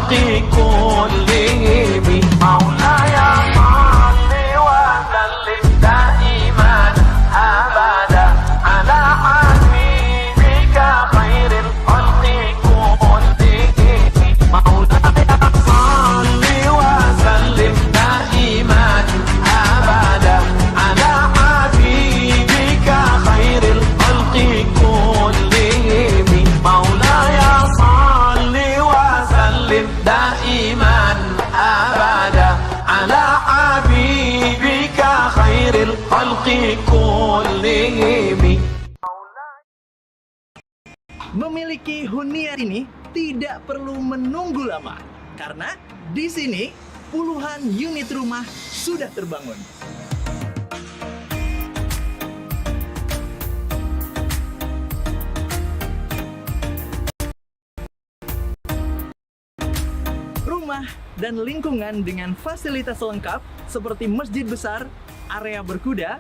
كلهم مولاي صل وسلم دائما أبدا على حبيبك خير الخلق كلهم مولاي صل وسلم دائما أبدا على حبيبك خير الخلق كلهم مولاي صل وسلم دائما أبدا على حبيبك خير الخلق كلهم. Memiliki hunian ini tidak perlu menunggu lama, karena di sini puluhan unit rumah sudah terbangun. Rumah dan lingkungan dengan fasilitas lengkap seperti masjid besar, area berkuda,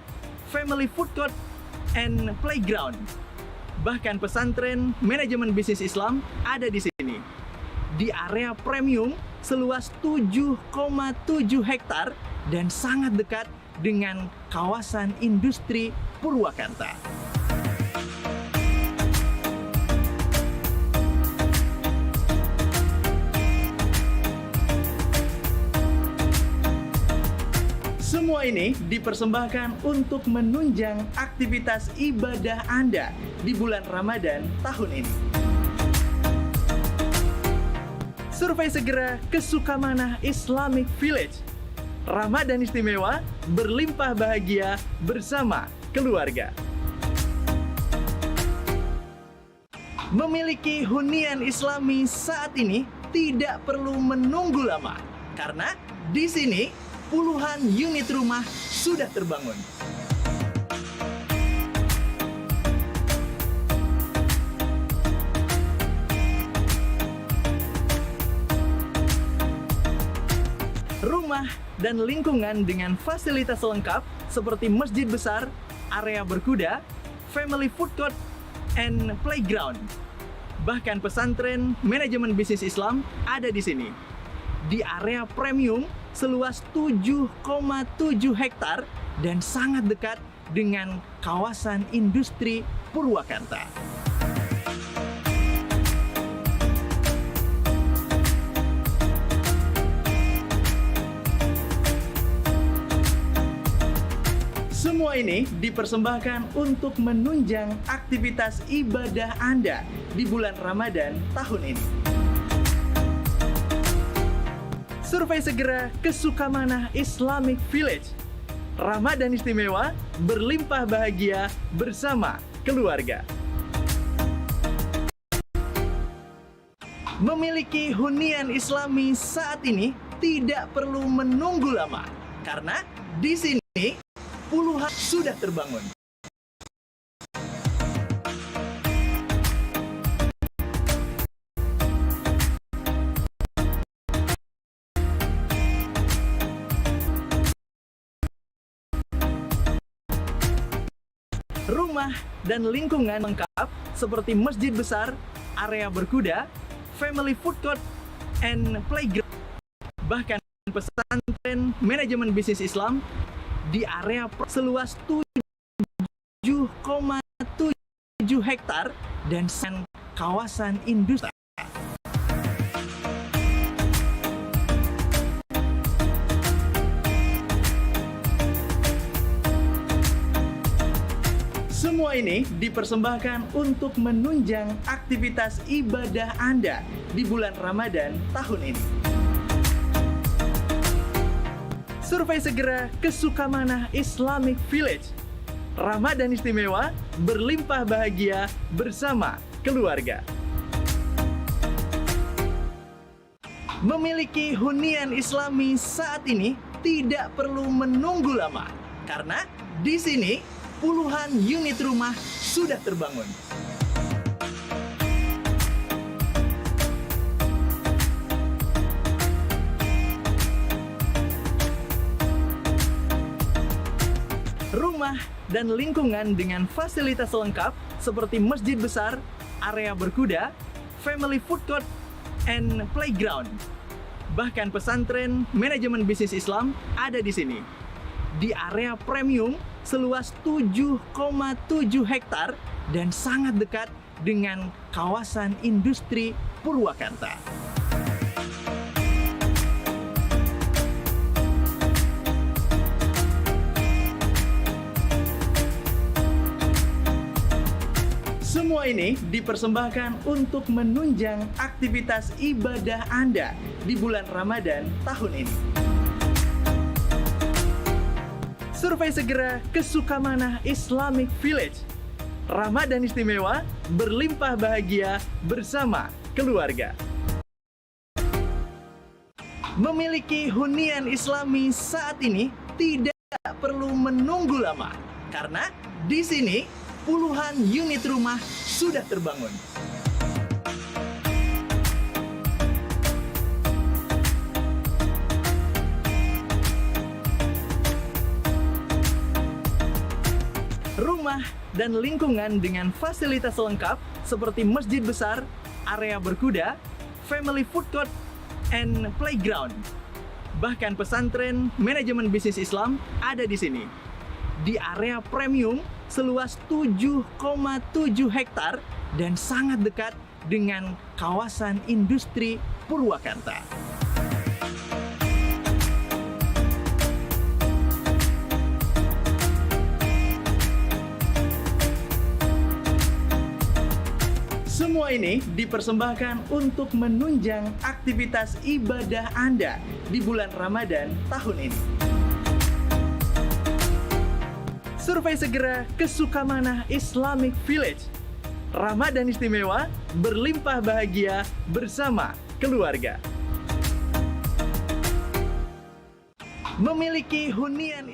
family food court, and playground. Bahkan pesantren manajemen bisnis Islam ada di sini. Di area premium seluas 7,7 hektar dan sangat dekat dengan kawasan industri Purwakarta. Semua ini dipersembahkan untuk menunjang aktivitas ibadah Anda di bulan Ramadan tahun ini. Survei segera ke Sukamanah Islamic Village. Ramadan istimewa, berlimpah bahagia bersama keluarga. Memiliki hunian Islami saat ini tidak perlu menunggu lama, karena di sini puluhan unit rumah sudah terbangun. Rumah dan lingkungan dengan fasilitas lengkap seperti masjid besar, area berkuda, family food court, and playground. Bahkan pesantren manajemen bisnis Islam ada di sini. Di area premium seluas 7,7 hektar dan sangat dekat dengan kawasan industri Purwakarta. Semua ini dipersembahkan untuk menunjang aktivitas ibadah Anda di bulan Ramadan tahun ini. Survei segera ke Sukamanah Islamic Village. Ramadan istimewa, berlimpah bahagia bersama keluarga. Memiliki hunian Islami saat ini tidak perlu menunggu lama, karena di sini puluhan sudah terbangun. Rumah dan lingkungan lengkap seperti masjid besar, area berkuda, family food court, and playground. Bahkan pesantren manajemen bisnis Islam di area seluas 7,7 hektar dan kawasan industri. Semua ini dipersembahkan untuk menunjang aktivitas ibadah Anda di bulan Ramadan tahun ini. Survei segera ke Sukamanah Islamic Village. Ramadan istimewa, berlimpah bahagia bersama keluarga. Memiliki hunian Islami saat ini tidak perlu menunggu lama, karena di sini puluhan unit rumah sudah terbangun. Rumah dan lingkungan dengan fasilitas lengkap seperti masjid besar, area berkuda, family food court, and Playground. Bahkan pesantren manajemen bisnis Islam ada di sini. Di area premium seluas 7,7 hektar dan sangat dekat dengan kawasan industri Purwakarta. Semua ini dipersembahkan untuk menunjang aktivitas ibadah Anda di bulan Ramadan tahun ini. Survei segera ke Sukamanah Islamic Village. Ramadan istimewa, berlimpah bahagia bersama keluarga. Memiliki hunian Islami saat ini tidak perlu menunggu lama, karena di sini puluhan unit rumah sudah terbangun. Rumah dan lingkungan dengan fasilitas lengkap seperti masjid besar, area berkuda, family food court, and playground. Bahkan pesantren manajemen bisnis Islam ada di sini. Di area premium seluas 7,7 hektar dan sangat dekat dengan kawasan industri Purwakarta. Semua ini dipersembahkan untuk menunjang aktivitas ibadah Anda di bulan Ramadan tahun ini. Survei segera ke Sukamanah Islamic Village. Ramadan istimewa, berlimpah bahagia bersama keluarga. Memiliki hunian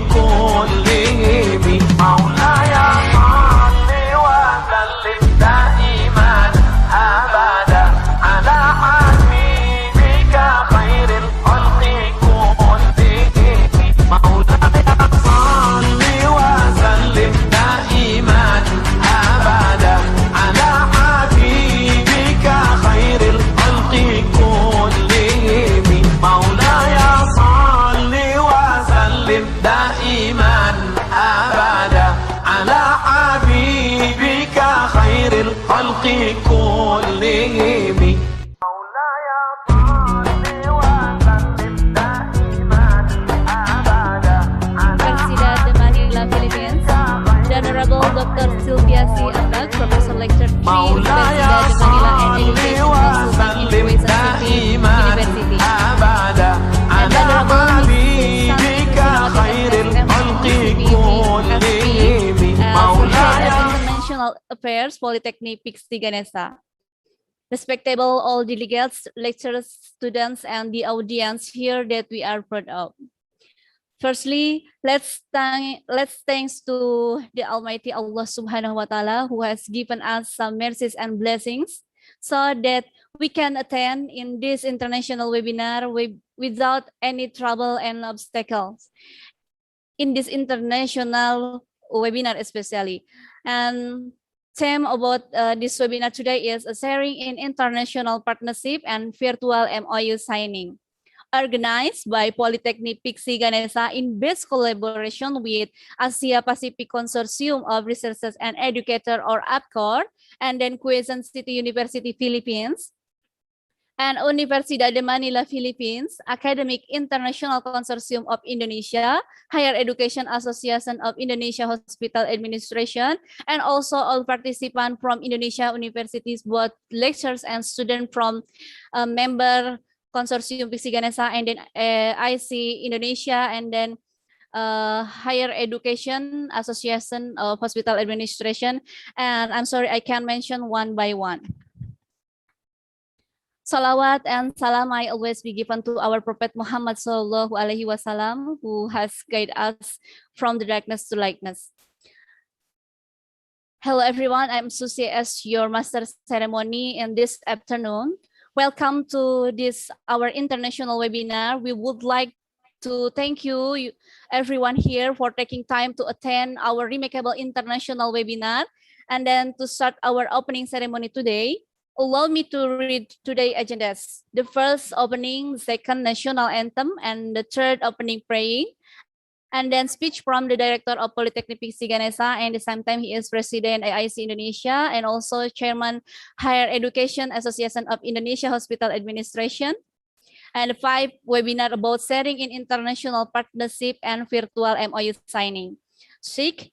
كلهم مولاي صل وسلم الخلق كلهم مولاي صل وسلم دائما أبدا Universidad de Manila, Philippines. The Honorable Dr. Silvia C. Ambag, Professor Lecturer 3, مولاي Universidad de Manila and صل Education Consultant in وسلم Quezon City دائما University. أبدا And على the Honorable حبيبك خير الخلق كلهم مولاي Head of International Affairs, Politeknik Piksi Ganesha. Respectable all delegates, lecturers, students, and the audience here that we are proud of. Firstly, let's thanks to the Almighty Allah Subhanahu wa Taala who has given us some mercies and blessings so that we can attend in this international webinar without any trouble and obstacles. In this international webinar especially. And theme about this webinar today is a sharing in international partnership and virtual MOU signing, organized by Politeknik Piksi Ganesha in best collaboration with Asia Pacific Consortium of Researchers and Educators or APCORE, and then Quezon City University, Philippines, and Universidad de Manila, Philippines, Academic International Consortium of Indonesia, Higher Education Association of Indonesia Hospital Administration, and also all participants from Indonesia universities, both lecturers and students from member Consortium Piksi Ganesha, and then IC Indonesia, and then Higher Education Association of Hospital Administration. And I'm sorry, I can't mention one by one. Salawat and salam I always be given to our Prophet Muhammad Sallallahu Alaihi Wasallam, who has guided us from the darkness to lightness. Hello everyone, I'm Susi as your master ceremony in this afternoon. Welcome to this our international webinar. We would like to thank you everyone here for taking time to attend our remarkable international webinar. And then to start our opening ceremony today, allow me to read today's agendas. The first opening, second national anthem, and the third opening praying. And then speech from the Director of Politeknik Piksi Ganesha, and at the same time he is President AIC Indonesia and also Chairman Higher Education Association of Indonesia Hospital Administration. And 5 webinar about sharing in international partnership and virtual MOU signing. 6,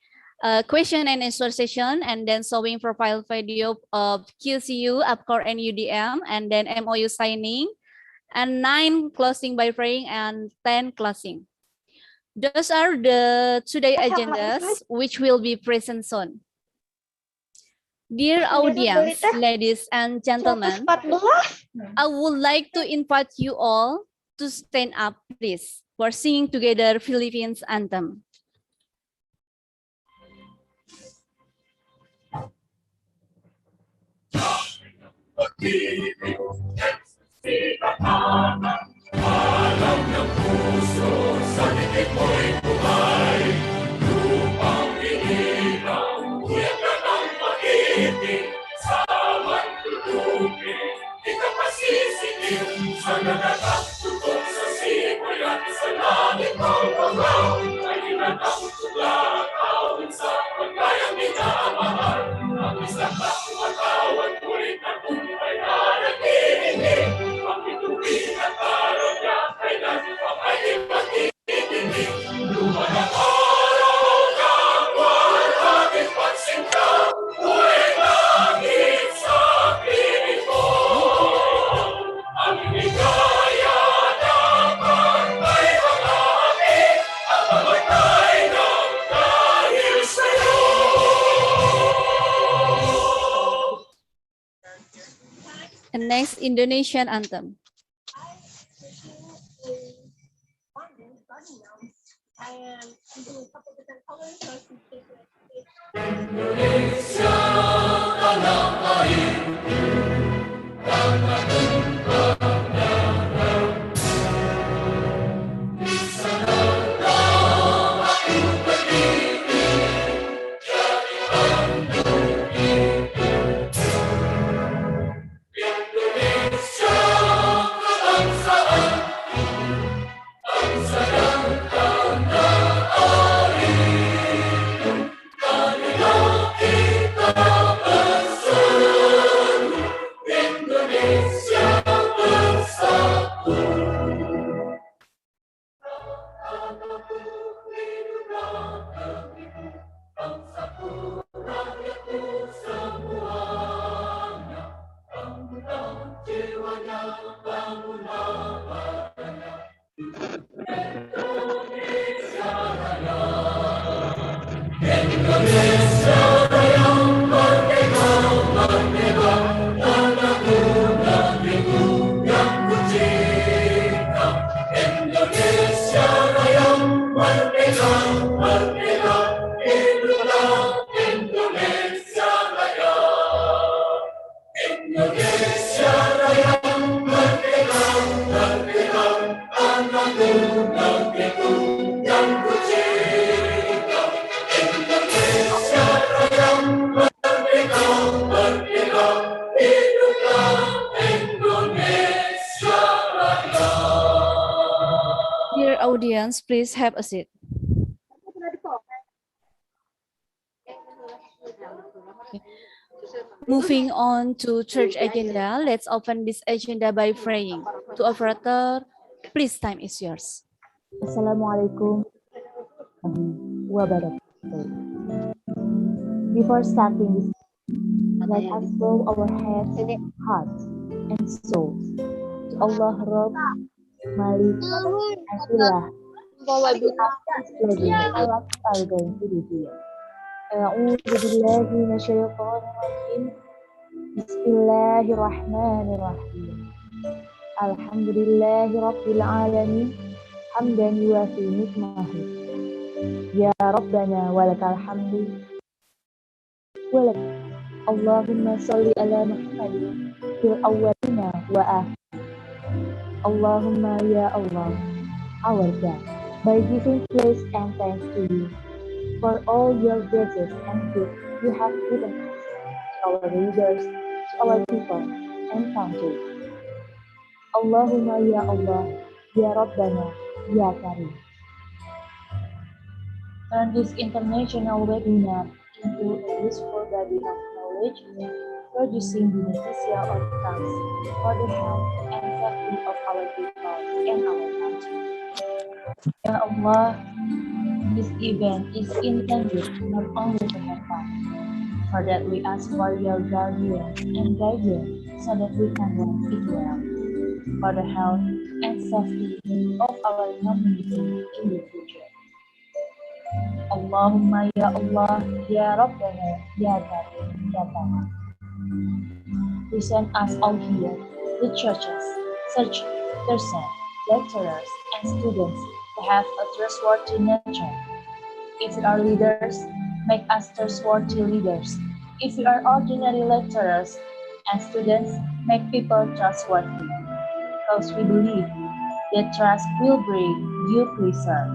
question and answer session, and then showing profile video of QCU, APCORE, and UDM, and then MOU signing, and 9 closing by praying, and 10 closing. Those are the today agendas which will be present soon. Dear audience, ladies and gentlemen, I would like to invite you all to stand up, please, for singing together Philippines anthem. Alam ng puso sa dibdib mo'y buhay, lupang inilang, buyak na ng pag-ibig, sa mandulupin, di ka pasisikin, sa nagkakatutok sa simoy at sa langit ng pangaw, ay hinatang tutla, awin sa pagkayang minamahal, ang isang kakumatawan, ulit na tumpay na nag-iinig, ang ituwin at araw niya ay nagpapahit pag-iinig. Luma ng araw na buwan ating pagsinta, buhay langit sa piling mo. Ang ligaya ng pantay halati, ang mamatay ng dahil sa'yo. And next, Indonesian anthem. Indonesia tanah air yang bertumpah darah, di sana aku berdiri jadi tanduk hidup. Indonesia kebangsaan, bangsa dan tanah air. Marilah kita bersatu. Indonesia Raya merdeka, merdeka, tanahku, negeriku yang ku cinta. Indonesia Raya merdeka, merdeka, hiduplah Indonesia Raya. Dear audience, please have a seat. Okay. Moving on to church agenda, let's open this agenda by praying. To operator, please, time is yours. Assalamualaikum wabarakatuh. Before starting this, let us bow our heads, hearts, and souls to Allah Rabb, Malik, and Ilah. Allah are going to do here. A'udzu billahi minasyaitonir rajim. Bismillahirrahmanirrahim. Alhamdulillahi rabbil alamin. Hamdan yuwafi nikmahu. Ya Rabbana walakal hamdu. Walak. Allahumma salli ala Muhammadin fil awwalina wa akhir. Allahumma ya Allah, our God, by giving praise and thanks to you for all your graces and gifts you have given us, to our leaders, to our people and country. Allahumma ya Allah, ya Rabbana, ya Karim. Turn this international webinar into a useful body of knowledge, producing beneficial outcomes for the health and safety of our people and our country. Ya Allah, this event is intended not only to have fun, for that we ask for your guardian and guidance so that we can run it well, for the health and safety of our community in the future. Allahumma ya Allah, ya Rabbana, ya Karim, ya Ta'ala. We send us all here, the churches, such persons, lecturers, and students to have a trustworthy nature. If we are leaders, make us trustworthy leaders. If we are ordinary lecturers and students, make people trustworthy. Because we believe that trust will bring you pleasure.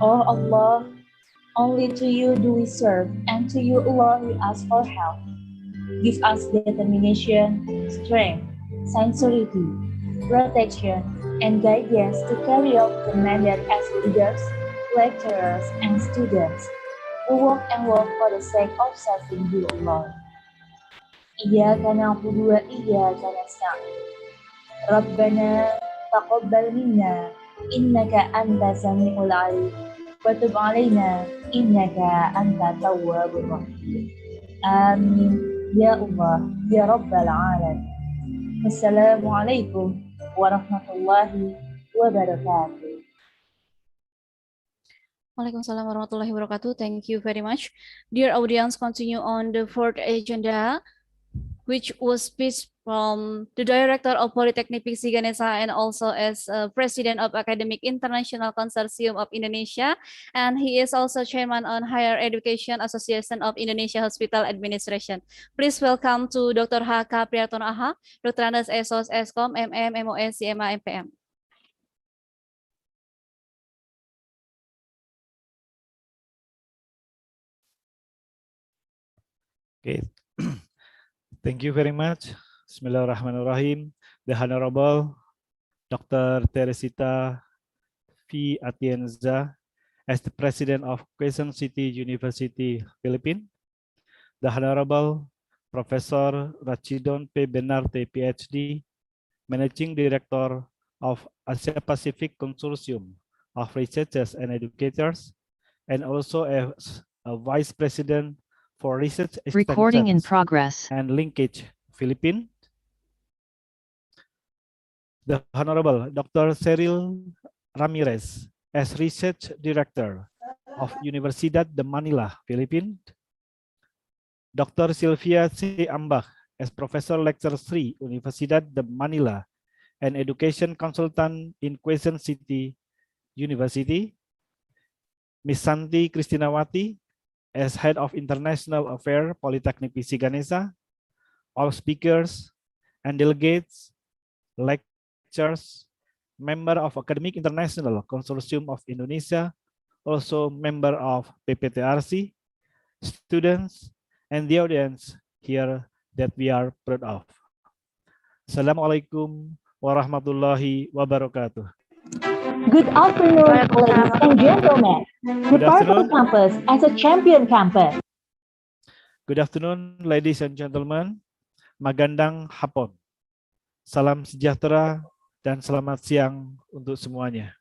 Oh Allah, only to you do we serve, and to you alone we ask for help. Give us determination, strength, sincerity, protection, and guidance to carry out the mandate as leaders, lecturers, and students who work for the sake of serving you alone. Iyyaka na'budu wa iyyaka nasta'in. Rabbana taqabbal minna innaka anta sami'ul 'alim wa tub 'alaina innaka anta tawwabur rahim. Amin ya Allah ya rabbal alamin. Wassalamualaikum warahmatullahi wabarakatuh. Waalaikumsalam warahmatullahi wabarakatuh. Thank you very much. Dear audience, continue on the fourth agenda, which was speech from the Director of Politeknik Piksi Ganesha and also as President of Academic International Consortium of Indonesia. And he is also Chairman on Higher Education Association of Indonesia Hospital Administration. Please welcome to Dr. H.K. Prihartono AH, Dr. Andes Esos Eskom, MM, MOS, CMA, MPM. Okay, thank you very much. Bismillahirrahmanirrahim. The Honorable Dr. Theresita P. Atienza, as the President of Quezon City University, Philippines. The Honorable Professor Rachidon P. Bernarte, PhD, Managing Director of Asia Pacific Consortium of Researchers and Educators, and also as a Vice President for Research Recording in Extensions progress. and Linkage, Philippines. The Honorable Dr. Sheryl Ramirez, as Research Director of Universidad de Manila, Philippines. Dr. Silvia C. Ambag, as Professor Lecturer 3, Universidad de Manila, and Education Consultant in Quezon City University. Ms. Santi Kristinawati, as Head of International Affairs, Politeknik Piksi Ganesha. all speakers and delegates, lecturers, member of Academic International Consortium of Indonesia, also member of PPTRC, students, and the audience here that we are proud of. Assalamualaikum warahmatullahi wabarakatuh. Good afternoon, ladies and gentlemen. Prepare for the campus as a champion campus. Good afternoon, ladies and gentlemen. Magandang hapon. Salam sejahtera dan selamat siang untuk semuanya.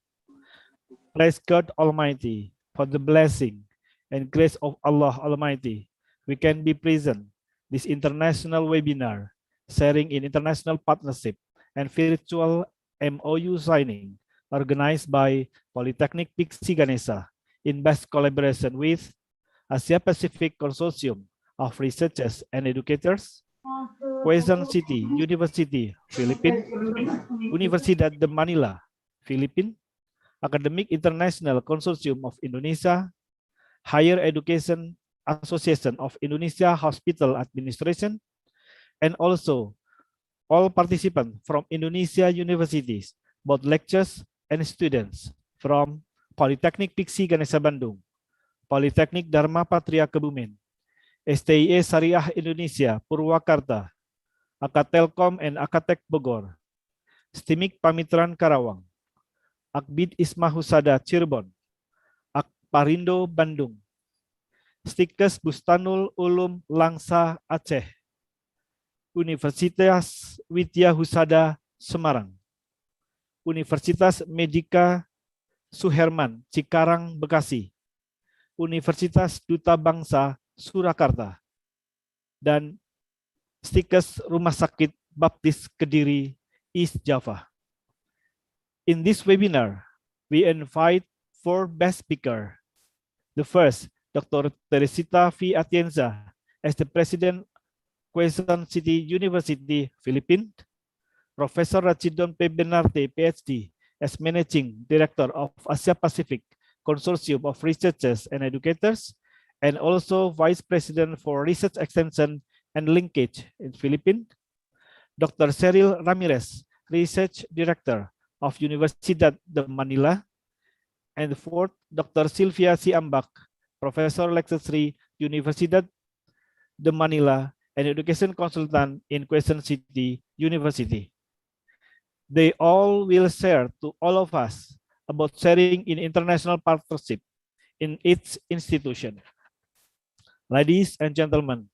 Praise God Almighty for the blessing and grace of Allah Almighty. We can be present this international webinar sharing in international partnership and virtual MOU signing organized by Politeknik Piksi Ganesha in best collaboration with Asia Pacific Consortium of Researchers and Educators, Quezon City University, Philippines, Universidad de Manila, Philippines, Academic International Consortium of Indonesia, Higher Education Association of Indonesia Hospital Administration, and also all participants from Indonesia universities, both lecturers and students from Politeknik Piksi Ganesha Bandung, Politeknik Dharma Patria Kebumen, STIE Syariah Indonesia Purwakarta, Akatelkom and Akatek Bogor, Stimik Pamitran Karawang, Akbid Isma Husada Cirebon, Akparindo Bandung, Stikes Bustanul Ulum Langsa Aceh, Universitas Widya Husada Semarang, Universitas Medika Suherman Cikarang Bekasi, Universitas Duta Bangsa Surakarta, dan Stikes Rumah Sakit Baptis Kediri East Java. In this webinar, we invite 4 best speakers. The first, Dr. Theresita V. Atienza, as the President Quezon City University, Philippines, Professor Rachidon P. Bernarte, PhD, as Managing Director of Asia Pacific Consortium of Researchers and Educators, and also Vice President for Research Extension and Linkage in Philippines, Dr. Sheryl Ramirez, Research Director of Universidad de Manila, and the fourth, Dr. Silvia C. Ambag, Professor Lecturer, Universidad de Manila, and Education Consultant in Quezon City University. They all will share to all of us about sharing in international partnership in its institution. Ladies and gentlemen,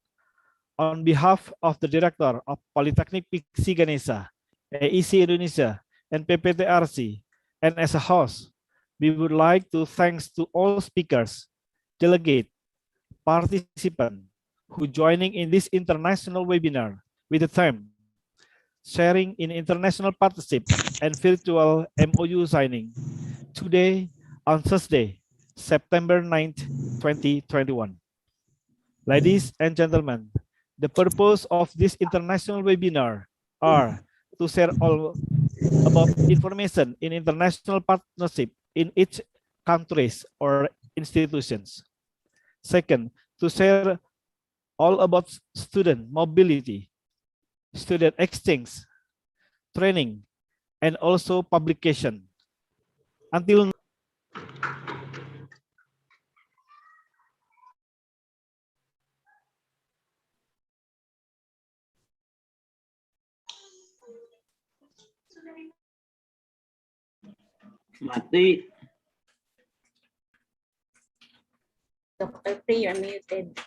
on behalf of the Director of Politeknik Piksi Ganesha, AEC Indonesia, and PPTRC, and as a host, we would like to thank to all speakers, delegates, participants, who joining in this international webinar with the theme Sharing in International Partnership and Virtual MOU Signing today on Thursday, September 9th, 2021. Ladies and gentlemen, the purpose of this international webinar are to share all about information in international partnership in each countries or institutions. Second, to share all about student mobility, student exchange, training, and also publication. Until Mati. Dr. P, you're muted.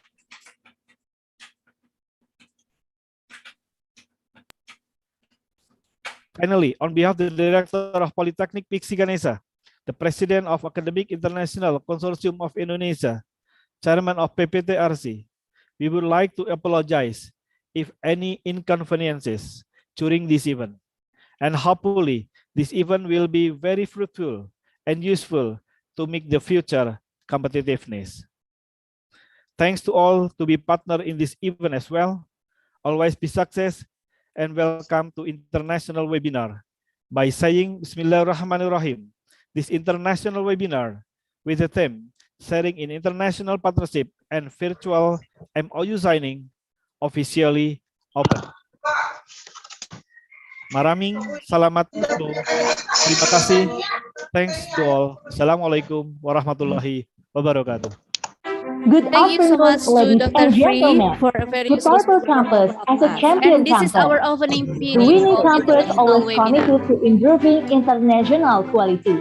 finally, on behalf of the Director of Politeknik Piksi Ganesha, the President of Academic International Consortium of Indonesia, Chairman of PPTRC, we would like to apologize if any inconveniences during this event. And hopefully, this event will be very fruitful and useful to make the future competitiveness. Thanks to all to be partner in this event as well. Always be success and welcome to international webinar. By saying Bismillahirrahmanirrahim, this international webinar with the theme Sharing in International Partnership and Virtual MOU Signing officially open. Maraming salamat po. Terima kasih. Thanks to all. Assalamualaikum warahmatullahi wabarakatuh. Good Thank you so afternoon, much to ladies Dr. and Free gentlemen. for a very The useful Purple Campus as a champion And this is campus. our opening The finish winning of campus international always webinar. committed to improving international quality.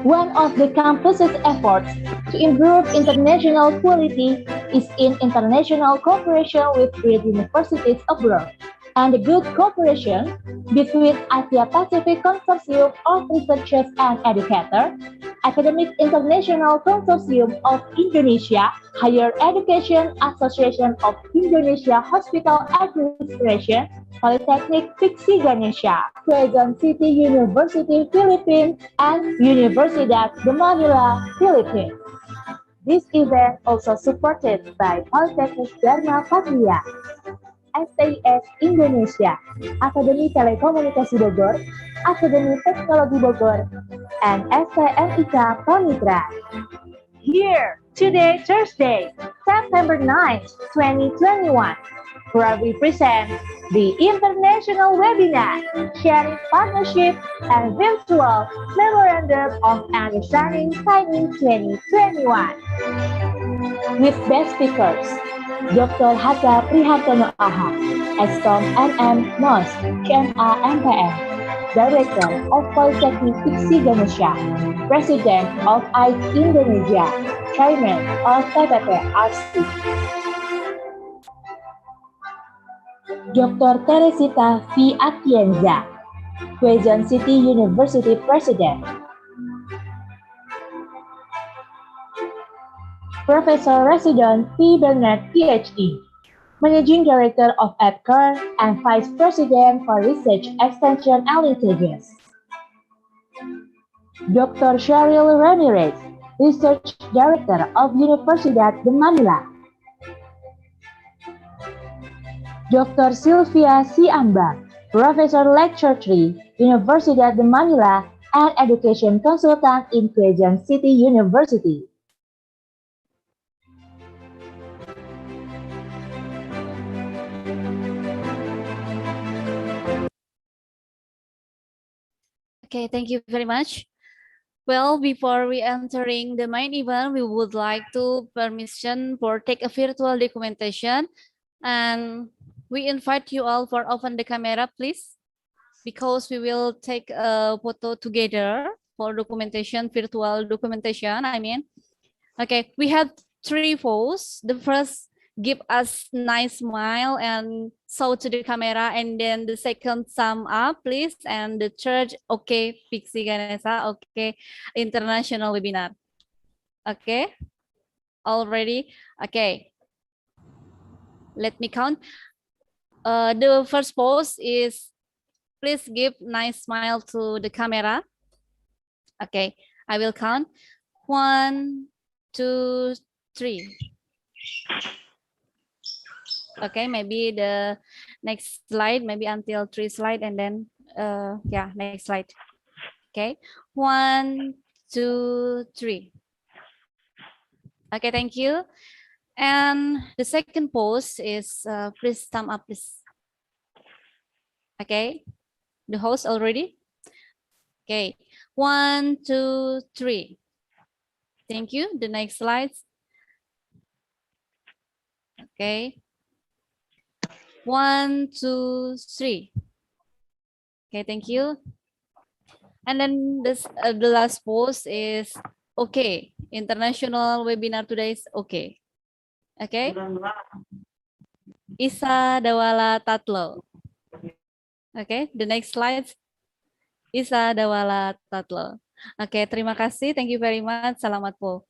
One of the campus's efforts to improve international quality is in international cooperation with great universities abroad and the good cooperation between Asia Pacific Consortium of Researchers and Educators, Academic International Consortium of Indonesia, Higher Education Association of Indonesia Hospital Administration, Politeknik Piksi Ganesha, Quezon City University Philippines, and Universidad de Manila, Philippines. This event also supported by Politeknik Dharma Patria, STS Indonesia, Akademi Telekomunikasi Bogor, Akademi Teknologi Bogor, and STMIK Pamitra. Here, today, Thursday, September 9th, 2021, where we present the International Webinar, Sharing Partnership and Virtual Memorandum of Understanding Signing 2021. With guest speakers, Dr. Hatta Prihartono AH, Eskom MM NOS, CMA MPM, Director of Politeknik Piksi Ganesha, President of Indonesia, Chairman of TPP RSI. Dr. Theresita V. Atienza, Quezon City University President. Professor Rachidon P. Bernarte, PhD, Managing Director of APCORE and Vice President for Research, Extension and Linkages. Dr. Sheryl Ramirez, Research Director of Universidad de Manila. Dr. Silvia C. Ambag, Professor Lecture 3, Universidad de Manila, and Education Consultant in Quezon City University. Okay, thank you very much. Well, before we entering the main event, we would like to permission for take a virtual documentation, and we invite you all for open the camera, please, because we will take a photo together for documentation, virtual documentation, I mean. Okay, we have 3 poses. The first, give us nice smile and show to the camera, and then the second, thumb up, please, and the third, okay, Piksi Ganesha, okay, international webinar. Okay, already, okay. Let me count. The first pose is, please give nice smile to the camera. Okay, I will count. 1, 2, 3. Okay, maybe the next slide, maybe until 3 slide, and then yeah, next slide. Okay, 1, 2, 3. Okay, thank you. And the second pose is please thumb up, please. Okay, the host already. Okay, 1, 2, 3. Thank you. The next slides. Okay. 1, 2, 3. Okay, thank you. And then this the last post is okay. International webinar today is okay. Okay. Isa Dawala Tatlo. Okay, the next slide. Isa Dawala Tatlo. Okay, terima kasih. Thank you very much. Selamat po.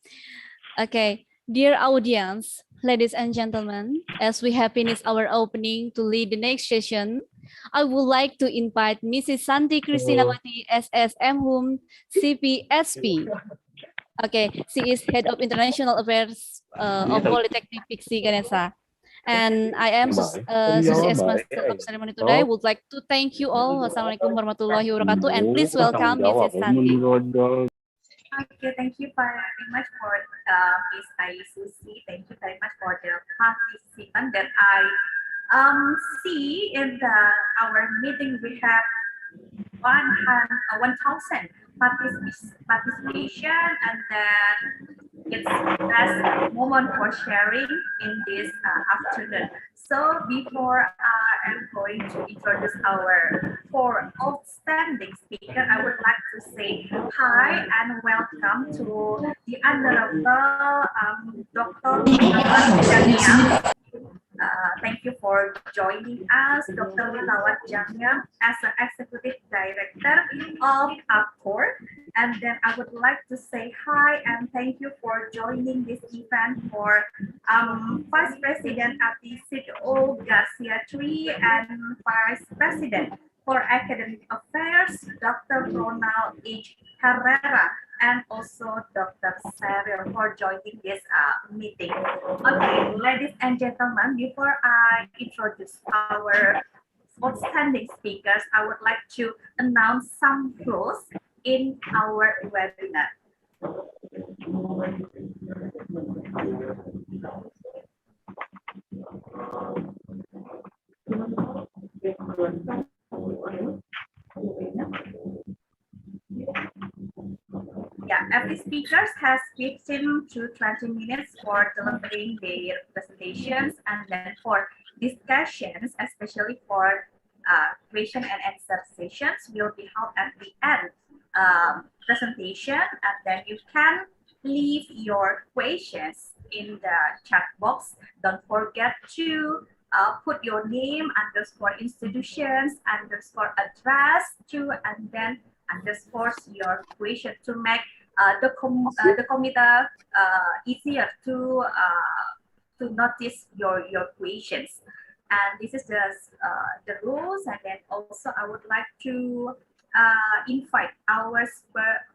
Okay, dear audience, ladies and gentlemen, as we have finished our opening to lead the next session, I would like to invite Mrs. Santi Kristinawati, SSM Hum CPSP. Okay, she is Head of International Affairs of Politeknik Piksi Ganesha. And I am Susi as Master of Ceremony today. Would like to thank you all. Wassalamualaikum warahmatullahi wabarakatuh. And please welcome Mrs. Santi. Okay, thank you very much for Miss Susi. Thank you very much for the participant that I see in our meeting we have 1,000 participation, and then it's best moment for sharing in this afternoon. So before I am going to introduce our four outstanding speakers, I would like to say hi and welcome to the Honorable Dr. Jania. Thank you for joining us, Dr. Wilawat Jangam, as the Executive Director of APCORE. And then I would like to say hi and thank you for joining this event for Vice President Atienza Garcia Tree and Vice President for Academic Affairs, Dr. Ronald H. Herrera, and also Dr. Sheryl for joining this meeting. Okay, ladies and gentlemen, before I introduce our outstanding speakers, I would like to announce some rules in our webinar. Yeah, every speaker has 15 to 20 minutes for delivering their presentations, and then for discussions, especially for question and answer sessions, will be held at the end presentation, and then you can leave your questions in the chat box. Don't forget to put your name, underscore institutions, underscore address to, and then underscore your question to make the committee easier to notice your questions. And this is the rules. And then also I would like to invite our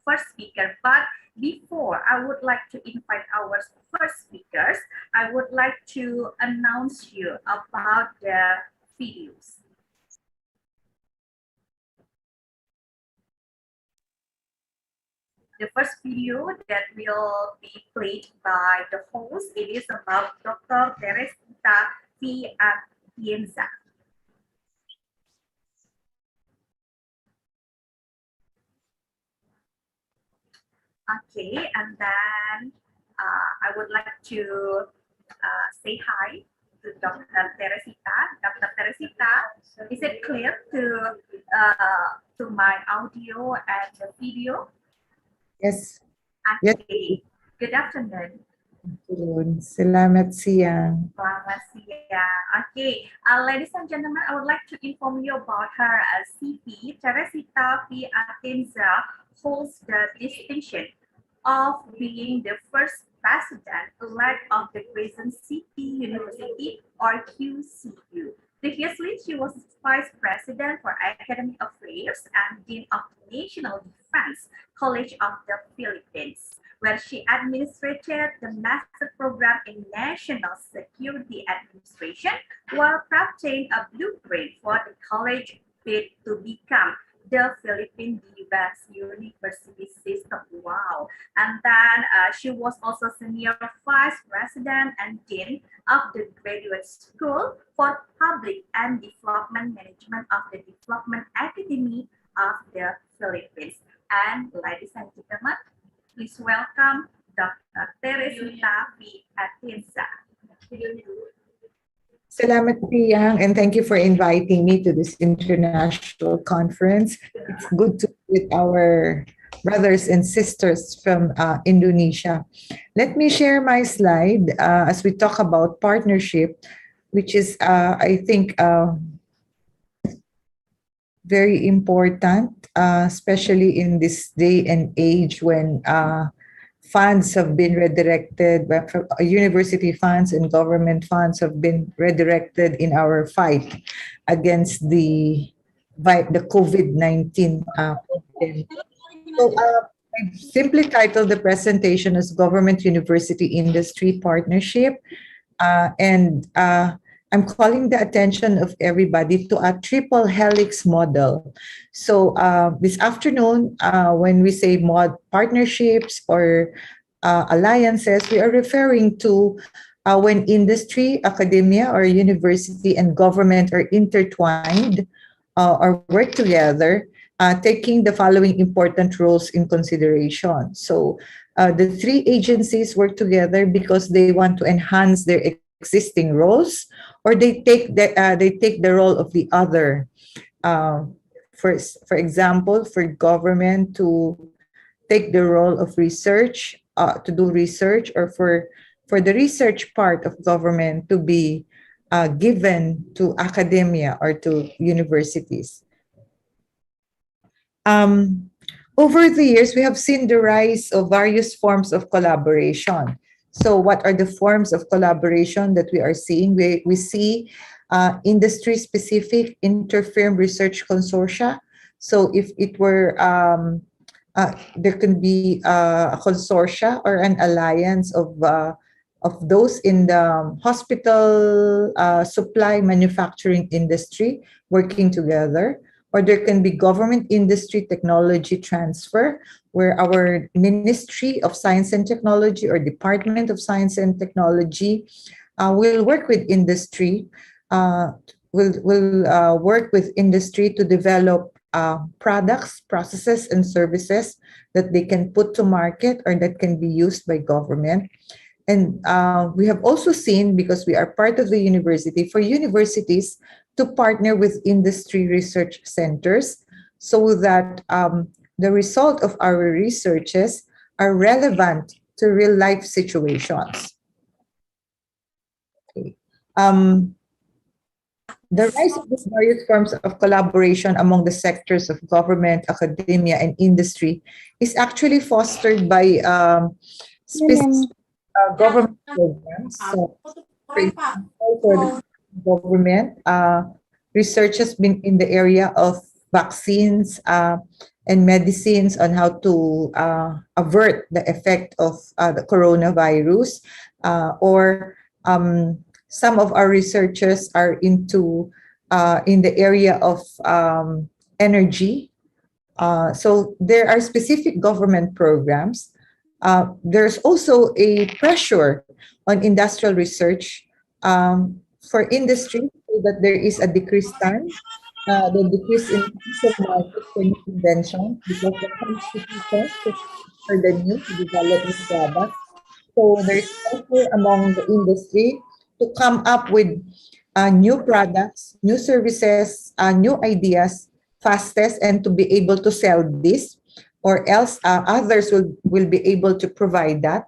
first speaker. But before I would like to invite our first speakers, I would like to announce you about the videos. The first video that will be played by the host, it is about Dr. Theresita P. Atienza. Okay, and then I would like to say hi to Dr. Theresita. Dr. Theresita, is it clear to my audio and the video? Yes. Okay. Good afternoon. Selamat siang. Selamat siang. Okay, ladies and gentlemen, I would like to inform you about her CP. Theresita P. Atienza holds the distinction of being the first president-elect of the Quezon City University, or QCU. Previously, she was Vice President for Academic Affairs and Dean of the National Defense College of the Philippines, where she administrated the Master Program in National Security Administration while crafting a blueprint for the college bid to become the Philippine Defense University System. Wow. And then she was also Senior Vice President and Dean of the Graduate School for Public and Development Management of the Development Academy of the Philippines. And ladies and gentlemen, please welcome Dr. Theresita P. Atienza. Salamat Priyang, and thank you for inviting me to this international conference. It's good to be with our brothers and sisters from Indonesia. Let me share my slide as we talk about partnership, which is, I think, very important, especially in this day and age when funds have been redirected, university funds and government funds have been redirected in our fight against the COVID-19 pandemic. So I simply titled the presentation as Government University Industry Partnership, and I'm calling the attention of everybody to a triple helix model. So this afternoon, when we say partnerships or alliances, we are referring to when industry, academia, or university and government are intertwined or work together, taking the following important roles in consideration. So the three agencies work together because they want to enhance their existing roles, or they take the role of the other. For example, for government to take the role of research, to do research, or for the research part of government to be given to academia or to universities. Over the years, we have seen the rise of various forms of collaboration. So what are the forms of collaboration that we are seeing? We see industry-specific inter-firm research consortia. So if it were, there can be a consortia or an alliance of those in the hospital supply manufacturing industry working together. Or there can be government industry technology transfer, where our Ministry of Science and Technology or Department of Science and Technology will work with industry, will work with industry to develop products, processes, and services that they can put to market or that can be used by government. And we have also seen, because we are part of the university, for universities to partner with industry research centers so that the result of our researches are relevant to real life situations. Okay. The rise of these various forms of collaboration among the sectors of government, academia, and industry is actually fostered by specific government programs. So, for example, for the government, research has been in the area of vaccines and medicines on how to avert the effect of the coronavirus, or some of our researchers are into in the area of energy. So there are specific government programs. There's also a pressure on industrial research for industry, so that there is a decreased time, the decrease in market for new invention, because the competition for the new to develop new products. So there's pressure among the industry to come up with new products, new services, new ideas fastest, and to be able to sell this, or else others will be able to provide that.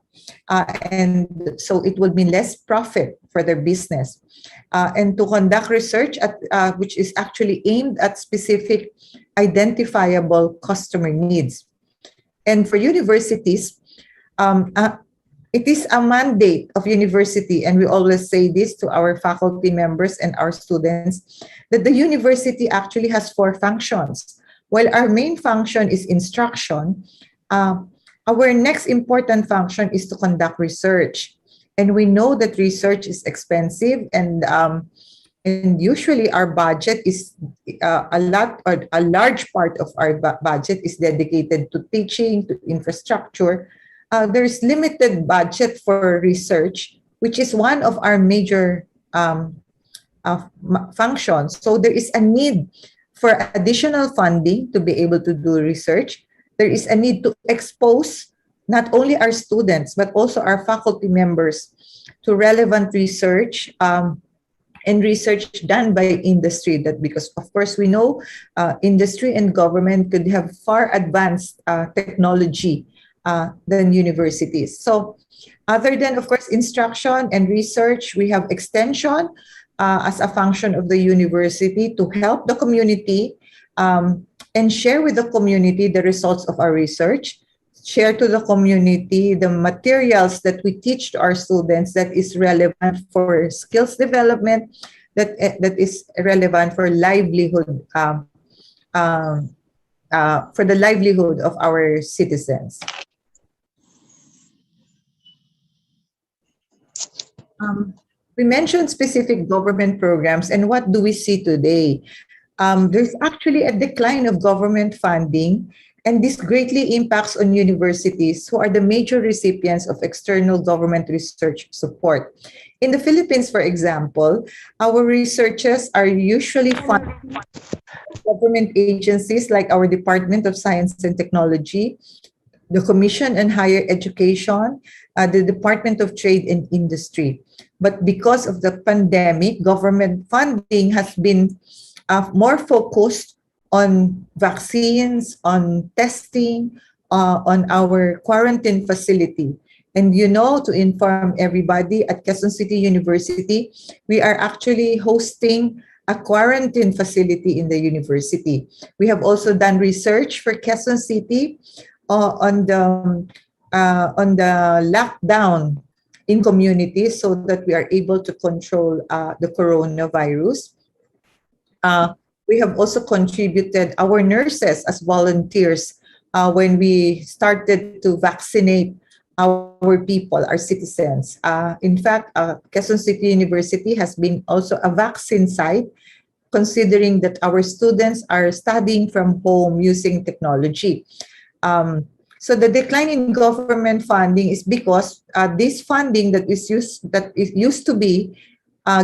And so it will mean less profit for their business. And to conduct research which is actually aimed at specific identifiable customer needs. And for universities, it is a mandate of university, and we always say this to our faculty members and our students, that the university actually has 4 functions. While our main function is instruction, our next important function is to conduct research. And we know that research is expensive, and usually our budget is a large part of our budget is dedicated to teaching, to infrastructure. There's limited budget for research, which is one of our major functions. So there is a need for additional funding to be able to do research. There is a need to expose not only our students, but also our faculty members to relevant research and research done by industry. That because, of course, we know industry and government could have far advanced technology than universities. So other than, of course, instruction and research, we have extension as a function of the university to help the community and share with the community the results of our research, share to the community the materials that we teach to our students that is relevant for skills development, that is relevant for livelihood, for the livelihood of our citizens. We mentioned specific government programs, and what do we see today? There's actually a decline of government funding, And this greatly impacts on universities who are the major recipients of external government research support. In the Philippines, for example, our researchers are usually funded by government agencies like our Department of Science and Technology, the Commission on Higher Education, the Department of Trade and Industry. But because of the pandemic, government funding has been more focused on vaccines, on testing, on our quarantine facility. And to inform everybody, at Quezon City University, we are actually hosting a quarantine facility in the university. We have also done research for Quezon City on the lockdown in communities so that we are able to control the coronavirus. We have also contributed our nurses as volunteers when we started to vaccinate our people, our citizens. In fact, Quezon City University has been also a vaccine site, considering that our students are studying from home using technology. So the decline in government funding is because this funding that used to be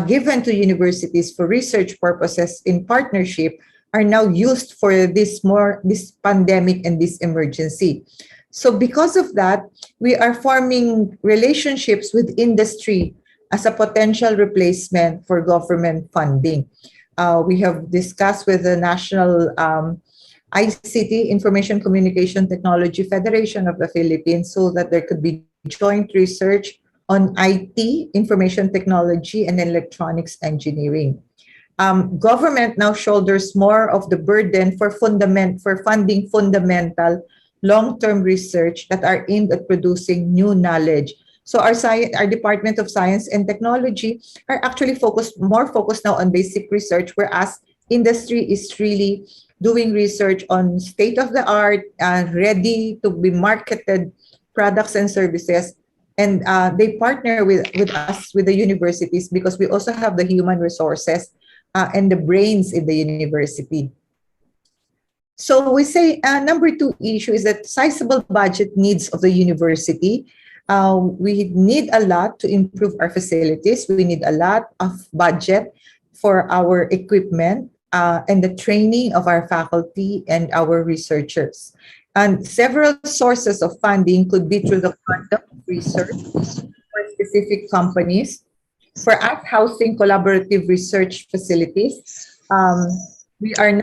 given to universities for research purposes in partnership are now used for this pandemic and this emergency. So because of that, we are forming relationships with industry as a potential replacement for government funding. We have discussed with the National ICT, Information Communication Technology Federation of the Philippines, so that there could be joint research on IT, information technology, and electronics engineering. Government now shoulders more of the burden for funding fundamental long-term research that are aimed at producing new knowledge. So our Department of Science and Technology are actually more focused now on basic research, whereas industry is really doing research on state-of-the-art, ready to be marketed products and services. And they partner with us, with the universities, because we also have the human resources and the brains in the university. So we say number 2 issue is that sizable budget needs of the university. We need a lot to improve our facilities. We need a lot of budget for our equipment and the training of our faculty and our researchers. And several sources of funding could be through the conduct of research for specific companies, for us housing collaborative research facilities. We are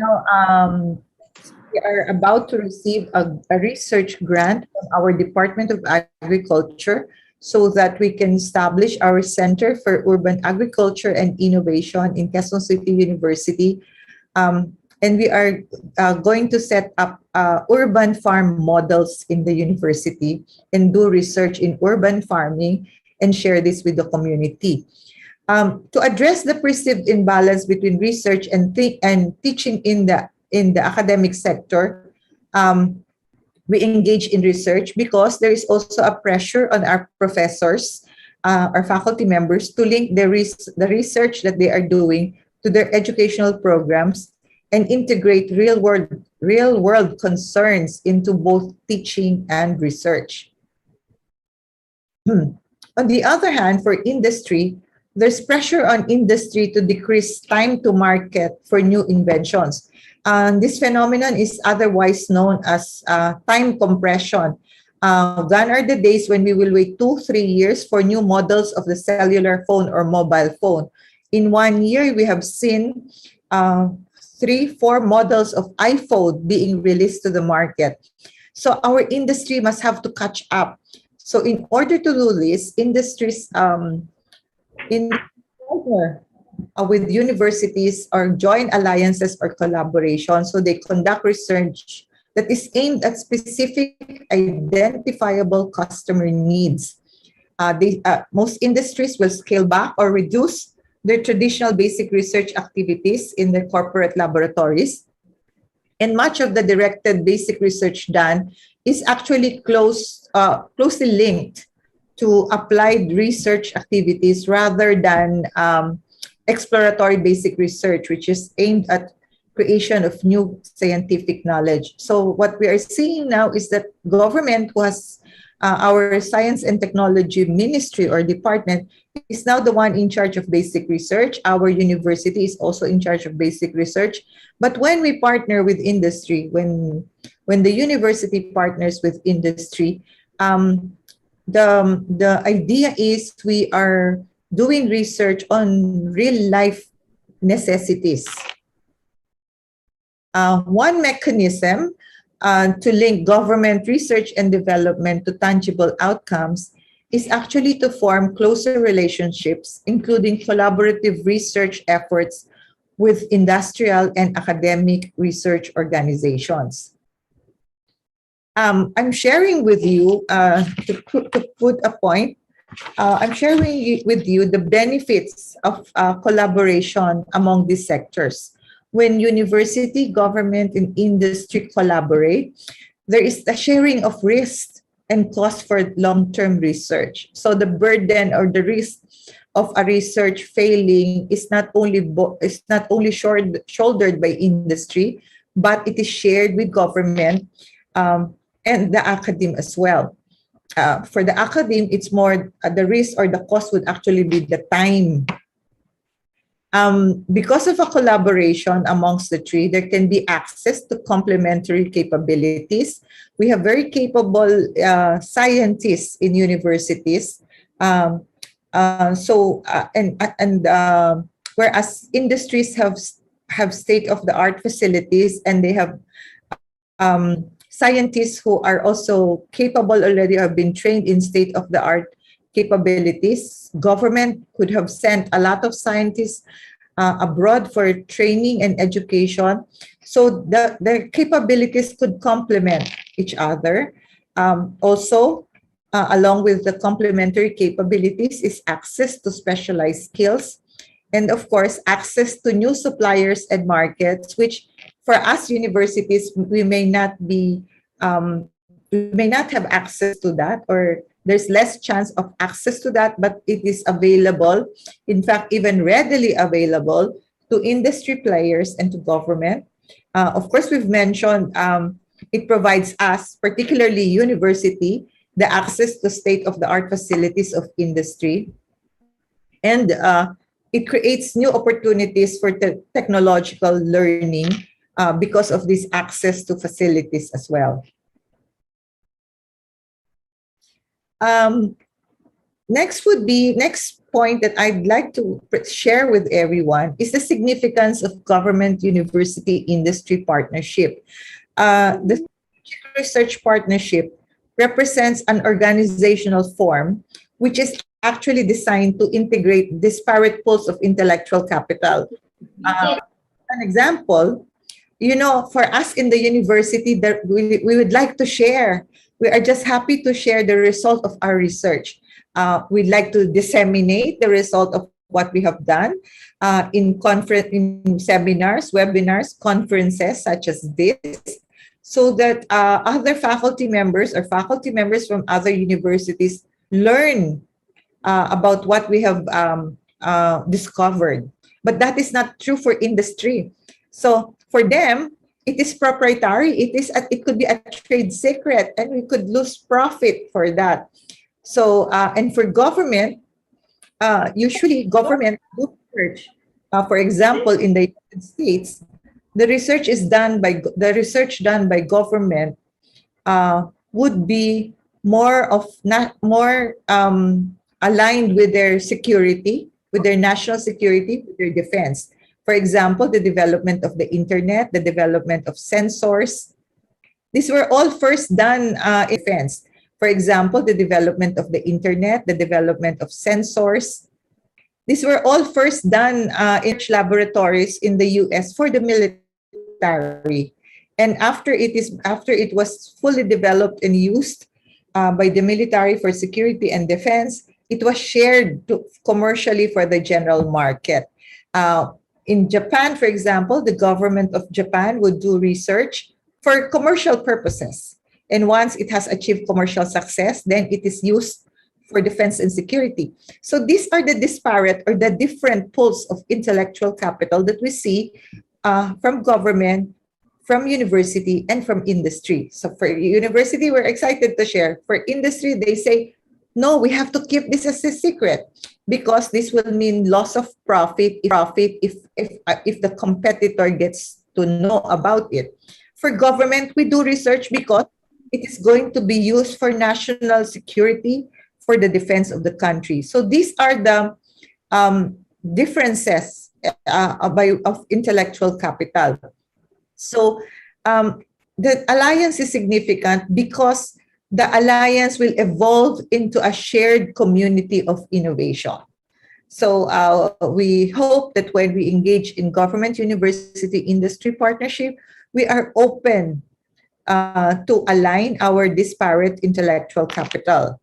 about to receive a research grant from our Department of Agriculture so that we can establish our Center for Urban Agriculture and Innovation in Quezon City University. And we are going to set up urban farm models in the university and do research in urban farming and share this with the community. To address the perceived imbalance between research and teaching in the academic sector, we engage in research because there is also a pressure on our professors, our faculty members, to link the research that they are doing to their educational programs and integrate real-world concerns into both teaching and research. On the other hand, for industry, there's pressure on industry to decrease time to market for new inventions. This phenomenon is otherwise known as time compression. Gone are the days when we will wait 2-3 years for new models of the cellular phone or mobile phone. In 1 year, we have seen 3-4 models of iPhone being released to the market. So our industry must have to catch up. So in order to do this, industries in partner with universities or join alliances or collaboration. So they conduct research that is aimed at specific identifiable customer needs. Most industries will scale back or reduce their traditional basic research activities in their corporate laboratories. And much of the directed basic research done is actually closely linked to applied research activities rather than exploratory basic research, which is aimed at creation of new scientific knowledge. So what we are seeing now is that government who has our Science and Technology Ministry or department is now the one in charge of basic research. Our university is also in charge of basic research. But when we partner with industry, when the university partners with industry, the idea is we are doing research on real life necessities. One mechanism to link government research and development to tangible outcomes is actually to form closer relationships, including collaborative research efforts with industrial and academic research organizations. I'm sharing with you, to put a point, I'm sharing with you the benefits of collaboration among these sectors. When university, government, and industry collaborate, there is a sharing of risk and cost for long-term research. So the burden or the risk of a research failing is not only shouldered by industry, but it is shared with government and the academe as well. For the academe, it's more the risk or the cost would actually be the time. Because of a collaboration amongst the three, there can be access to complementary capabilities. We have very capable scientists in universities. Whereas industries have state-of-the-art facilities, and they have scientists who are also capable already, have been trained in state-of-the-art capabilities. Government could have sent a lot of scientists abroad for training and education. So the capabilities could complement each other. Also, along with the complementary capabilities is access to specialized skills. And of course, access to new suppliers and markets, which for us universities, we may not have access to that, or there's less chance of access to that, but it is available, in fact, even readily available to industry players and to government. Of course, we've mentioned it provides us, particularly university, the access to state-of-the-art facilities of industry. And it creates new opportunities for technological learning because of this access to facilities as well. Next point that I'd like to share with everyone is the significance of government-university industry partnership. The research partnership represents an organizational form which is actually designed to integrate disparate pools of intellectual capital. An example, for us in the university, that we would like to share. We are just happy to share the result of our research. We'd like to disseminate the result of what we have done in seminars, webinars, conferences such as this, so that other faculty members or faculty members from other universities learn about what we have discovered. But that is not true for industry. So for them, it is proprietary. It could be a trade secret, and we could lose profit for that. So and for government, usually government do research. For example, in the United States, the research done by government would be more aligned with their security, with their national security, with their defense. For example, the development of the internet, the development of sensors. These were all first done in defense. For example, the development of the internet, the development of sensors. These were all first done in laboratories in the US for the military. And after it was fully developed and used by the military for security and defense, it was shared commercially for the general market. In Japan, for example, the government of Japan would do research for commercial purposes. And once it has achieved commercial success, then it is used for defense and security. So these are the disparate or the different pools of intellectual capital that we see from government, from university, and from industry. So for university, we're excited to share. For industry, they say, no, we have to keep this as a secret because this will mean loss of profit if the competitor gets to know about it. For government, we do research because it is going to be used for national security, for the defense of the country. So these are the differences of intellectual capital. So the alliance is significant because the alliance will evolve into a shared community of innovation. So we hope that when we engage in government, university, industry partnership, we are open to align our disparate intellectual capital.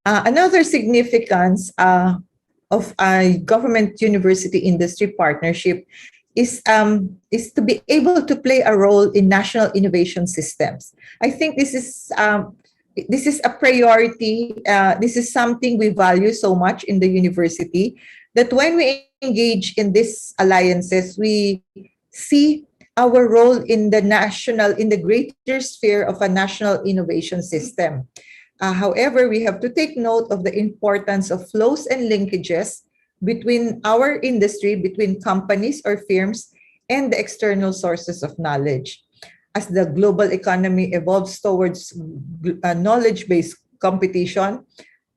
Another significance of a government university industry partnership is to be able to play a role in national innovation systems. I think this is a priority. This is something we value so much in the university, that when we engage in these alliances, we see our role in the greater sphere of a national innovation system. However, we have to take note of the importance of flows and linkages between our industry, between companies or firms, and the external sources of knowledge. As the global economy evolves towards knowledge-based competition,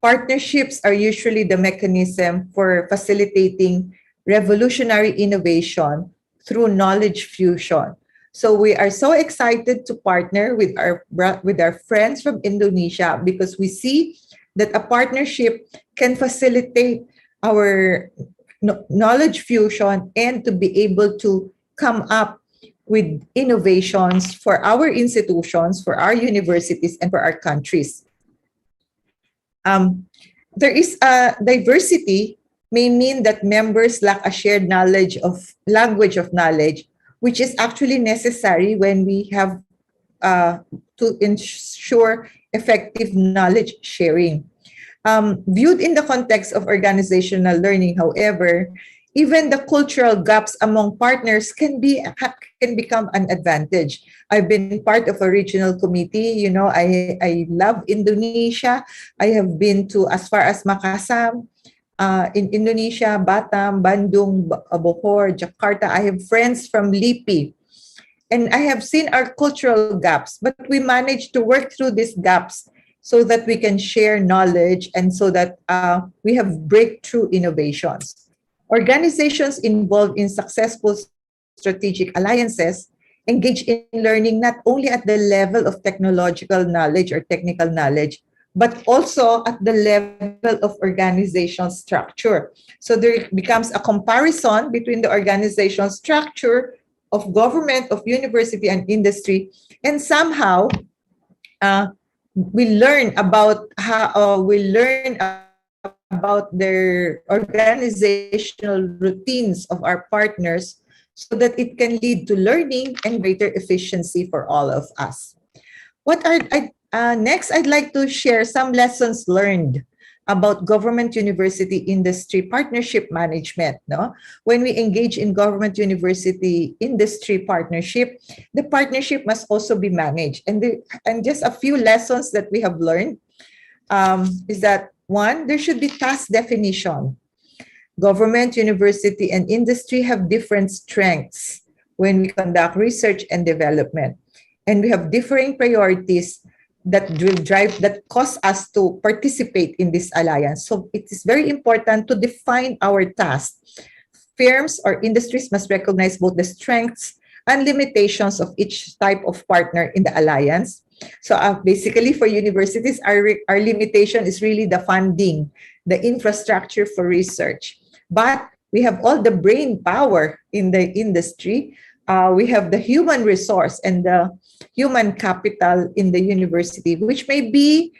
partnerships are usually the mechanism for facilitating revolutionary innovation through knowledge fusion. So we are so excited to partner with our friends from Indonesia because we see that a partnership can facilitate our knowledge fusion and to be able to come up with innovations for our institutions, for our universities, and for our countries. There is a diversity may mean that members lack a shared language of knowledge, which is actually necessary when we have to ensure effective knowledge sharing. Viewed in the context of organizational learning, however, even the cultural gaps among partners can become an advantage. I've been part of a regional committee. You know, I love Indonesia. I have been to as far as Makassar, in Indonesia, Batam, Bandung, Bohor, Jakarta. I have friends from Lipi. And I have seen our cultural gaps, but we managed to work through these gaps so that we can share knowledge and so that we have breakthrough innovations. Organizations involved in successful strategic alliances engage in learning not only at the level of technological knowledge or technical knowledge, but also at the level of organizational structure. So there becomes a comparison between the organizational structure of government, of university, and industry, and somehow we learn about their organizational routines of our partners, so that it can lead to learning and greater efficiency for all of us. Next, I'd like to share some lessons learned about government university industry partnership management. No? When we engage in government university industry partnership, the partnership must also be managed. And just a few lessons that we have learned is that, one, there should be task definition. Government, university, and industry have different strengths when we conduct research and development. And we have differing priorities that cause us to participate in this alliance. So it is very important to define our tasks. Firms or industries must recognize both the strengths and limitations of each type of partner in the alliance. So basically for universities, our limitation is really the funding, the infrastructure for research. But we have all the brain power in the industry. We have the human resource and the human capital in the university, which may be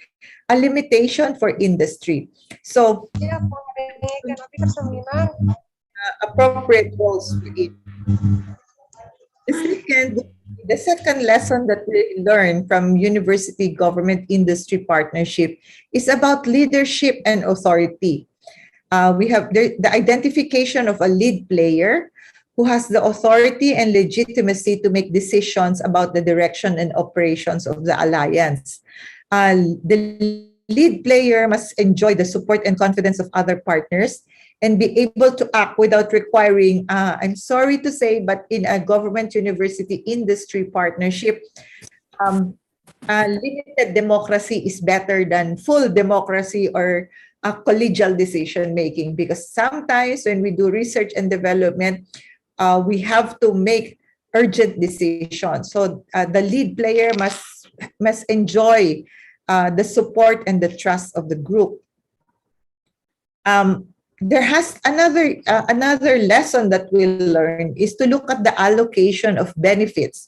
a limitation for industry. So appropriate roles for it. The second lesson that we learn from university government industry partnership is about leadership and authority. We have the identification of a lead player who has the authority and legitimacy to make decisions about the direction and operations of the alliance. The lead player must enjoy the support and confidence of other partners and be able to act without requiring, I'm sorry to say, but in a government university industry partnership, limited democracy is better than full democracy or collegial decision making, because sometimes when we do research and development, we have to make urgent decisions. So the lead player must enjoy the support and the trust of the group. There has another lesson that we'll learn is to look at the allocation of benefits.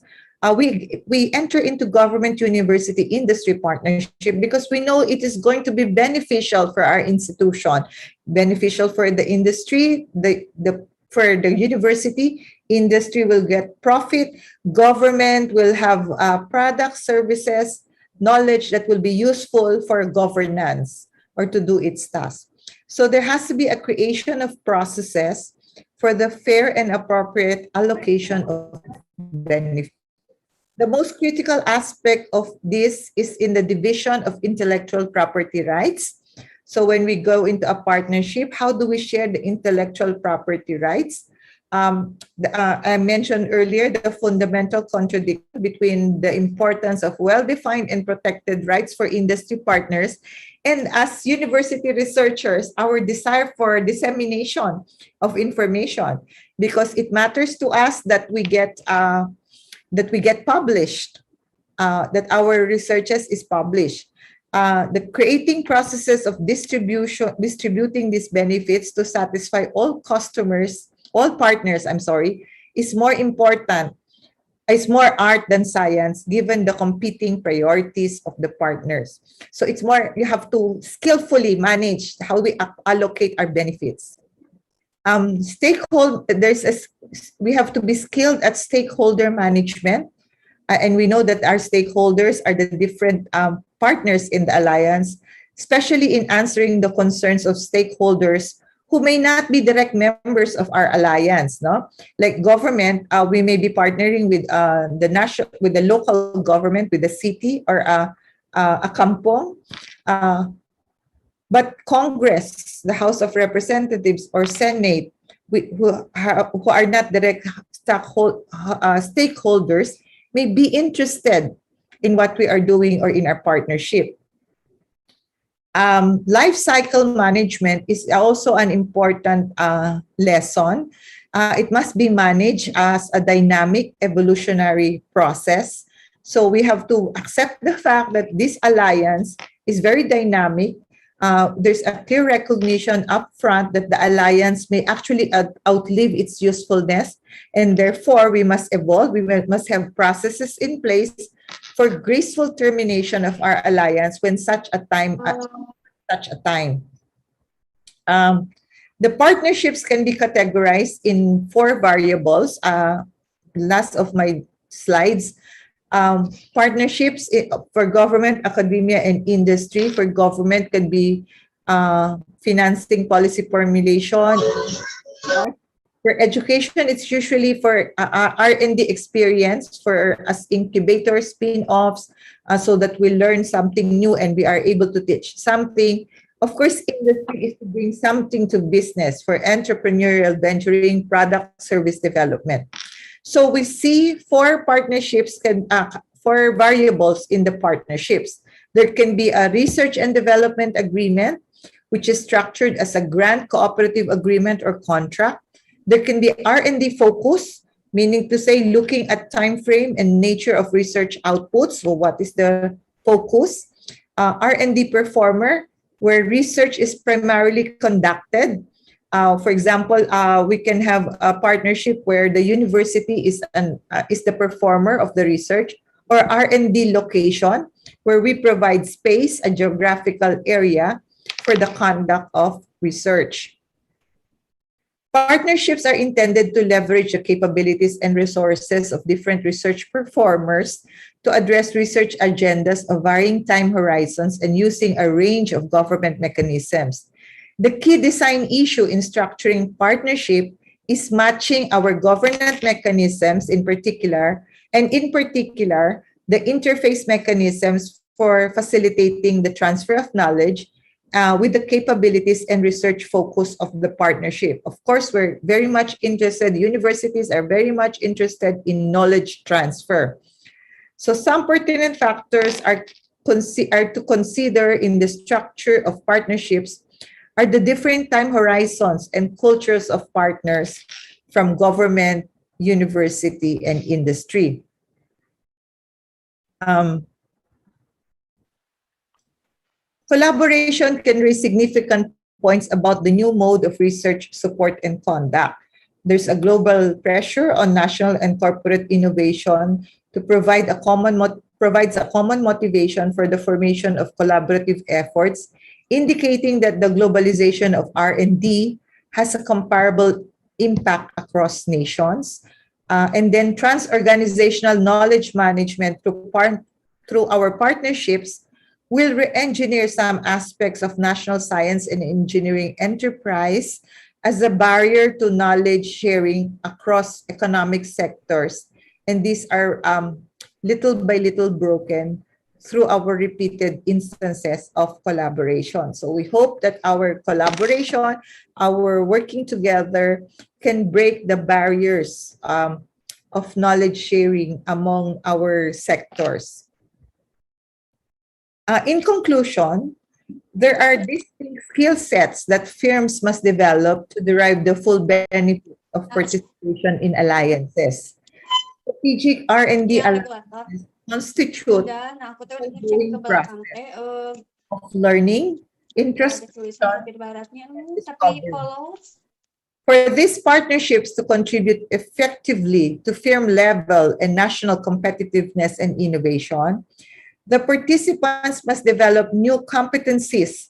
We enter into government university industry partnership because we know it is going to be beneficial for our institution, beneficial for the industry, for the university. Industry will get profit, government will have products, services, knowledge that will be useful for governance or to do its task. So there has to be a creation of processes for the fair and appropriate allocation of benefits. The most critical aspect of this is in the division of intellectual property rights. So when we go into a partnership, how do we share the intellectual property rights? I mentioned earlier the fundamental contradiction between the importance of well-defined and protected rights for industry partners and as university researchers, our desire for dissemination of information, because it matters to us that we get published, that our researches is published. The creating processes of distributing these benefits to satisfy all partners, is more important. It's more art than science, given the competing priorities of the partners. So it's more, you have to skillfully manage how we allocate our benefits. We have to be skilled at stakeholder management. And we know that our stakeholders are the different partners in the alliance, especially in answering the concerns of stakeholders who may not be direct members of our alliance, no? Like government, we may be partnering with the local government, with the city or a kampong. But Congress, the House of Representatives or Senate, who are not direct stakeholders, may be interested in what we are doing or in our partnership. Life cycle management is also an important lesson. It must be managed as a dynamic evolutionary process. So we have to accept the fact that this alliance is very dynamic. There's a clear recognition up front that the alliance may actually outlive its usefulness, and therefore we must evolve. We must have processes in place for graceful termination of our alliance when such a time. The partnerships can be categorized in 4 variables. Last of my slides. Partnerships for government, academia, and industry. For government can be financing policy formulation. For education, it's usually for R&D experience, for as incubators, spin-offs, so that we learn something new and we are able to teach something. Of course, industry is to bring something to business for entrepreneurial venturing, product, service development. So we see 4 partnerships, 4 variables in the partnerships. There can be a research and development agreement, which is structured as a grant cooperative agreement or contract. There can be R&D focus, meaning to say looking at time frame and nature of research outputs. So what is the focus? R&D performer, where research is primarily conducted. For example, we can have a partnership where the university is the performer of the research, or R&D location, where we provide space, a geographical area for the conduct of research. Partnerships are intended to leverage the capabilities and resources of different research performers to address research agendas of varying time horizons and using a range of government mechanisms. The key design issue in structuring partnership is matching our governance mechanisms in particular, the interface mechanisms for facilitating the transfer of knowledge with the capabilities and research focus of the partnership. Of course, we're very much interested, universities are very much interested in knowledge transfer. So some pertinent factors are to consider in the structure of partnerships are the different time horizons and cultures of partners from government, university, and industry. Collaboration can raise significant points about the new mode of research, support, and conduct. There's a global pressure on national and corporate innovation to provide provides a common motivation for the formation of collaborative efforts, indicating that the globalization of R&D has a comparable impact across nations. And then trans-organizational knowledge management through our partnerships will re-engineer some aspects of national science and engineering enterprise as a barrier to knowledge sharing across economic sectors. And these are little by little broken through our repeated instances of collaboration. So we hope that our collaboration, our working together can break the barriers of knowledge sharing among our sectors. In conclusion, there are distinct skill sets that firms must develop to derive the full benefit of participation in alliances. Strategic R&D alliances constitute a ongoing process of learning, introspection, and discovery. For these partnerships to contribute effectively to firm level and national competitiveness and innovation, the participants must develop new competencies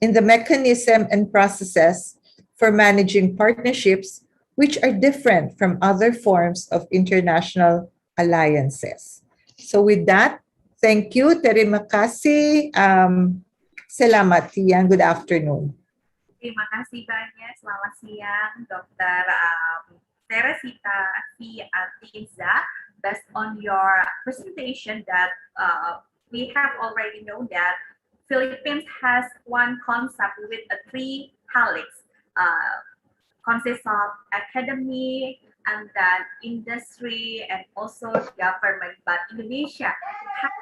in the mechanism and processes for managing partnerships, which are different from other forms of international alliances. So with that, thank you. Terima kasih. Selamat siang. Good afternoon. Terima kasih banyak. Selamat siang, Dr. Theresita P. Atienza. Based on your presentation that we have already known that Philippines has one concept with a three helix, consists of academy and then industry and also government. But Indonesia has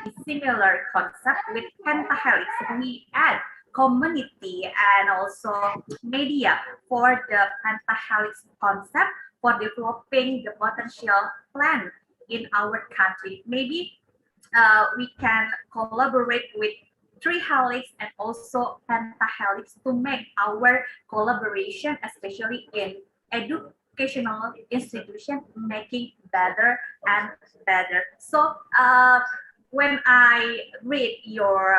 a similar concept with pentahelix. We add community and also media for the pentahelix concept for developing the potential plan in our country. Maybe we can collaborate with three helix and also pentahelix to make our collaboration, especially in educational institution, making better and better. So when I read your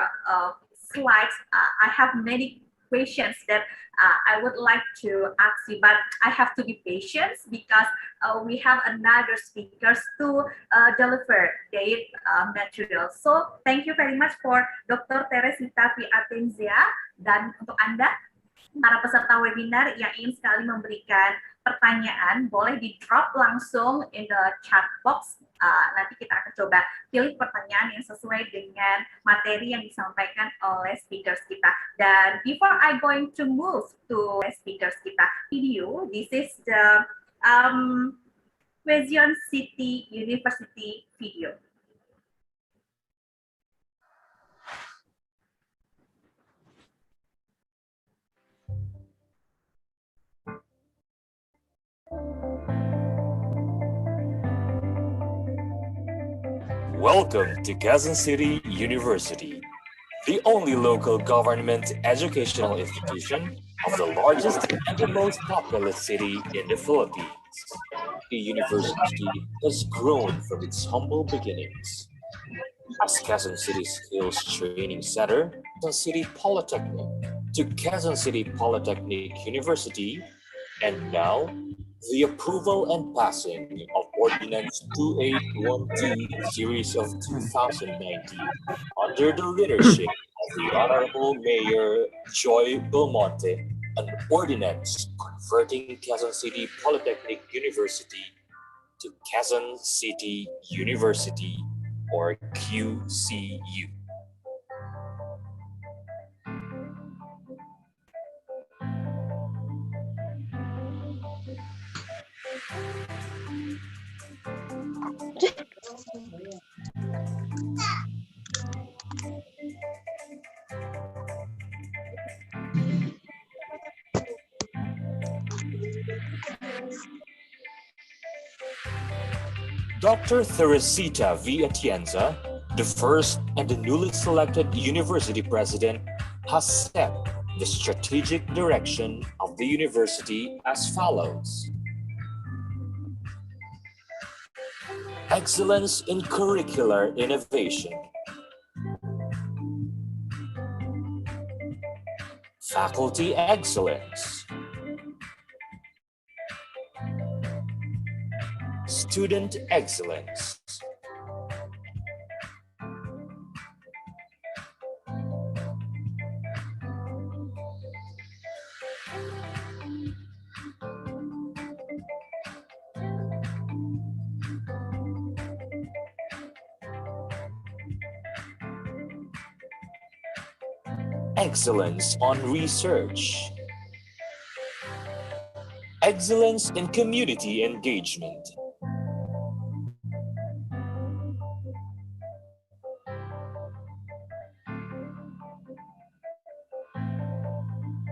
slides, I have many questions that I would like to ask you, but I have to be patient because we have another speakers to deliver their material. So thank you very much for Dr. Theresita P. Atienza, dan untuk Anda para peserta webinar yang ingin sekali memberikan pertanyaan, boleh di drop langsung in the chat box. Nanti kita akan coba pilih pertanyaan yang sesuai dengan materi yang disampaikan oleh speakers kita. Dan before I going to move to speakers kita video, this is the Quezon City University video. Welcome to Quezon City University, the only local government educational institution of the largest and the most populous city in the Philippines. The university has grown from its humble beginnings as Quezon City Skills Training Center, Quezon City Polytechnic, to Quezon City Polytechnic University, and now the approval and passing of Ordinance 2812 series of 2019 under the leadership of the Honorable Mayor Joy Belmonte an ordinance converting Quezon City Polytechnic University to Quezon City University, or QCU. Dr. Theresita V. Atienza, the first and the newly selected university president, has set the strategic direction of the university as follows. Excellence in curricular innovation. Faculty excellence. Student excellence. Excellence on research. Excellence in community engagement.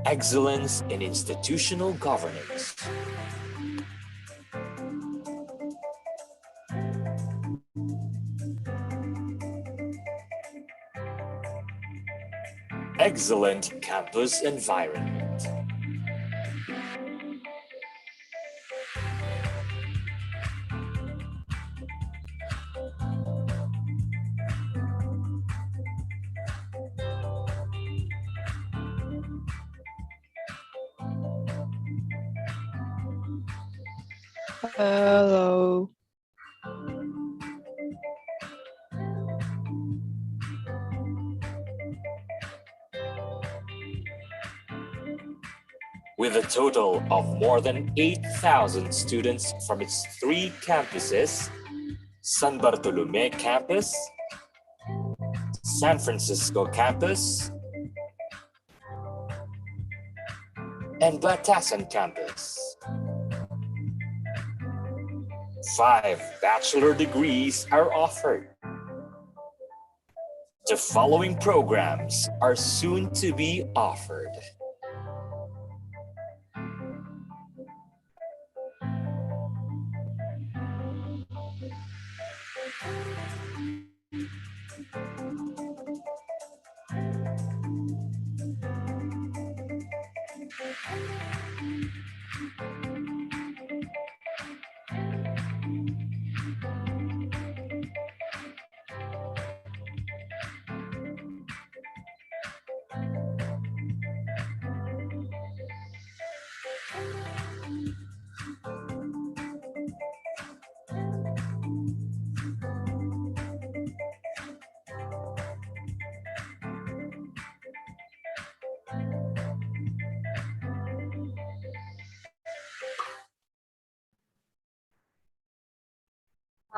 Excellence in institutional governance. Excellent campus environment. Hello. With a total of more than 8,000 students from its 3 campuses, San Bartolome Campus, San Francisco Campus, and Batasan Campus. 5 bachelor degrees are offered. The following programs are soon to be offered.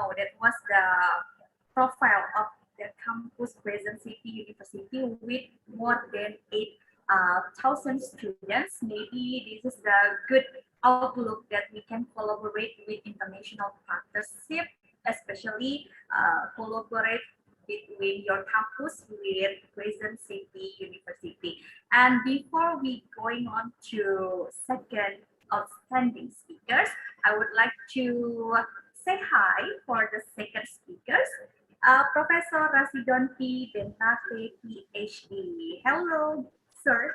Oh, that was the profile of the campus Quezon City University with more than 8,000 students. Maybe this is the good outlook that we can collaborate with international partnership, especially collaborate between your campus with Quezon City University. And before we going on to second outstanding speakers, I would like to say hi for the second speakers, Professor Rachidon P, Bernarte, PhD. Hello, sir.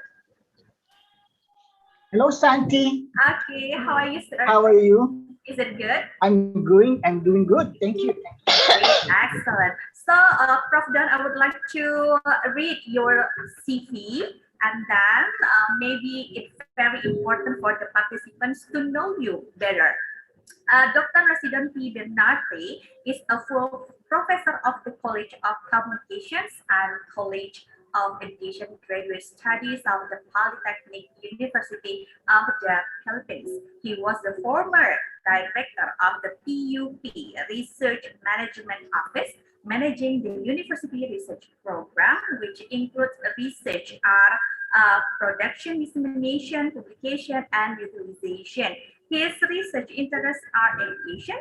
Hello, Santi. Okay, how are you, sir? How are you? Is it good? I'm doing good. Thank you. Great, excellent. So, Prof. Don, I would like to read your CV, and then maybe it's very important for the participants to know you better. Dr. Rachidon P. Bernarte is a full professor of the College of Communications and College of Education Graduate Studies of the Politeknik University of the Philippines. He was the former director of the PUP Research Management Office, managing the university research program, which includes research, production, dissemination, publication, and utilization. His research interests are education,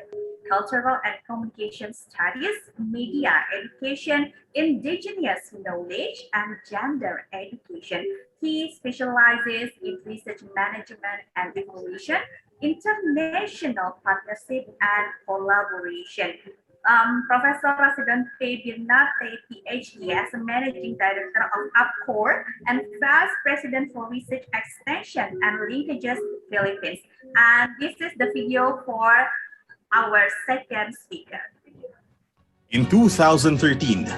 cultural and communication studies, media education, indigenous knowledge, and gender education. He specializes in research management and evaluation, international partnership, and collaboration. Professor Rachidon P. Bernarte, PhD, as a Managing Director of APCORE and Vice President for Research Extension and Linkages, Philippines. And this is the video for our second speaker. In 2013,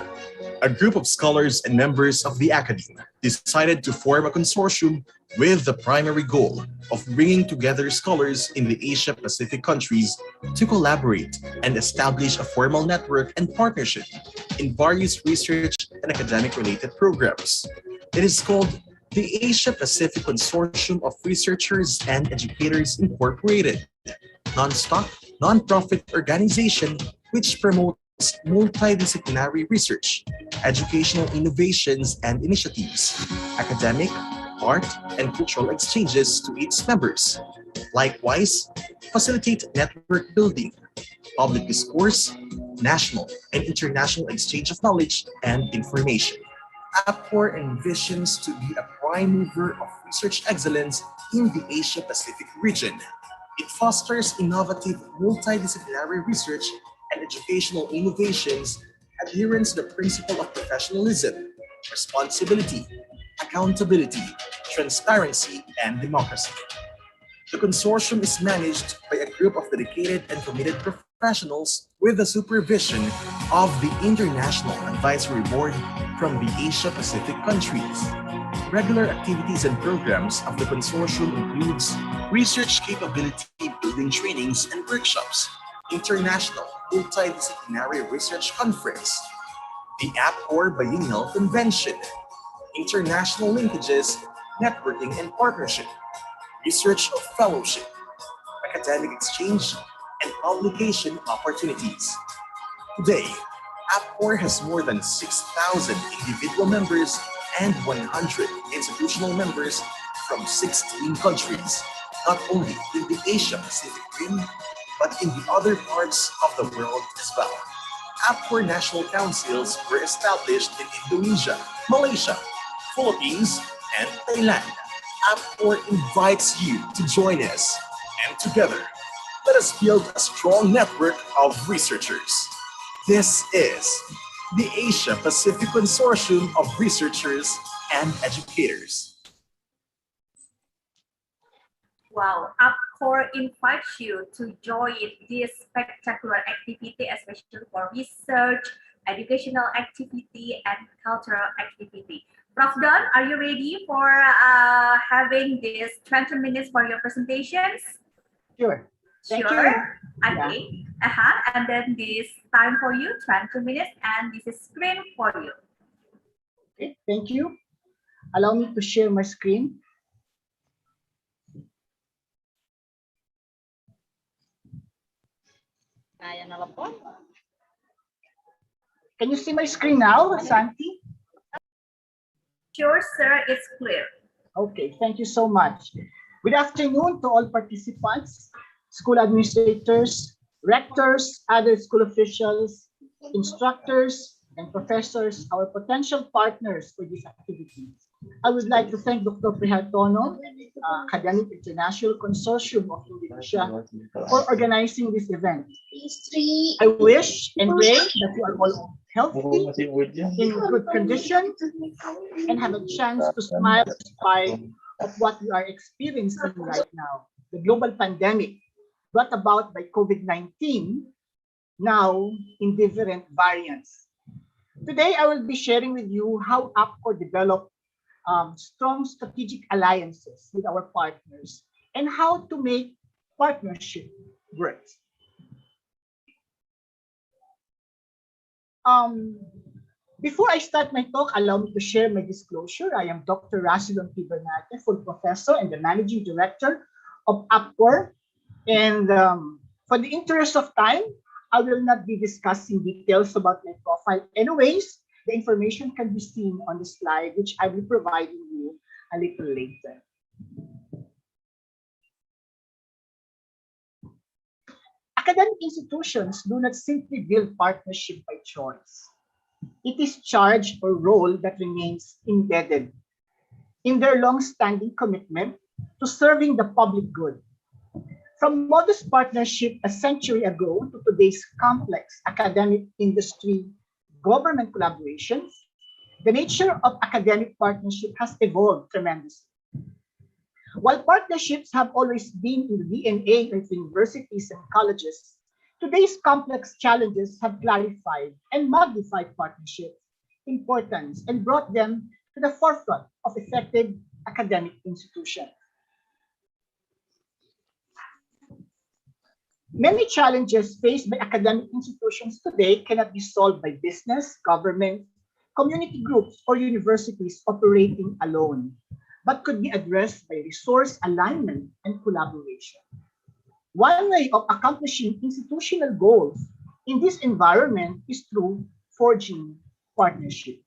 a group of scholars and members of the academy decided to form a consortium with the primary goal of bringing together scholars in the Asia-Pacific countries to collaborate and establish a formal network and partnership in various research and academic-related programs. It is called the Asia-Pacific Consortium of Researchers and Educators Incorporated, non-stock, non-profit organization which promotes multidisciplinary research, educational innovations and initiatives, academic, art, and cultural exchanges to its members. Likewise, facilitate network building, public discourse, national and international exchange of knowledge and information. APCORE envisions to be a prime mover of research excellence in the Asia-Pacific region. It fosters innovative multidisciplinary research and educational innovations, adherence to the principle of professionalism, responsibility, accountability, transparency, and democracy. The consortium is managed by a group of dedicated and committed professionals with the supervision of the International Advisory Board from the Asia-Pacific countries. Regular activities and programs of the consortium includes research capability building trainings and workshops, International Multidisciplinary Research Conference, the APCORE Biennial Convention, international linkages, networking and partnership, research fellowship, academic exchange, and publication opportunities. Today, APCORE has more than 6,000 individual members and 100 institutional members from 16 countries, not only in the Asia-Pacific rim, but in the other parts of the world as well. APCORE national councils were established in Indonesia, Malaysia, Philippines, and Thailand. APCORE invites you to join us, and together, let us build a strong network of researchers. This is the Asia-Pacific Consortium of Researchers and Educators. Wow, APCORE invites you to join this spectacular activity, especially for research, educational activity, and cultural activity. Prof. Don, are you ready for having this 20 minutes for your presentations? Sure. Thank Sure. you. Okay. And then this time for you, 20 minutes, and this is screen for you. Okay, thank you. Allow me to share my screen. Can you see my screen now, Santi? Sure, sir, it's clear. Okay, thank you so much. Good afternoon to all participants, school administrators, rectors, other school officials, instructors, and professors, our potential partners for this activity. I would like to thank Dr. Prihartono, Academic International Consortium of Indonesia, for organizing this event. I wish and pray that you are all healthy, in good condition, and have a chance to smile despite of what we are experiencing right now, the global pandemic brought about by COVID-19, now in different variants. Today, I will be sharing with you how APCORE developed strong strategic alliances with our partners and how to make partnership work. Before I start my talk, allow me to share my disclosure. I am Dr. Rachidon P. Bernarte, full professor and the managing director of APCORE. And for the interest of time, I will not be discussing details about my profile. Anyways, the information can be seen on the slide, which I will be providing you a little later. Academic institutions do not simply build partnership by choice. It is charge or role that remains embedded in their long-standing commitment to serving the public good. From modest partnership a century ago to today's complex academic industry government collaborations, the nature of academic partnership has evolved tremendously. While partnerships have always been in the DNA of universities and colleges, today's complex challenges have clarified and magnified partnership importance and brought them to the forefront of effective academic institutions. Many challenges faced by academic institutions today cannot be solved by business, government, community groups, or universities operating alone, but could be addressed by resource alignment and collaboration. One way of accomplishing institutional goals in this environment is through forging partnership.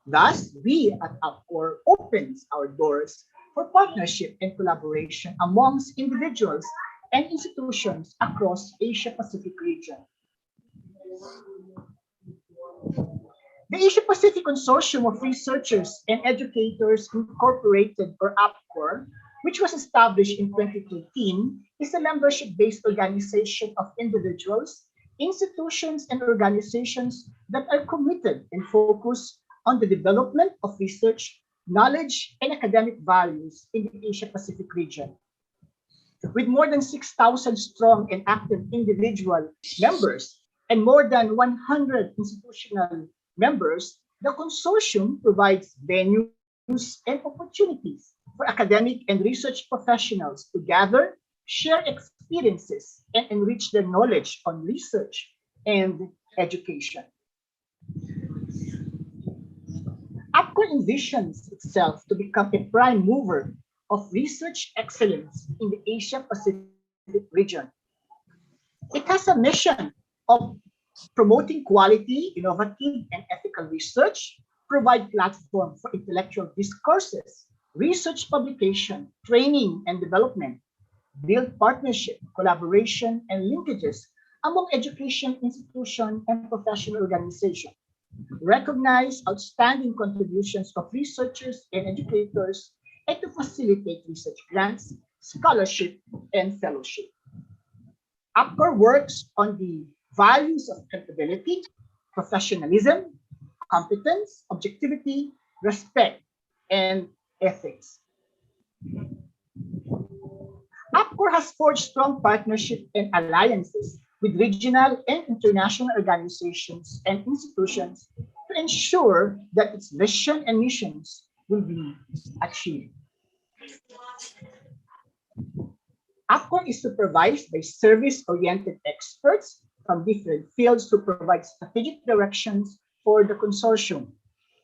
Thus, we at APCORE opens our doors for partnership and collaboration amongst individuals and institutions across Asia-Pacific region. The Asia-Pacific Consortium of Researchers and Educators Incorporated, or APCORE, which was established in 2013, is a membership-based organization of individuals, institutions, and organizations that are committed and focused on the development of research, knowledge, and academic values in the Asia-Pacific region. With more than 6,000 strong and active individual members and more than 100 institutional members, the consortium provides venues and opportunities for academic and research professionals to gather, share experiences, and enrich their knowledge on research and education. APCORE envisions itself to become a prime mover of research excellence in the Asia-Pacific region. It has a mission of promoting quality, innovative, and ethical research, provide platform for intellectual discourses, research publication, training and development, build partnership, collaboration, and linkages among education institutions and professional organizations, recognize outstanding contributions of researchers and educators, and to facilitate research grants, scholarship, and fellowship. APCORE works on the values of accountability, professionalism, competence, objectivity, respect, and ethics. APCORE has forged strong partnerships and alliances with regional and international organizations and institutions to ensure that its vision and missions will be achieved. APCORE is supervised by service-oriented experts from different fields to provide strategic directions for the consortium,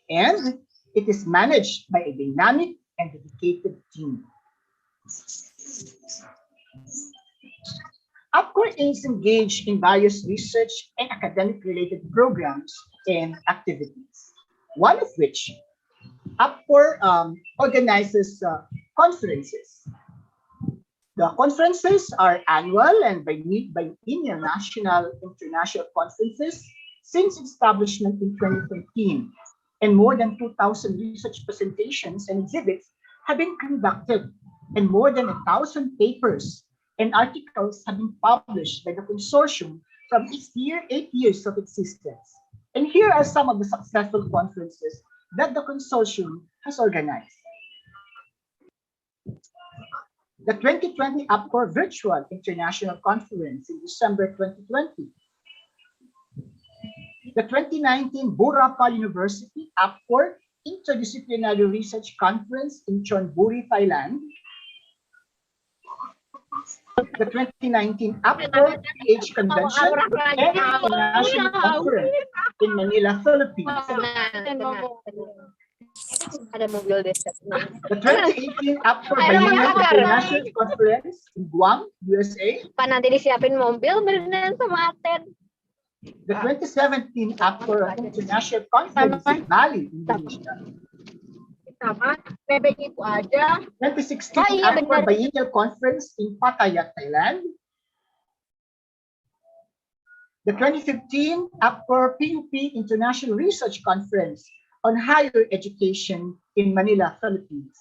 and it is managed by a dynamic and dedicated team. APCORE is engaged in various research and academic-related programs and activities, one of which APCORE organizes conferences. The conferences are annual and biennial national international conferences since establishment in 2013, and more than 2,000 research presentations and exhibits have been conducted, and more than 1,000 papers and articles have been published by the consortium from its 8 years of existence. And here are some of the successful conferences that the consortium has organized. The 2020 APCORE Virtual International Conference in December 2020. The 2019 Burapha University APCORE Interdisciplinary Research Conference in Chonburi, Thailand. The 2019 APCORE PH Convention and International Conference in Manila, Philippines. Ada mobil deh. The 2018 APCORE Biennial International Conference in Guam, USA. Pak nanti disiapin mobil berenang sama Aten. The 2017 APCORE International Conference in Bali, Indonesia. Sama bebek itu aja. 2016 APCORE Biennial Conference in Pattaya, Thailand. The 2015 APCORE PUP International Research Conference on Higher Education in Manila, Philippines.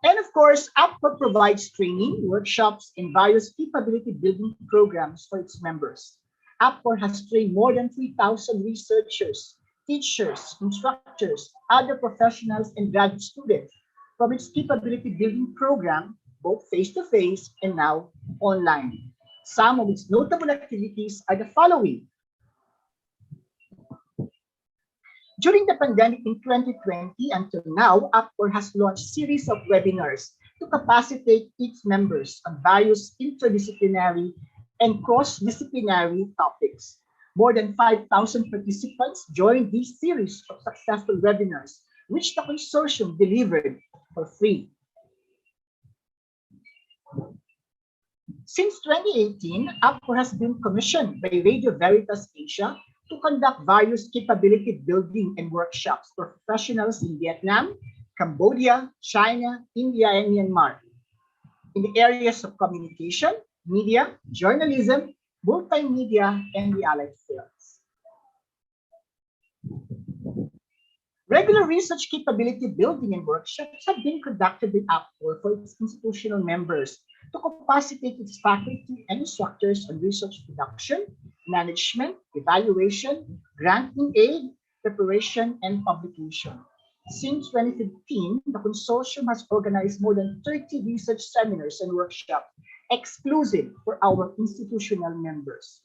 And of course, APCORE provides training, workshops, and various capability building programs for its members. APCORE has trained more than 3,000 researchers, teachers, instructors, other professionals, and graduate students from its capability building program, both face-to-face and now online. Some of its notable activities are the following. During the pandemic in 2020 until now, APCORE has launched a series of webinars to capacitate its members on various interdisciplinary and cross-disciplinary topics. More than 5,000 participants joined this series of successful webinars, which the consortium delivered for free. Since 2018, APCORE has been commissioned by Radio Veritas Asia to conduct various capability building and workshops for professionals in Vietnam, Cambodia, China, India, and Myanmar in the areas of communication, media, journalism, multimedia, and the allied fields. Regular research capability building and workshops have been conducted by APCORE for its institutional members to capacitate its faculty and instructors on research production, management, evaluation, granting aid, preparation, and publication. Since 2015, the consortium has organized more than 30 research seminars and workshops exclusive for our institutional members.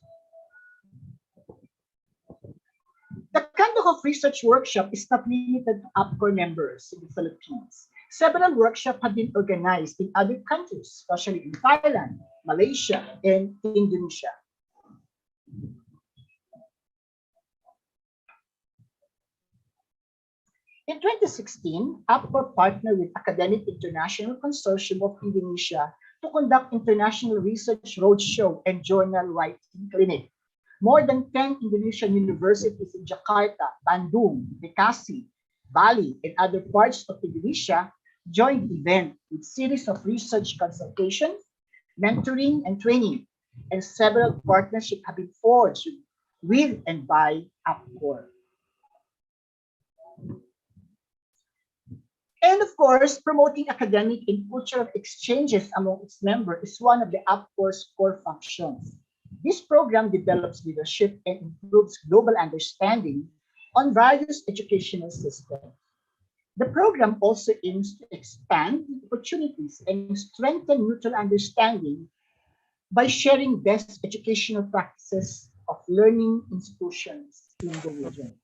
The conduct of research workshop is not limited to APCORE members in the Philippines. Several workshops have been organized in other countries, especially in Thailand, Malaysia, and Indonesia. In 2016, APCORE partnered with Academic International Consortium of Indonesia to conduct international research roadshow and journal writing clinic. More than 10 Indonesian universities in Jakarta, Bandung, Bekasi, Bali, and other parts of Indonesia joined the event with series of research consultations, mentoring, and training, and several partnerships have been forged with and by APCORE. And of course, promoting academic and cultural exchanges among its members is one of the APCORE's core functions. This program develops leadership and improves global understanding on various educational systems. The program also aims to expand opportunities and strengthen mutual understanding by sharing best educational practices of learning institutions in the region.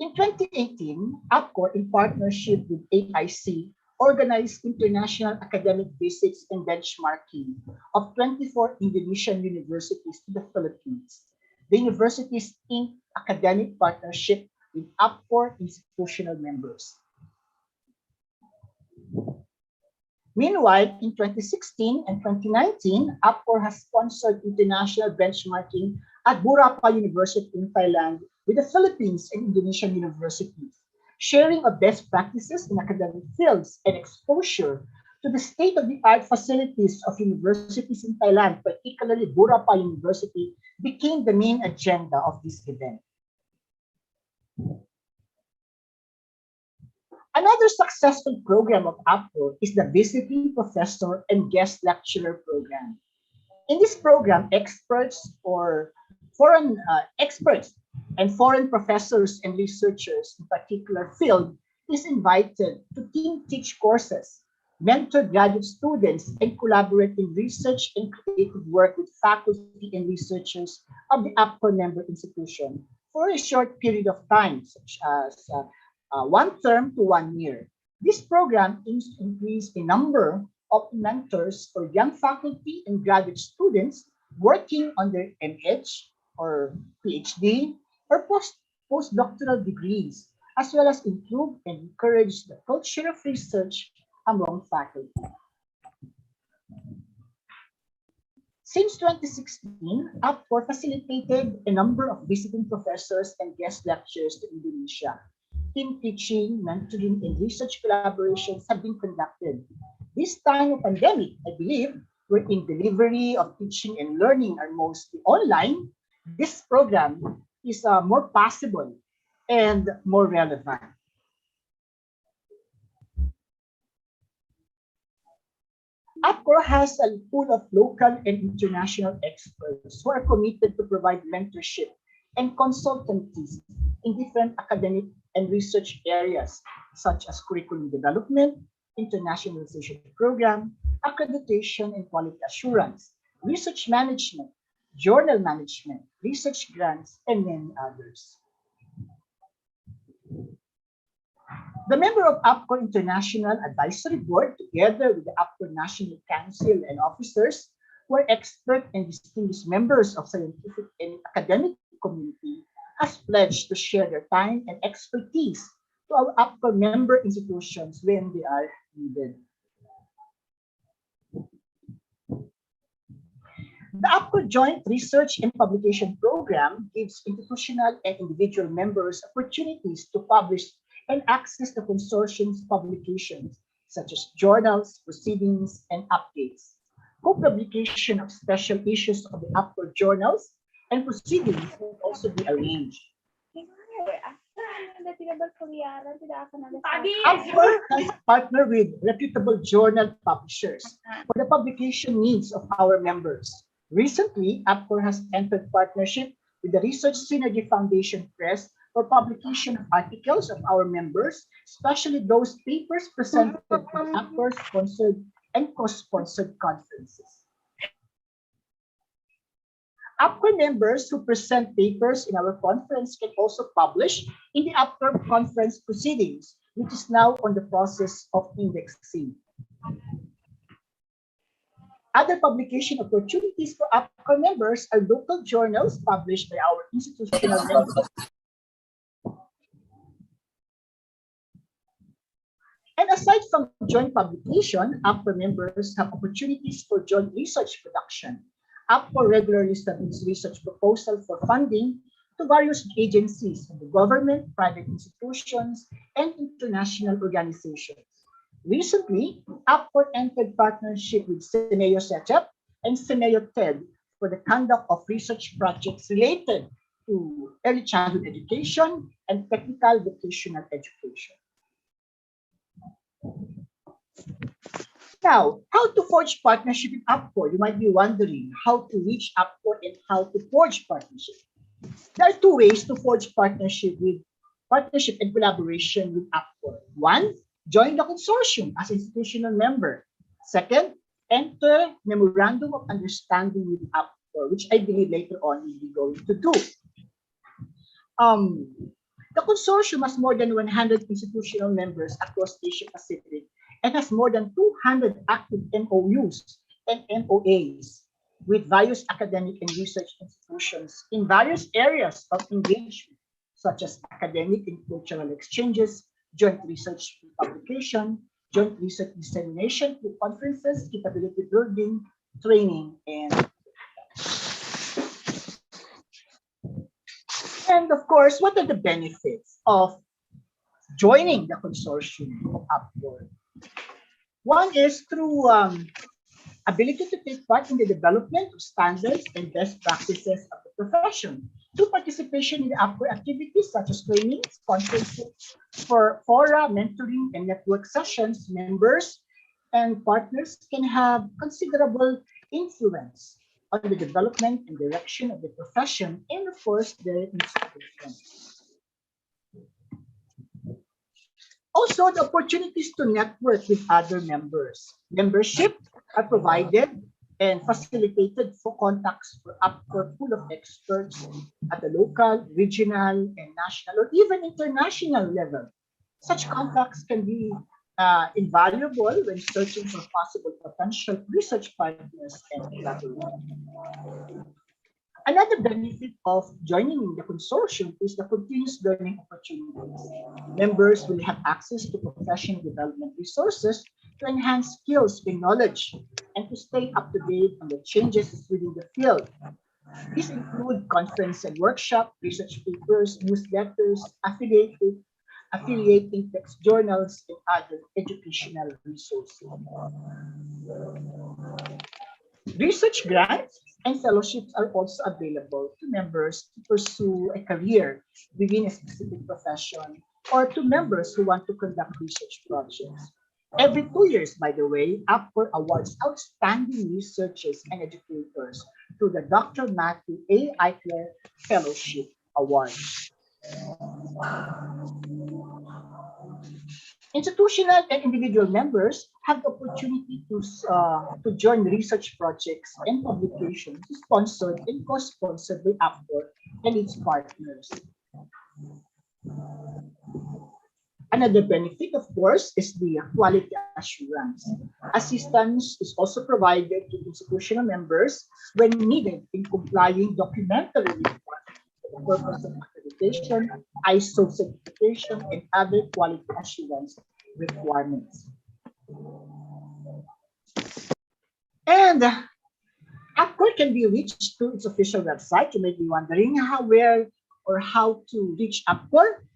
In 2018, APCORE, in partnership with AIC, organized international academic visits and benchmarking of 24 Indonesian universities to the Philippines. The universities in academic partnership with APCORE institutional members. Meanwhile, in 2016 and 2019, APCORE has sponsored international benchmarking at Burapa University in Thailand with the Philippines and Indonesian universities, sharing of best practices in academic fields and exposure to the state-of-the-art facilities of universities in Thailand, particularly Burapa University, became the main agenda of this event. Another successful program of APCORE is the Visiting Professor and Guest Lecturer program. In this program, experts and foreign professors and researchers in particular field is invited to teach courses, mentor graduate students, and collaborate in research and creative work with faculty and researchers of the APCORE member institution for a short period of time, such as 1 term to 1 year. This program aims to increase the number of mentors for young faculty and graduate students working on their MH or PhD or postdoctoral degrees, as well as improve and encourage the culture of research among faculty. Since 2016, APCORE facilitated a number of visiting professors and guest lecturers to Indonesia. Team teaching, mentoring, and research collaborations have been conducted. This time of pandemic, I believe, wherein delivery of teaching and learning are mostly online, this program is more possible and more relevant. APCORE has a pool of local and international experts who are committed to provide mentorship and consultancies in different academic and research areas, such as curriculum development, internationalization program, accreditation and quality assurance, research management, journal management, research grants, and many others. The member of APCORE International Advisory Board, together with the APCORE National Council and officers, were expert and distinguished members of scientific and academic community, has pledged to share their time and expertise to our APCORE member institutions when they are needed. The APCORE Joint Research and Publication Program gives institutional and individual members opportunities to publish and access the consortium's publications, such as journals, proceedings, and updates. Co-publication of special issues of the APCORE journals and proceedings will also be arranged. APCORE has partnered with reputable journal publishers for the publication needs of our members. Recently, APCORE has entered partnership with the Research Synergy Foundation Press for publication of articles of our members, especially those papers presented at APCORE-sponsored and co-sponsored conferences. APCORE members who present papers in our conference can also publish in the APCORE conference proceedings, which is now on the process of indexing. Other publication opportunities for APCORE members are local journals published by our institutional members. And aside from joint publication, APCORE members have opportunities for joint research production. APCORE regularly submits research proposals for funding to various agencies in the government, private institutions, and international organizations. Recently, APCORE entered partnership with CENEO Setup and CENEO TED for the conduct of research projects related to early childhood education and technical vocational education. Now, how to forge partnership with APCORE? You might be wondering how to reach APCORE and how to forge partnership. There are two ways to forge partnership and collaboration with APCORE. One, join the consortium as institutional member. Second, enter memorandum of understanding with APCORE, which I believe later on we'll be going to do. The consortium has more than 100 institutional members across Asia Pacific and has more than 200 active MOUs and MOAs with various academic and research institutions in various areas of engagement, such as academic and cultural exchanges, joint research publication, joint research dissemination through conferences, capability building, training, and of course, what are the benefits of joining the consortium of APCORE? One is through ability to take part in the development of standards and best practices of the profession. Through participation in the APCORE activities such as trainings, conferences, for fora, mentoring, and network sessions, members and partners can have considerable influence on the development and direction of the profession and, of course, the institution. Also, the opportunities to network with other members. Membership are provided and facilitated for contacts for APCORE pool of experts at the local, regional, and national, or even international level. Such contacts can be invaluable when searching for possible potential research partners and collaborators. Another benefit of joining the consortium is the continuous learning opportunities. Members will have access to professional development resources to enhance skills and knowledge and to stay up to date on the changes within the field. These include conference and workshop, research papers, newsletters, affiliating text journals, and other educational resources. Research grants and fellowships are also available to members to pursue a career within a specific profession or to members who want to conduct research projects. Every 2 years, by the way, APCORE awards outstanding researchers and educators through the Dr. Matthew A. Eichler Fellowship Award. Institutional and individual members have the opportunity to join research projects and publications sponsored and co-sponsored by APCORE and its partners. Another benefit, of course, is the quality assurance. Assistance is also provided to institutional members when needed in complying documentary requirements for the purpose of accreditation, ISO certification, and other quality assurance requirements. And APCORE can be reached through its official website. You may be wondering where or how to reach APCORE.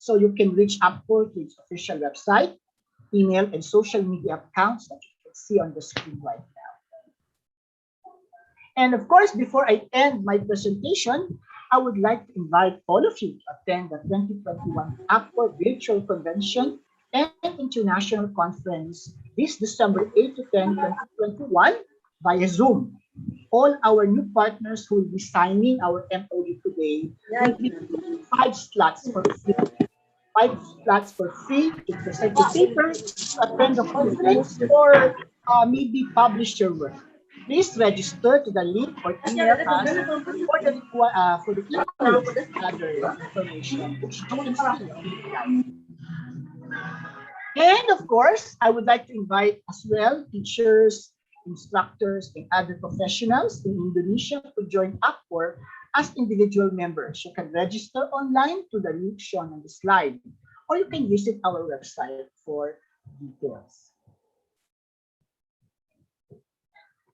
So you can reach APCORE through its official website, email, and social media accounts that you can see on the screen right now. And of course, before I end my presentation, I would like to invite all of you to attend the 2021 APCORE Virtual Convention and International Conference this December 8 to 10, 2021 via Zoom. All our new partners who will be signing our MOU today will be 5 slots for free. 5 slots for free to present your paper, to attend the conference, or maybe publish your work. Please register to the link or email us for the email and other information which you can see on the slide. And of course, I would like to invite as well teachers, instructors, and other professionals in Indonesia to join APCORE as individual members. You can register online to the link shown on the slide, or you can visit our website for details.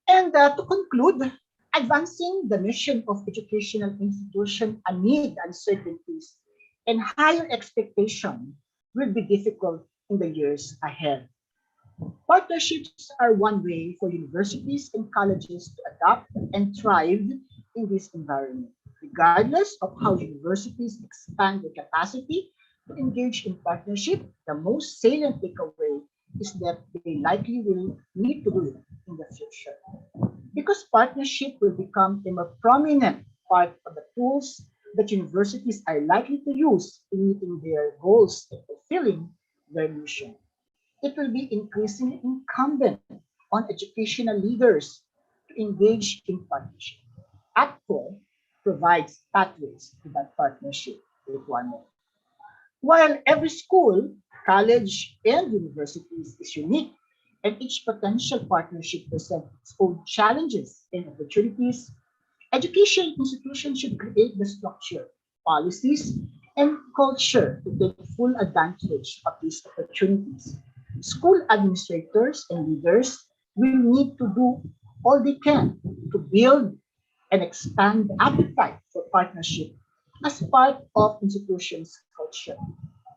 And to conclude, advancing the mission of educational institution amid uncertainties and higher expectation will be difficult in the years ahead. Partnerships are one way for universities and colleges to adapt and thrive in this environment. Regardless of how universities expand their capacity to engage in partnership, the most salient takeaway is that they likely will need to do it in the future. Because partnership will become a more prominent part of the tools that universities are likely to use in meeting their goals and fulfilling their mission. It will be increasingly incumbent on educational leaders to engage in partnership. APCORE provides pathways to that partnership requirement. While every school, college, and universities is unique, and each potential partnership presents its own challenges and opportunities, education institutions should create the structure, policies, and culture to take full advantage of these opportunities. School administrators and leaders will need to do all they can to build and expand the appetite for partnership as part of institutions' culture.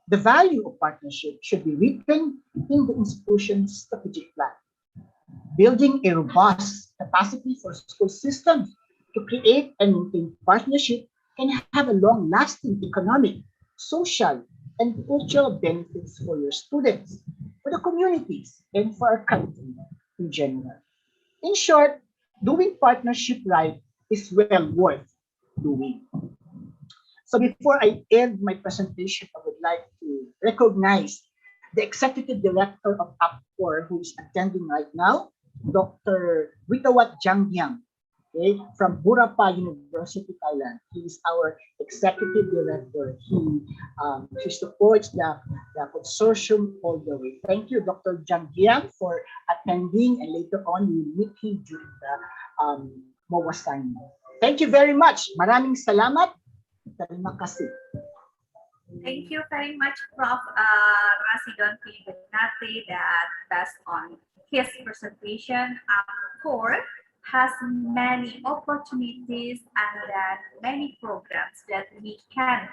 The value of partnership should be written in the institution's strategic plan. Building a robust capacity for school systems to create and maintain partnership can have a long-lasting economic, social, and cultural benefits for your students, for the communities, and for our country in general. In short, doing partnership right is well worth doing. So before I end my presentation, I would like to recognize the Executive Director of APCORE who is attending right now, Dr. Witawat Jangyang. okay, from Burapa University, Thailand. He is our executive director. He supports the consortium all the way. Thank you, Dr. Jang Giang, for attending, and later on we will meet him during the MOU assignment. Thank you very much. Maraming salamat. Terima kasih. Thank you very much, Prof. Rachidon P. Bernarte, that based on his presentation, APCORE has many opportunities and then many programs that we can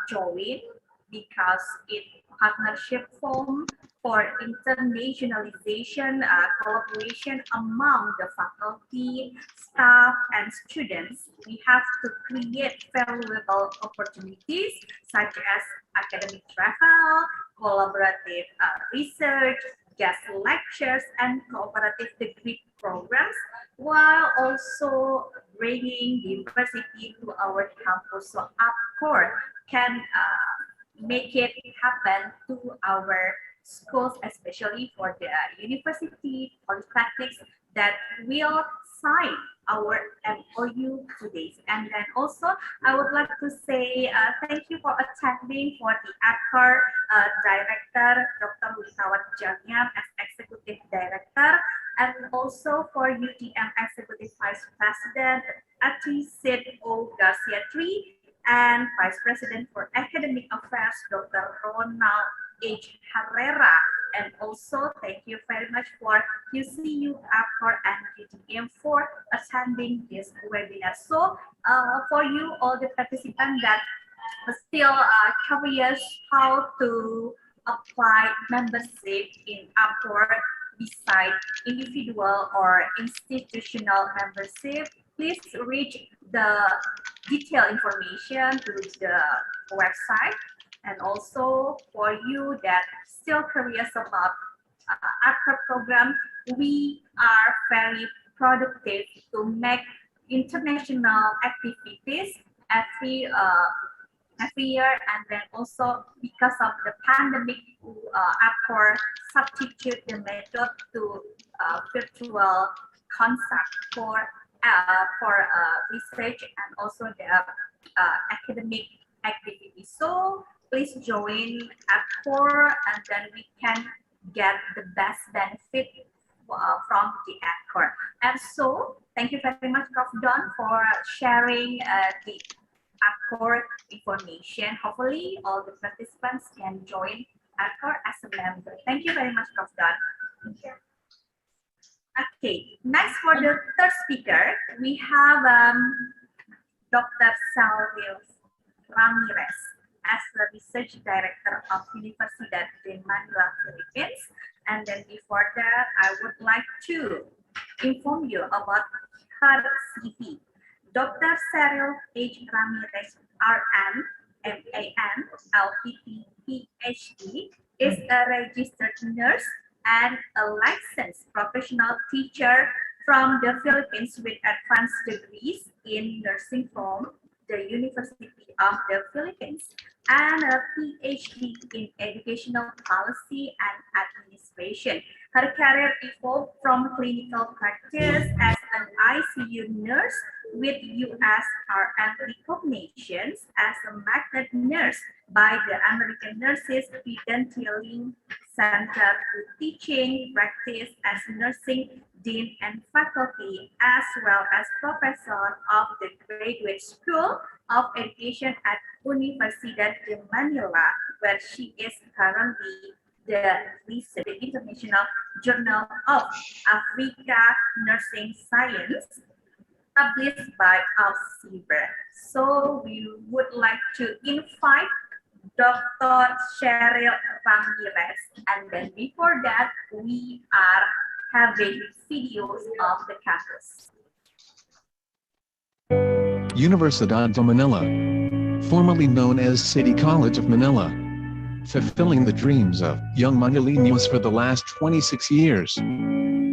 join because it partnership form for internationalization, collaboration among the faculty, staff, and students. We have to create valuable opportunities such as academic travel, collaborative research, guest lectures, and cooperative degree programs, while also bringing diversity to our campus. So APCORE can make it happen to our schools, especially for the university, polytechnics that will sign our MOU today. And then also, I would like to say thank you for attending for the APCORE Director, Dr. Jangam as Executive Director, and also for UTM Executive Vice President, Atienza, and Vice President for Academic Affairs, Dr. Ronald H. Herrera. And also, thank you very much for QCU, APCORE, and UTM for attending this webinar. So, for you, all the participants that are still curious how to apply membership in APCORE beside individual or institutional membership, please reach the detailed information through the website. And also for you that still curious about APCORE program, we are very productive to make international activities every year, and then also because of the pandemic, APCORE substitute the method to virtual concept for research and also the academic activities. So please join APCORE, and then we can get the best benefit from the APCORE. And so thank you very much, Prof. Don, for sharing the APCORE information. Hopefully all the participants can join APCORE as a member. Thank you very much, Prof. Don. Okay, next for the third speaker, we have Dr. Sheryl Ramirez as the Research Director of Universidad de Manila, Philippines. And then before that, I would like to inform you about her CV. Dr. Sheryl H. Ramirez, RN, MAN, LPT, PhD, is a registered nurse and a licensed professional teacher from the Philippines with advanced degrees in nursing from the University of the Philippines and a PhD in educational policy and administration. Her career evolved from clinical practice as an ICU nurse with US RN recognitions as a magnet nurse by the American Nurses Credentialing Center to teaching practice as nursing dean and faculty, as well as professor of the Graduate School of Education at Universidad de Manila, where she is currently the International Journal of Africa Nursing Science, published by ARSI. So we would like to invite Dr. Sheryl Ramirez, and then before that, we are having videos of the campus. Universidad de Manila, formerly known as City College of Manila, fulfilling the dreams of young Manileños for the last 26 years.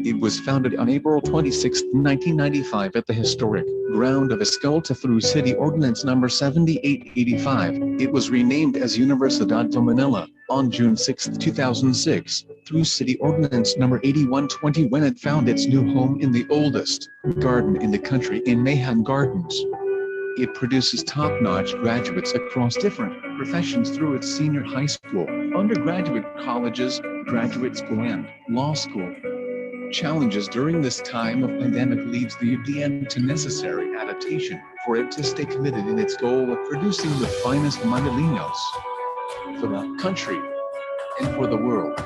It was founded on April 26, 1995 at the historic ground of Escolta through City Ordinance No. 7885. It was renamed as Universidad de Manila on June 6, 2006, through City Ordinance number 8120 when it found its new home in the oldest garden in the country in Mayhan Gardens. It produces top-notch graduates across different professions through its senior high school, undergraduate colleges, graduate school, and law school. Challenges during this time of pandemic leads the UDM to necessary adaptation for it to stay committed in its goal of producing the finest Manileños for the country and for the world.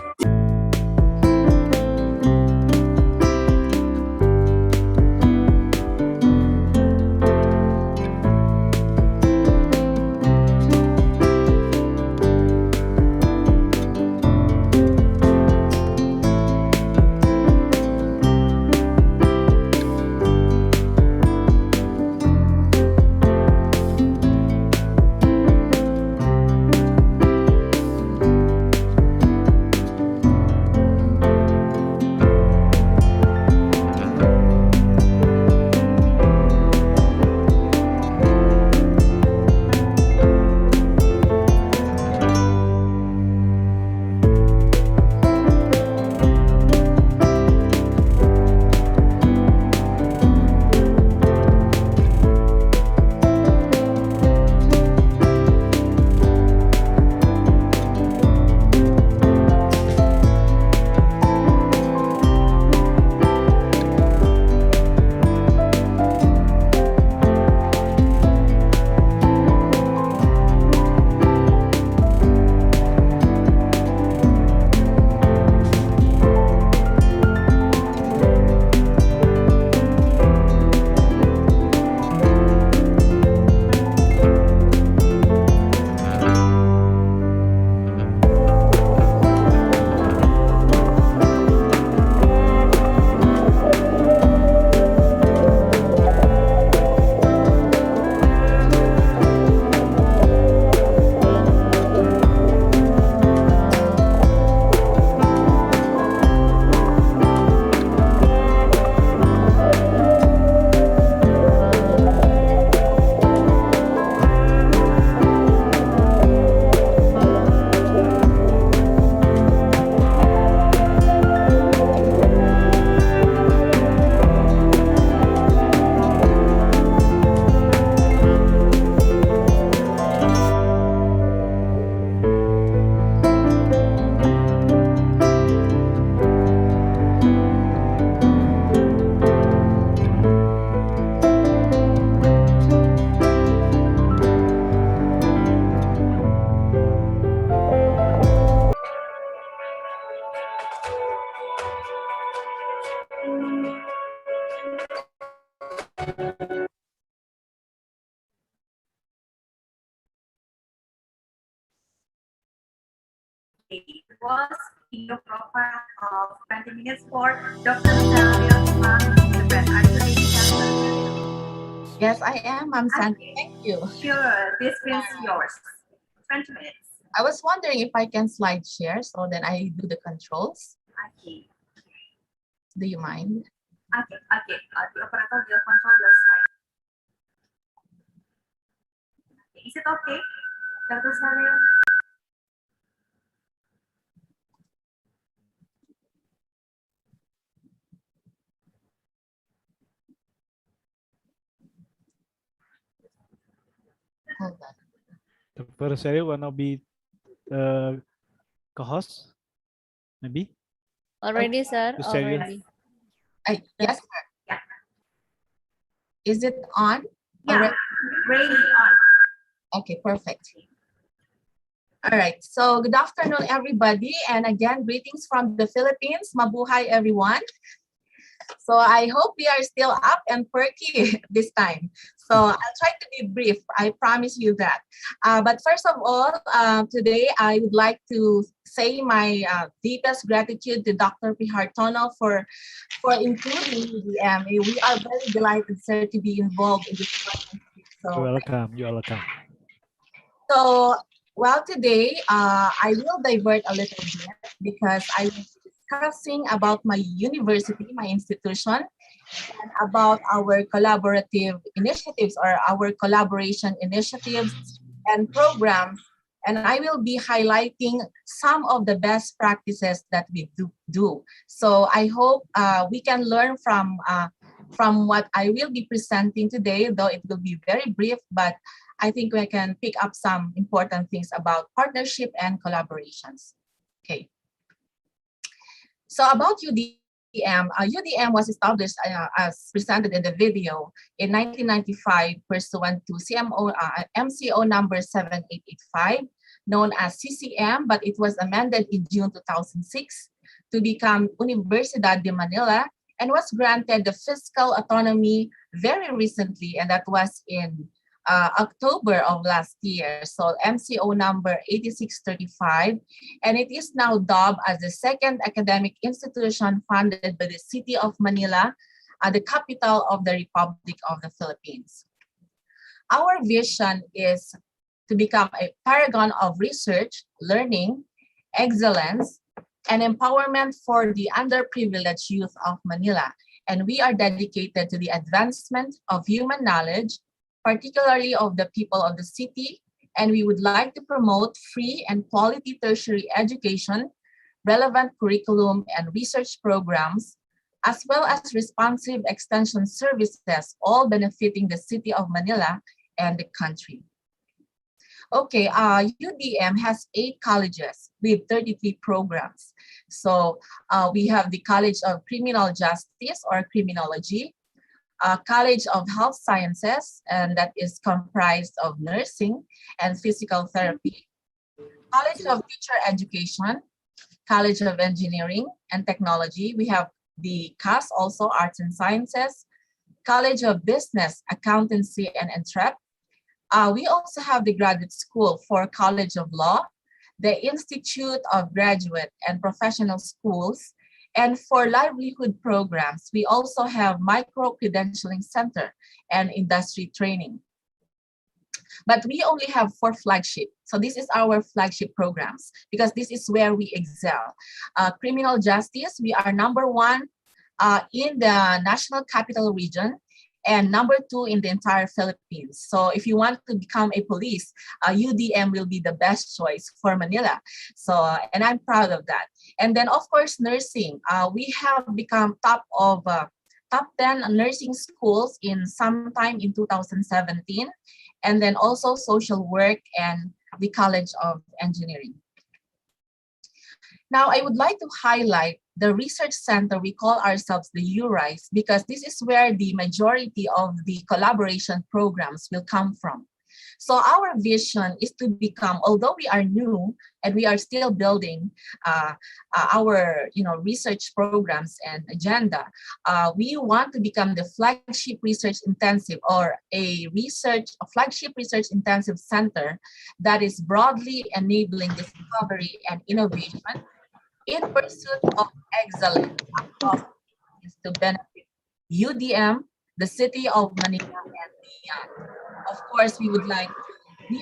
It was video profile of 20 minutes for Dr. Sheryl. Yes, I am, Ma'am Sandy. Thank you. Sure, this is yours. 20 minutes. I was wondering if I can slide share so then I do the controls. Okay. Do you mind? Okay. The operator will control your slide. Is it okay, Dr. Sheryl? Hold on. Dr. Sheryl wanna be co-host? Maybe? Already, sir. To Sheryl. Already. Yes, sir. Yeah. Is it on? Yeah, ready on. Okay, perfect. All right, so good afternoon, everybody. And again, greetings from the Philippines. Mabuhay, everyone. So I hope we are still up and perky this time. So I'll try to be brief. I promise you that. But first of all, today I would like to say my deepest gratitude to Dr. Prihartono for including UDM. We are very delighted, sir, to be involved in this partnership. So You're welcome. You're welcome. So, well, today I will divert a little bit because I will be discussing about my university, my institution, and about our collaborative initiatives or our collaboration initiatives and programs And I will be highlighting some of the best practices that we do. So I hope we can learn from what I will be presenting today, though it will be very brief, but I think we can pick up some important things about partnership and collaborations. Okay. So about UDM, UDM was established as presented in the video in 1995 pursuant to MCO number 7885, known as CCM, but it was amended in June 2006 to become Universidad de Manila and was granted the fiscal autonomy very recently, and that was in October of last year. So MCO number 8635, and it is now dubbed as the second academic institution funded by the city of Manila, the capital of the Republic of the Philippines. Our vision is to become a paragon of research, learning, excellence, and empowerment for the underprivileged youth of Manila. And we are dedicated to the advancement of human knowledge, particularly of the people of the city, and we would like to promote free and quality tertiary education, relevant curriculum and research programs, as well as responsive extension services, all benefiting the city of Manila and the country. Okay, UDM has 8 colleges with 33 programs. So we have the College of Criminal Justice or Criminology, College of Health Sciences, and that is comprised of nursing and physical therapy, College of Teacher Education, College of Engineering and Technology. We have the CAS, also Arts and Sciences, College of Business, Accountancy and Entrep. We also have the Graduate School for College of Law, the Institute of Graduate and Professional Schools, and for livelihood programs, we also have Micro-Credentialing Center and Industry Training. But we only have 4 flagship. So this is our flagship programs because this is where we excel. Criminal Justice, we are #1 in the National Capital Region and #2 in the entire Philippines. So if you want to become a police, UDM will be the best choice for Manila. So, and I'm proud of that. And then of course, nursing. We have become top 10 nursing schools in sometime in 2017. And then also social work and the College of Engineering. Now, I would like to highlight the research center. We call ourselves the URISE because this is where the majority of the collaboration programs will come from. So our vision is to become, although we are new and we are still building our research programs and agenda, we want to become the flagship research intensive or a flagship research intensive center that is broadly enabling discovery and innovation in pursuit of excellence across to benefit UDM, the city of Manila, and beyond. Of course, we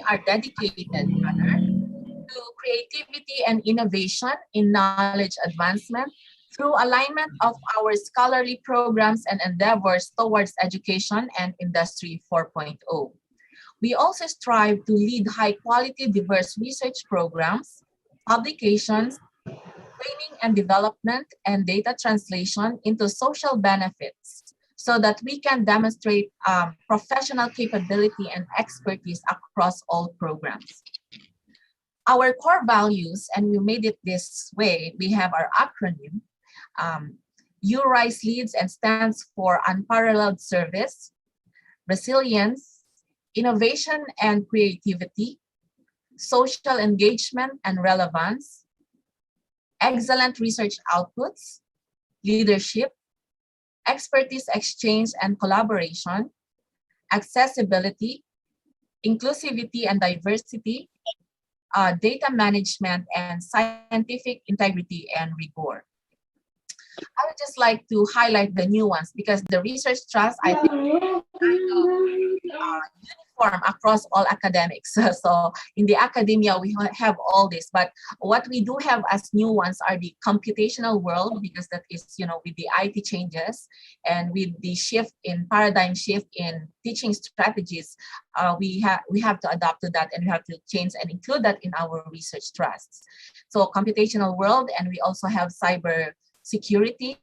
are dedicated rather to creativity and innovation in knowledge advancement through alignment of our scholarly programs and endeavors towards education and Industry 4.0. We also strive to lead high-quality, diverse research programs, publications, training and development, and data translation into social benefits so that we can demonstrate professional capability and expertise across all programs. Our core values, and we made it this way, we have our acronym. URISE leads and stands for unparalleled service, resilience, innovation and creativity, social engagement and relevance, excellent research outputs, leadership, expertise exchange and collaboration, accessibility, inclusivity and diversity, data management, and scientific integrity and rigor. I would just like to highlight the new ones because the research trust, I think, uniform across all academics. So in the academia, we have all this, but what we do have as new ones are the computational world, because that is, with the IT changes and with the paradigm shift in teaching strategies, we have to adapt to that, and we have to change and include that in our research trusts. So computational world, and we also have cyber security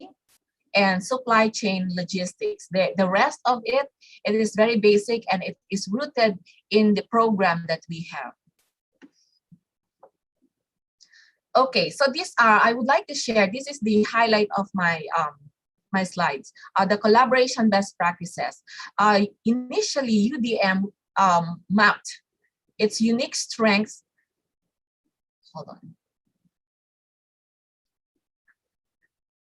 and supply chain logistics. The rest of it is very basic, and it is rooted in the program that we have. Okay, so I would like to share, this is the highlight of my my slides, the collaboration best practices. Initially, UDM mapped its unique strengths. Hold on.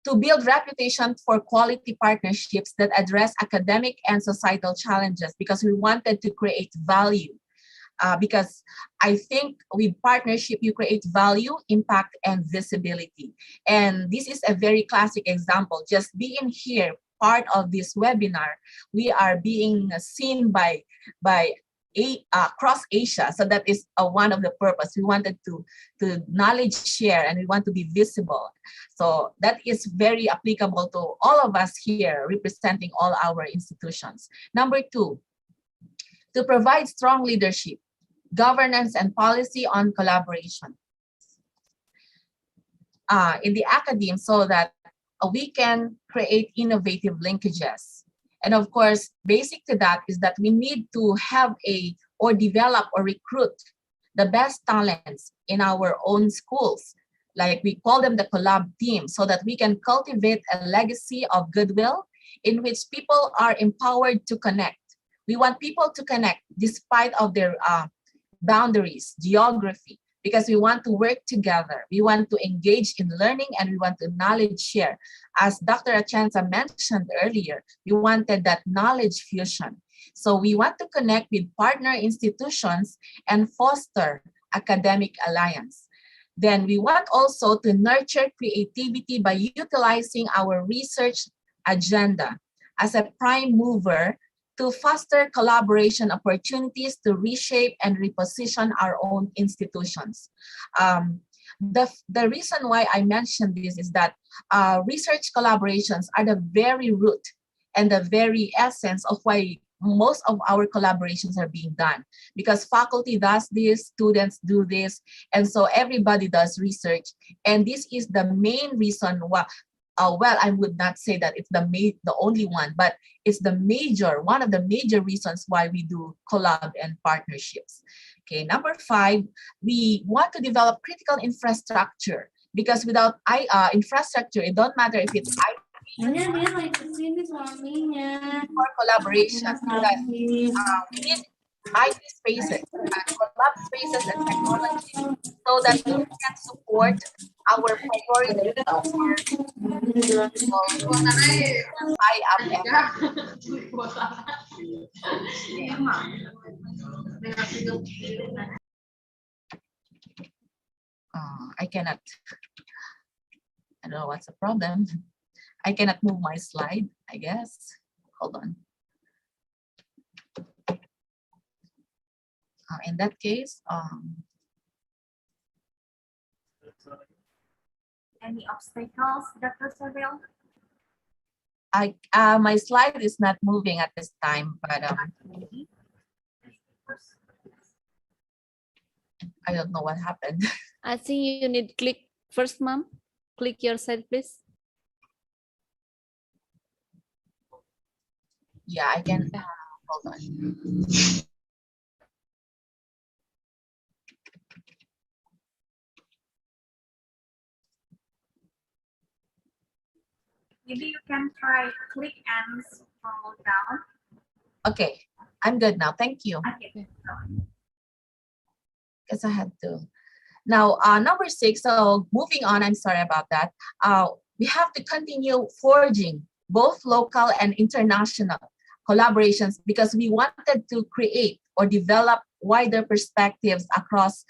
To build reputation for quality partnerships that address academic and societal challenges, because we wanted to create value. Because I think with partnership, you create value, impact, and visibility. And this is a very classic example. Just being here, part of this webinar, we are being seen by across Asia. So that is one of the purpose. We wanted to knowledge share, and we want to be visible. So that is very applicable to all of us here representing all our institutions. Number 2, to provide strong leadership, governance, and policy on collaboration in the academe, so that we can create innovative linkages. And of course, basic to that is that we need to have or develop or recruit the best talents in our own schools. Like we call them the collab team, so that we can cultivate a legacy of goodwill in which people are empowered to connect. We want people to connect despite of their boundaries, geography, because we want to work together. We want to engage in learning, and we want to knowledge share. As Dr. Atienza mentioned earlier, we wanted that knowledge fusion. So we want to connect with partner institutions and foster academic alliance. Then we want also to nurture creativity by utilizing our research agenda as a prime mover to foster collaboration opportunities to reshape and reposition our own institutions. The reason why I mentioned this is that research collaborations are the very root and the very essence of why most of our collaborations are being done, because faculty does this, students do this, and so everybody does research. And this is the main reason why, well, I would not say that it's the only one, but it's one of the major reasons why we do collab and partnerships. Okay, number 5, we want to develop critical infrastructure, because without infrastructure, it don't matter if it's or collaboration, because we need IT spaces, collab spaces, and technology, so that we can support our priorities. I cannot. I don't know what's the problem. I cannot move my slide, I guess. Hold on. In that case, any obstacles, Dr. Sheryl? My slide is not moving at this time, but I don't know what happened. I think you need click first, ma'am. Click your side, please. Yeah, I can. Hold on. Maybe you can try click and scroll down. Okay, I'm good now. Thank you. Okay. Because I had to. Now, number 6, so moving on, I'm sorry about that. We have to continue forging both local and international collaborations, because we wanted to create or develop wider perspectives across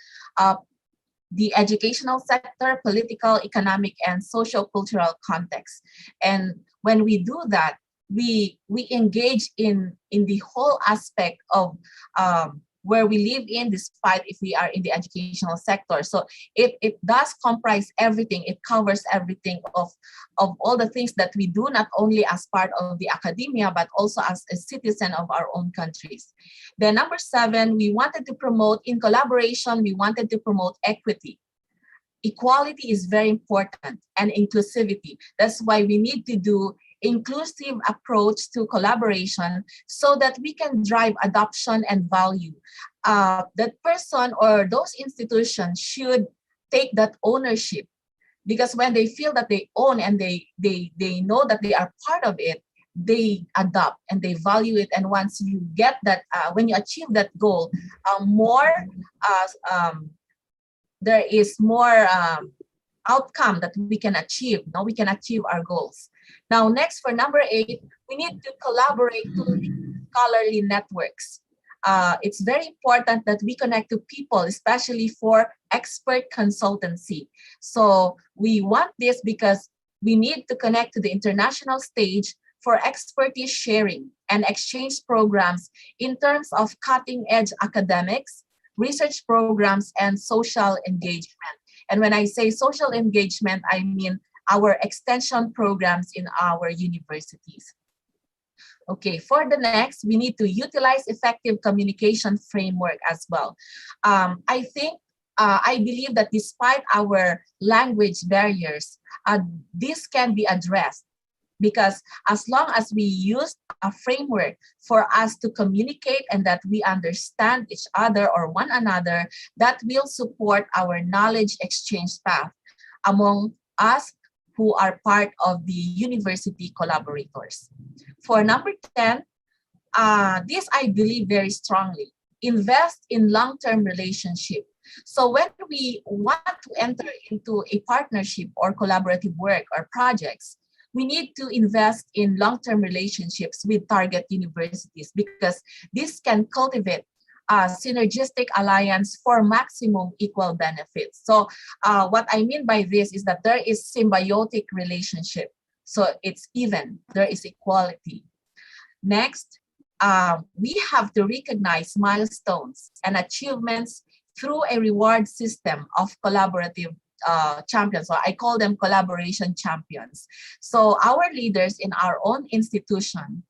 the educational sector, political, economic, and social-cultural context. And when we do that, we engage in the whole aspect of where we live in, despite if we are in the educational sector. So it does comprise everything. It covers everything of all the things that we do, not only as part of the academia, but also as a citizen of our own countries. Then number 7, we wanted to promote, in collaboration, we wanted to promote equity. Equality is very important, and inclusivity. That's why we need to do inclusive approach to collaboration so that we can drive adoption and value. That person or those institutions should take that ownership, because when they feel that they own and they know that they are part of it, they adopt and they value it. And once you get that, when you achieve that goal, there is more outcome that we can achieve. Now we can achieve our goals. Now, next, for number 8, we need to collaborate to scholarly networks. It's very important that we connect to people, especially for expert consultancy. So we want this because we need to connect to the international stage for expertise sharing and exchange programs in terms of cutting-edge academics, research programs, and social engagement. And when I say social engagement, I mean our extension programs in our universities. Okay, for the next, we need to utilize effective communication framework as well. I believe that despite our language barriers, this can be addressed, because as long as we use a framework for us to communicate and that we understand each other or one another, that will support our knowledge exchange path among us who are part of the university collaborators. For number 10, this I believe very strongly, invest in long-term relationship. So when we want to enter into a partnership or collaborative work or projects, we need to invest in long-term relationships with target universities, because this can cultivate a synergistic alliance for maximum equal benefits. So what I mean by this is that there is symbiotic relationship. So it's even, there is equality. Next, we have to recognize milestones and achievements through a reward system of collaborative champions. So I call them collaboration champions. So our leaders in our own institution,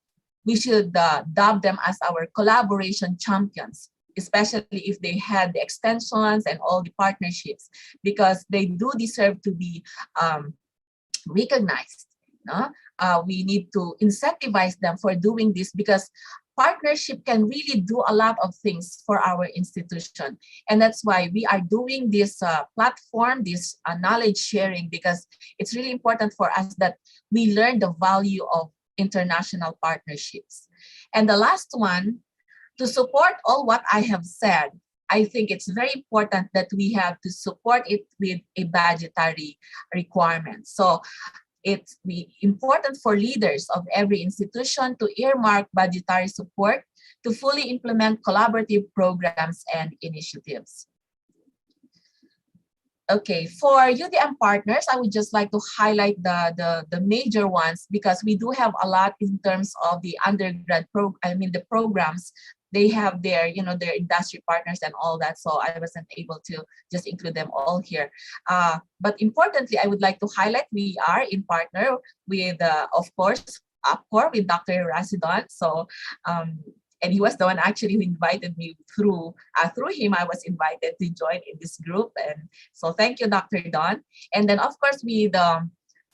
we should dub them as our collaboration champions, especially if they had the extensions and all the partnerships, because they do deserve to be recognized. No? We need to incentivize them for doing this, because partnership can really do a lot of things for our institution. And that's why we are doing this platform, this knowledge sharing, because it's really important for us that we learn the value of international partnerships. And the last one, to support all what I have said, I think it's very important that we have to support it with a budgetary requirement. So it's important for leaders of every institution to earmark budgetary support to fully implement collaborative programs and initiatives. Okay, for UDM partners, I would just like to highlight the major ones, because we do have a lot in terms of the undergrad the programs. They have their, their industry partners and all that. So I wasn't able to just include them all here. But importantly, I would like to highlight we are in partner with, of course, APCORE with Dr. Rachidon. So, and he was the one actually who invited me through him. I was invited to join in this group. And so thank you, Dr. Don. And then, of course, with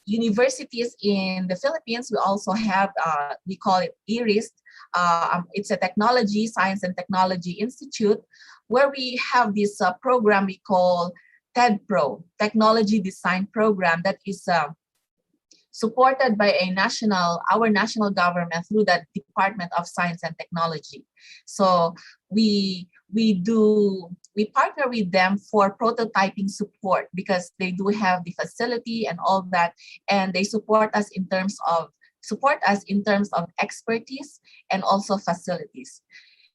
universities in the Philippines, we also have, we call it IRIS. It's a technology, science and technology institute, where we have this program we call TED Pro, Technology Design Program, that is supported by our national government through the Department of Science and Technology. So we partner with them for prototyping support, because they do have the facility and all that, and they support us in terms of expertise and also facilities.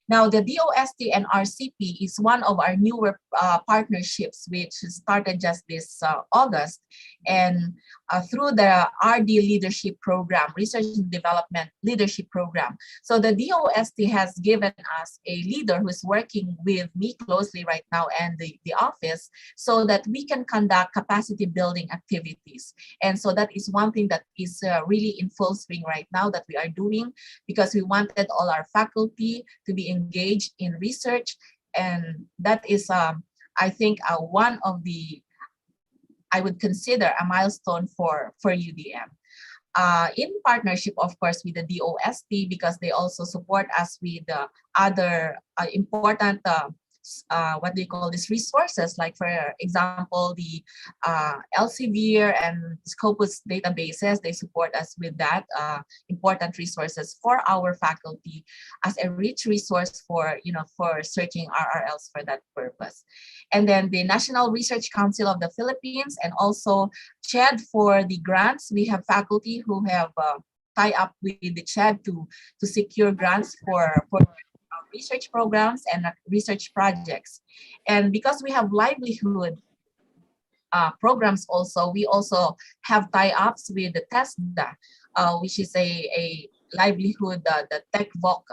Now, the DOST and RCP is one of our newer partnerships, which started just this August. And through the RD Leadership Program, Research and Development Leadership Program. So the DOST has given us a leader who's working with me closely right now and the office so that we can conduct capacity building activities. And so that is one thing that is really in full swing right now that we are doing, because we wanted all our faculty to be engaged in research. And that is, I think, one of the, I would consider a milestone for UDM. In partnership, of course, with the DOST, because they also support us with other important what they call these resources, like for example, the Elsevier and Scopus databases. They support us with that important resources for our faculty as a rich resource for, for searching RRLs for that purpose. And then the National Research Council of the Philippines and also CHED for the grants. We have faculty who have tie up with the CHED to secure grants for research programs and research projects. And because we have livelihood programs also, we also have tie-ups with the TESDA, which is a livelihood, the TechVoc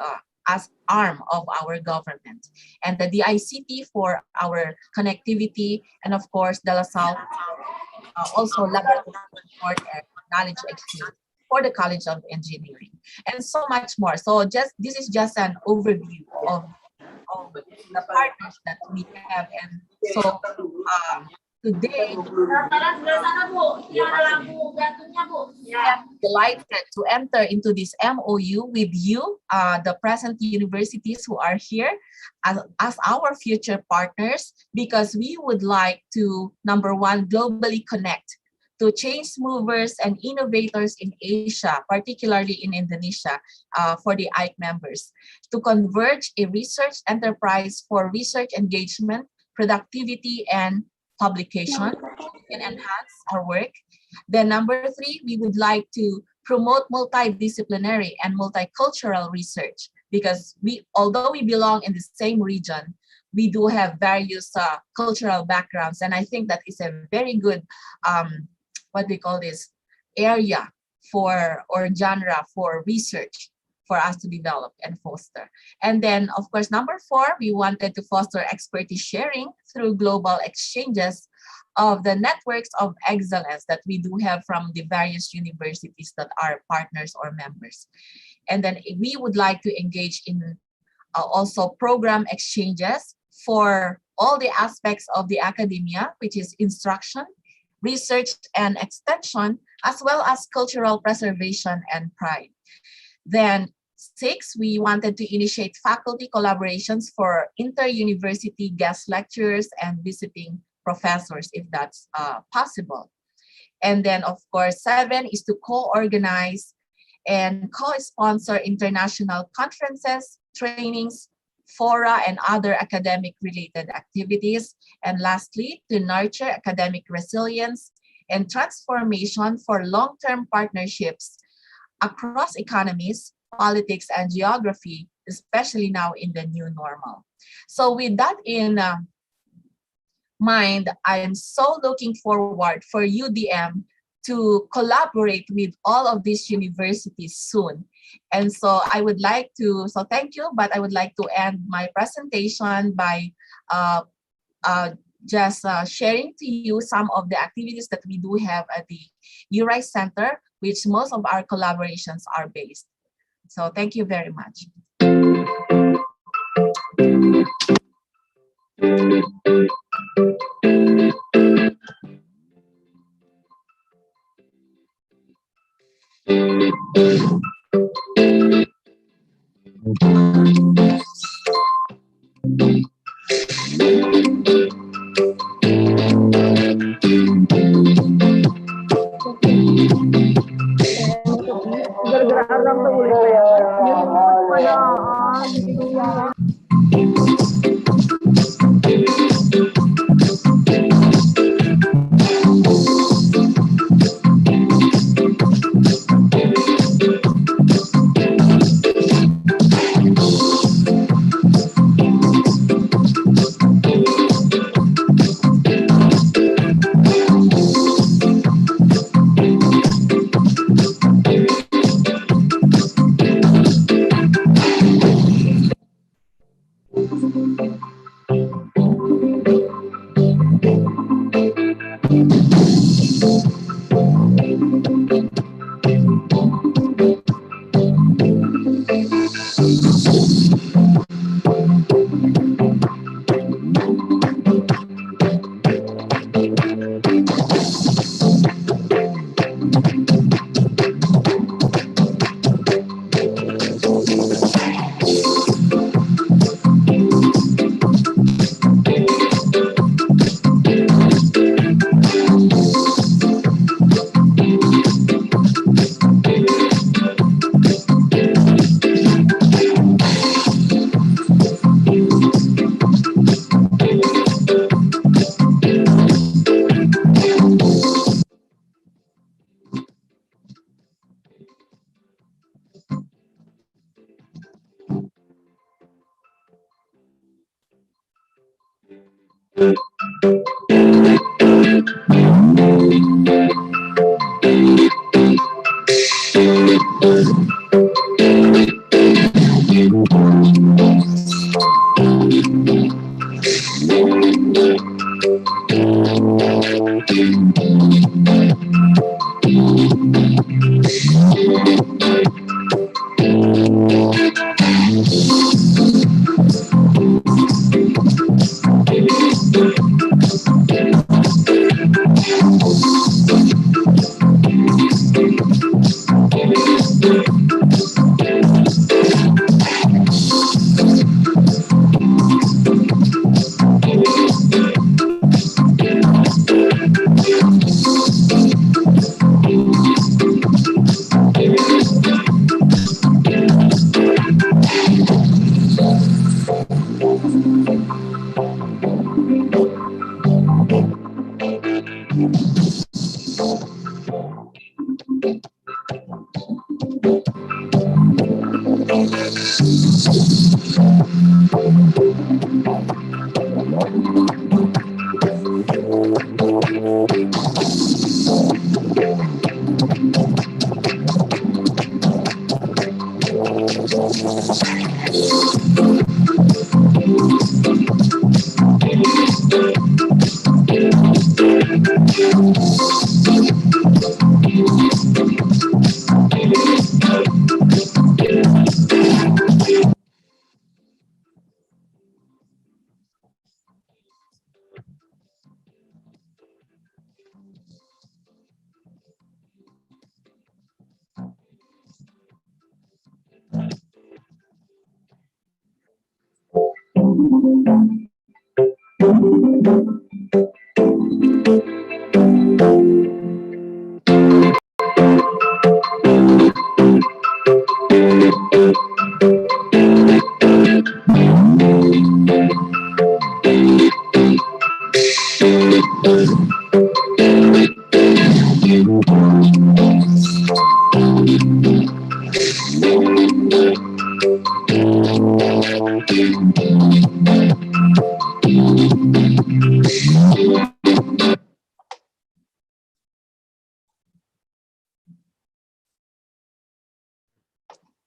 as arm of our government. And the DICT for our connectivity, and of course, De La Salle, also laboratory support and knowledge exchange for the College of Engineering, and so much more. So this is just an overview of the partners that we have. And so today, I'm delighted to enter into this MOU with you, the present universities who are here as our future partners, because we would like to, number one, globally connect to change movers and innovators in Asia, particularly in Indonesia, for the IKE members, to converge a research enterprise for research engagement, productivity, and publication, and enhance our work. Then number three, we would like to promote multidisciplinary and multicultural research, because although we belong in the same region, we do have various cultural backgrounds. And I think that is a very good what they call this area for, or genre for research for us to develop and foster. And then, of course, number four, we wanted to foster expertise sharing through global exchanges of the networks of excellence that we do have from the various universities that are partners or members. And then we would like to engage in also program exchanges for all the aspects of the academia, which is instruction, research and extension, as well as cultural preservation and pride. Then 6, we wanted to initiate faculty collaborations for inter-university guest lecturers and visiting professors, if that's possible. And then, of course, 7 is to co-organize and co-sponsor international conferences, trainings, fora, and other academic-related activities. And lastly, to nurture academic resilience and transformation for long-term partnerships across economies, politics, and geography, especially now in the new normal. So with that in mind, I am so looking forward for UDM to collaborate with all of these universities soon. And so I would like to, so thank you, but I would like to end my presentation by just sharing to you some of the activities that we do have at the URI Center, which most of our collaborations are based. So thank you very much.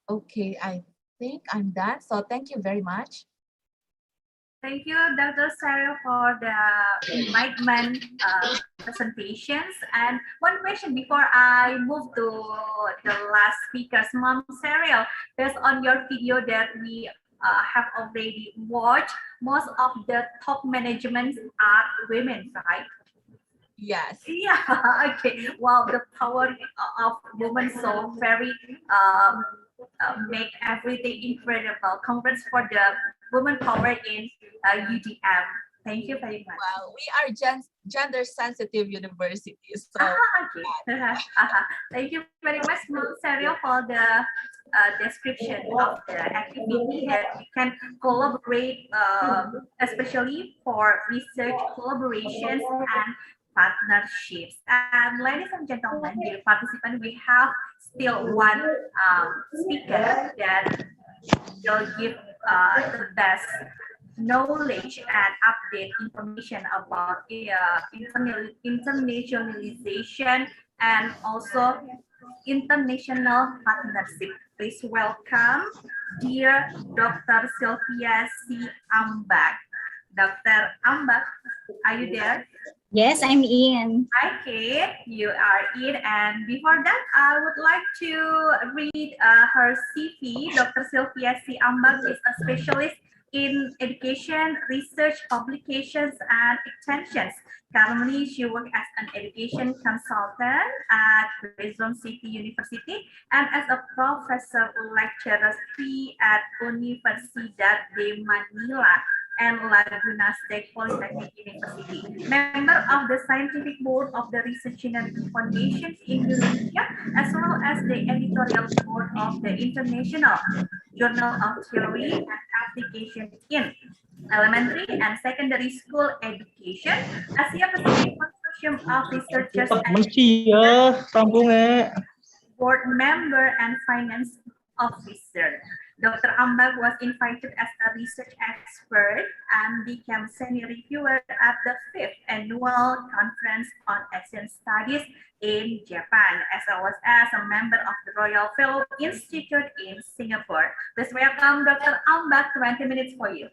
Okay, I think I'm done. So thank you very much. Thank you, Dr. Sheryl, for the enlightenment presentations. And one question before I move to the last speakers, Mom Sheryl, based on your video that we have already watched, most of the top management are women, right? Yes. Yeah. Okay. Wow, the power of women so very make everything incredible. Congrats for the women power in UDM. Thank you very much. Well, we are gender sensitive university, so okay. Thank you very much, Mom Sheryl, for the description of the activity that we can collaborate, especially for research collaborations and partnerships. And ladies and gentlemen, dear participants, we have still one speaker that will give the best knowledge and update information about internationalization and also international partnership. Please welcome dear Dr. Silvia C. Ambag. Dr. Ambag, are you there? Yes, I'm in. Okay, you are in. And before that, I would like to read her CV. Dr. Silvia C. Ambag is a specialist in education, research, publications, and extensions. Currently, she works as an education consultant at Quezon City University and as a professor lecturer 3 at Universidad de Manila and Laguna State Politeknik University. Member of the Scientific Board of the Research University Foundations Indonesia, as well as the editorial board of the International Journal of Theory and Application in Elementary and Secondary School Education, Asia Pacific Consortium of Researchers and board member and finance officer. Dr. Ambag was invited as a research expert and became senior reviewer at the 5th Annual Conference on Asian Studies in Japan, as well as a member of the Royal Fellow Institute in Singapore. Please welcome Dr. Ambag, 20 minutes for you.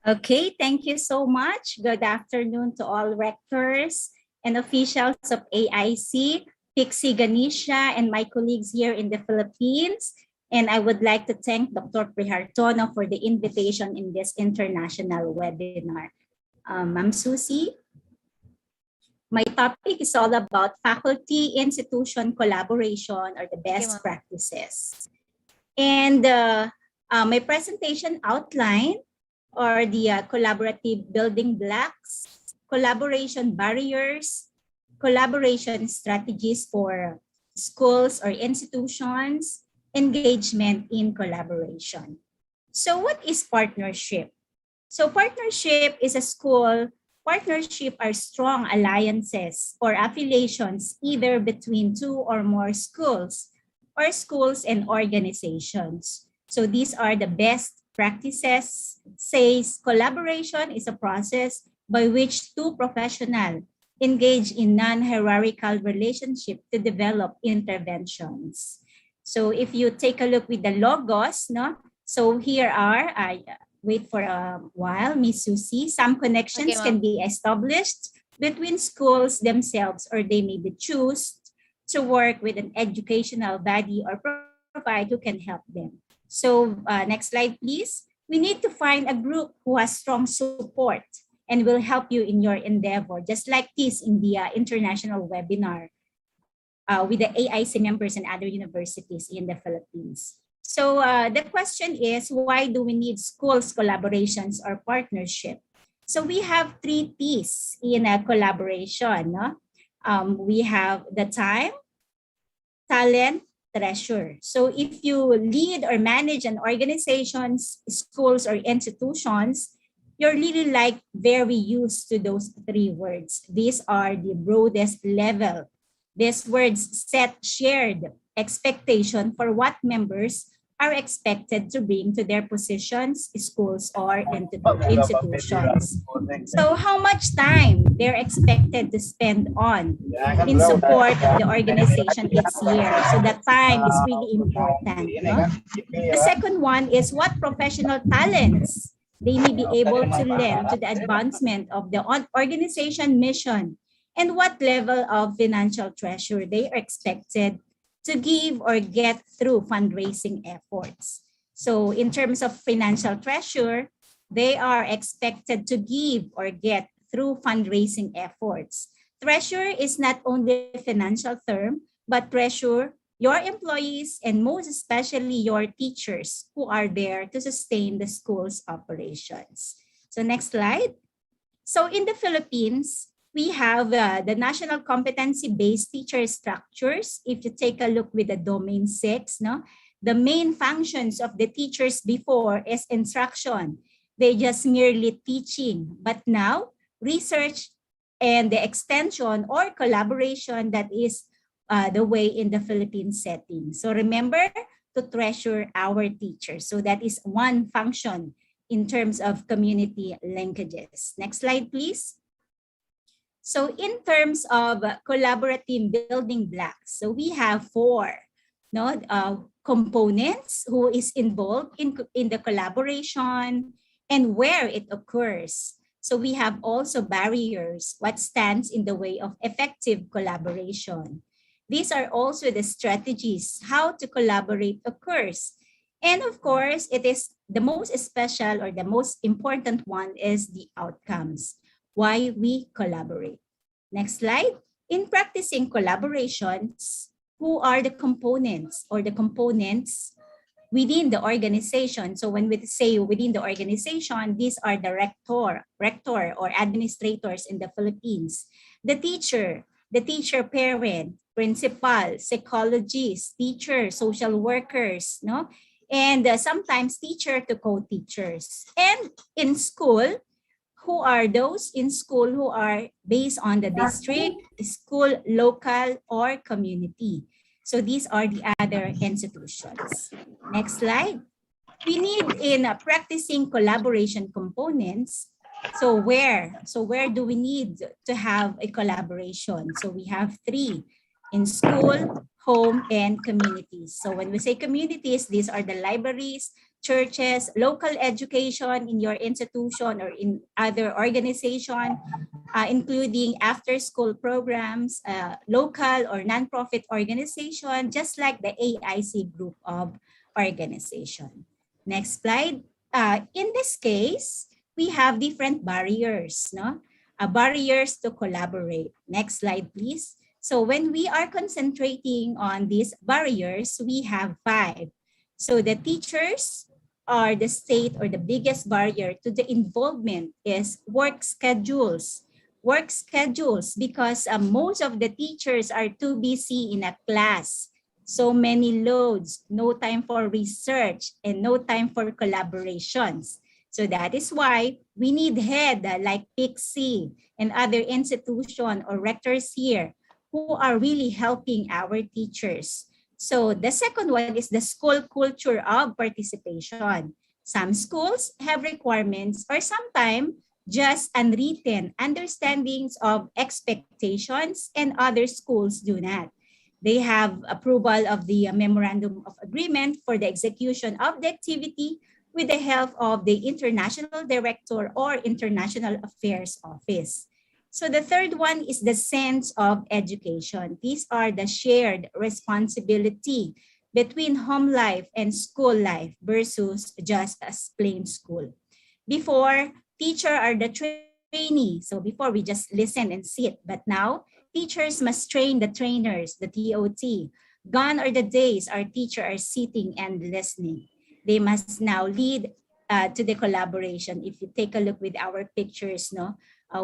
Okay, thank you so much. Good afternoon to all rectors and officials of AIC, Piksi, Ganesha, and my colleagues here in the Philippines. And I would like to thank Dr. Prihartono for the invitation in this international webinar. I'm Susie. My topic is all about faculty-institution collaboration or the best practices. And my presentation outline or the collaborative building blocks, collaboration barriers, collaboration strategies for schools or institutions, engagement in collaboration. So what is partnership? So partnership is a school. Partnership are strong alliances or affiliations either between two or more schools or schools and organizations So these are the best practices. Says collaboration is a process by which two professionals engage in non-hierarchical relationship to develop interventions. So if you take a look with the logos, no? So here are, wait for a while, Miss Susie, some connections can be established between schools themselves, or they may be choose to work with an educational body or provide who can help them. So next slide, please. We need to find a group who has strong support and will help you in your endeavor, just like this in the international webinar with the AIC members and other universities in the Philippines. So the question is, why do we need schools collaborations or partnership? So we have 3 T's in a collaboration. No? We have the time, talent, treasure. So if you lead or manage an organizations, schools, or institutions, you're really like very used to those 3 words. These are the broadest level. These words set shared expectation for what members are expected to bring to their positions, schools, or institutions. So how much time they're expected to spend on in support of the organization each year. So that time is really important. No? The second one is what professional talents they may be able to lend to the advancement of the organization mission, and what level of financial treasure they are expected to give or get through fundraising efforts. So in terms of financial treasure, they are expected to give or get through fundraising efforts. Treasure is not only a financial term, but treasure your employees and most especially your teachers who are there to sustain the school's operations. So next slide. So in the Philippines, we have the national competency-based teacher structures. If you take a look with the domain 6, no, the main functions of the teachers before is instruction. They just merely teaching. But now, research and the extension or collaboration, that is the way in the Philippine setting. So remember to treasure our teachers. So that is one function in terms of community linkages. Next slide, please. So in terms of collaborative building blocks, so we have 4 components who is involved in the collaboration and where it occurs. So we have also barriers, what stands in the way of effective collaboration. These are also the strategies how to collaborate occurs. And of course, it is the most special or the most important one is the outcomes. Why we collaborate. Next slide. In practicing collaborations, who are the components or the components within the organization? So when we say within the organization, these are the rector or administrators in the Philippines, the teacher parent, principal, psychologists, teacher, social workers, no? And sometimes teacher to co-teachers. And in school, who are those in school who are based on the district, school, local, or community. So these are the other institutions. Next slide. We need in practicing collaboration components. So where do we need to have a collaboration? So we have 3 in school, home, and communities. So when we say communities, these are the libraries, churches, local education in your institution or in other organization, including after-school programs, local or non-profit organization, just like the AIC group of organization. Next slide. In this case, we have different barriers, no? Barriers to collaborate. Next slide, please. So when we are concentrating on these barriers, we have 5. So the teachers are the state or the biggest barrier to the involvement is work schedules. Work schedules because most of the teachers are too busy in a class. So many loads, no time for research and no time for collaborations. So that is why we need head like Piksi and other institution or rectors here who are really helping our teachers So the second one is the school culture of participation. Some schools have requirements or sometimes just unwritten understandings of expectations, and other schools do not. They have approval of the memorandum of agreement for the execution of the activity with the help of the international director or international affairs office. So the third one is the sense of education. These are the shared responsibility between home life and school life versus just as plain school. Before, teacher are the trainee. So before we just listen and sit, but now teachers must train the trainers, the TOT. Gone are the days our teachers are sitting and listening. They must now lead to the collaboration. If you take a look with our pictures,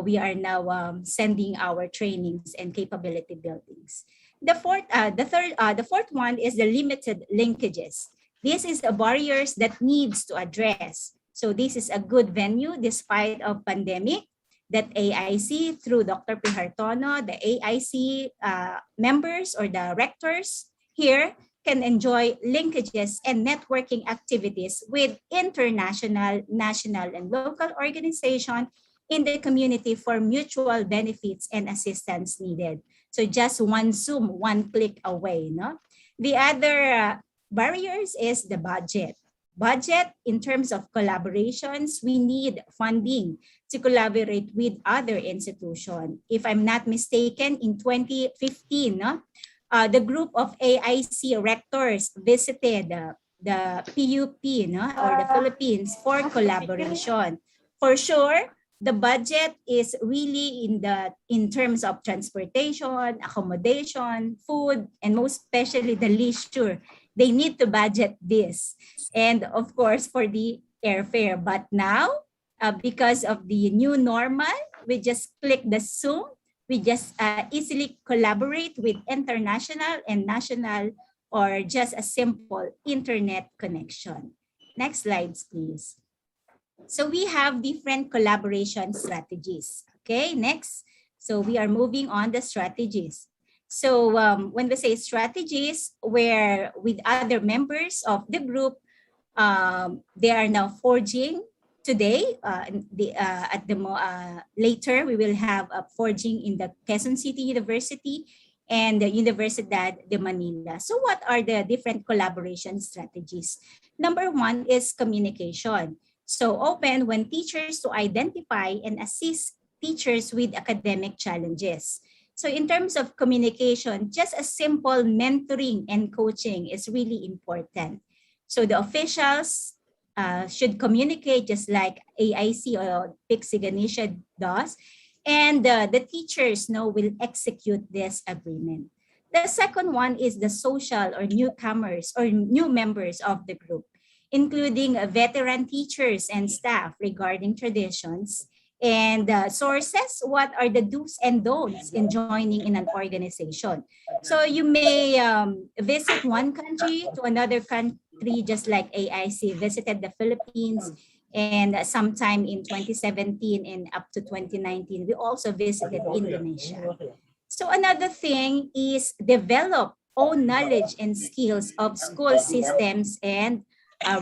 we are now sending our trainings and capability buildings. The fourth one is the limited linkages. This is the barriers that needs to address. So this is a good venue despite of pandemic that AIC through Dr. Prihartono, the AIC members or the rectors here can enjoy linkages and networking activities with international, national, and local organizations in the community for mutual benefits and assistance needed. So just one Zoom, one click away. No? The other barriers is the budget. Budget in terms of collaborations, we need funding to collaborate with other institutions. If I'm not mistaken, in 2015, the group of AIC rectors visited the PUP or the Philippines for collaboration. For sure, the budget is really in terms of transportation, accommodation, food, and most especially the leisure. They need to budget this. And of course, for the airfare. But now, because of the new normal, we just click the Zoom. We just easily collaborate with international and national or just a simple internet connection. Next slides, please. So we have different collaboration strategies. Okay, next. So we are moving on the strategies. So when we say strategies, where with other members of the group, they are now forging today. Later, we will have a forging in the Quezon City University and the Universidad de Manila. So what are the different collaboration strategies? Number one is communication. So open when teachers to identify and assist teachers with academic challenges. So in terms of communication, just a simple mentoring and coaching is really important. So the officials should communicate just like AIC or Piksi Ganesha does, and the teachers will execute this agreement. The second one is the social or newcomers or new members of the group, including veteran teachers and staff regarding traditions and sources. What are the do's and don'ts in joining in an organization? So you may visit one country to another country, just like AIC visited the Philippines, and sometime in 2017 and up to 2019, we also visited Indonesia. So another thing is develop own knowledge and skills of school systems and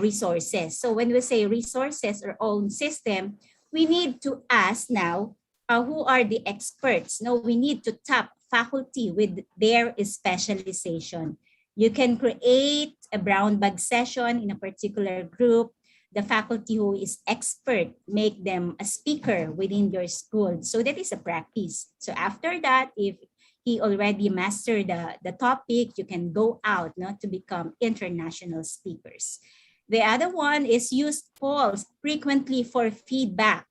resources. So when we say resources or own system, we need to ask now who are the experts. No, we need to tap faculty with their specialization. You can create a brown bag session in a particular group. The faculty who is expert, make them a speaker within your school. So that is a practice. So after that, if he already mastered the topic, you can go out to become international speakers. The other one is use polls frequently for feedback.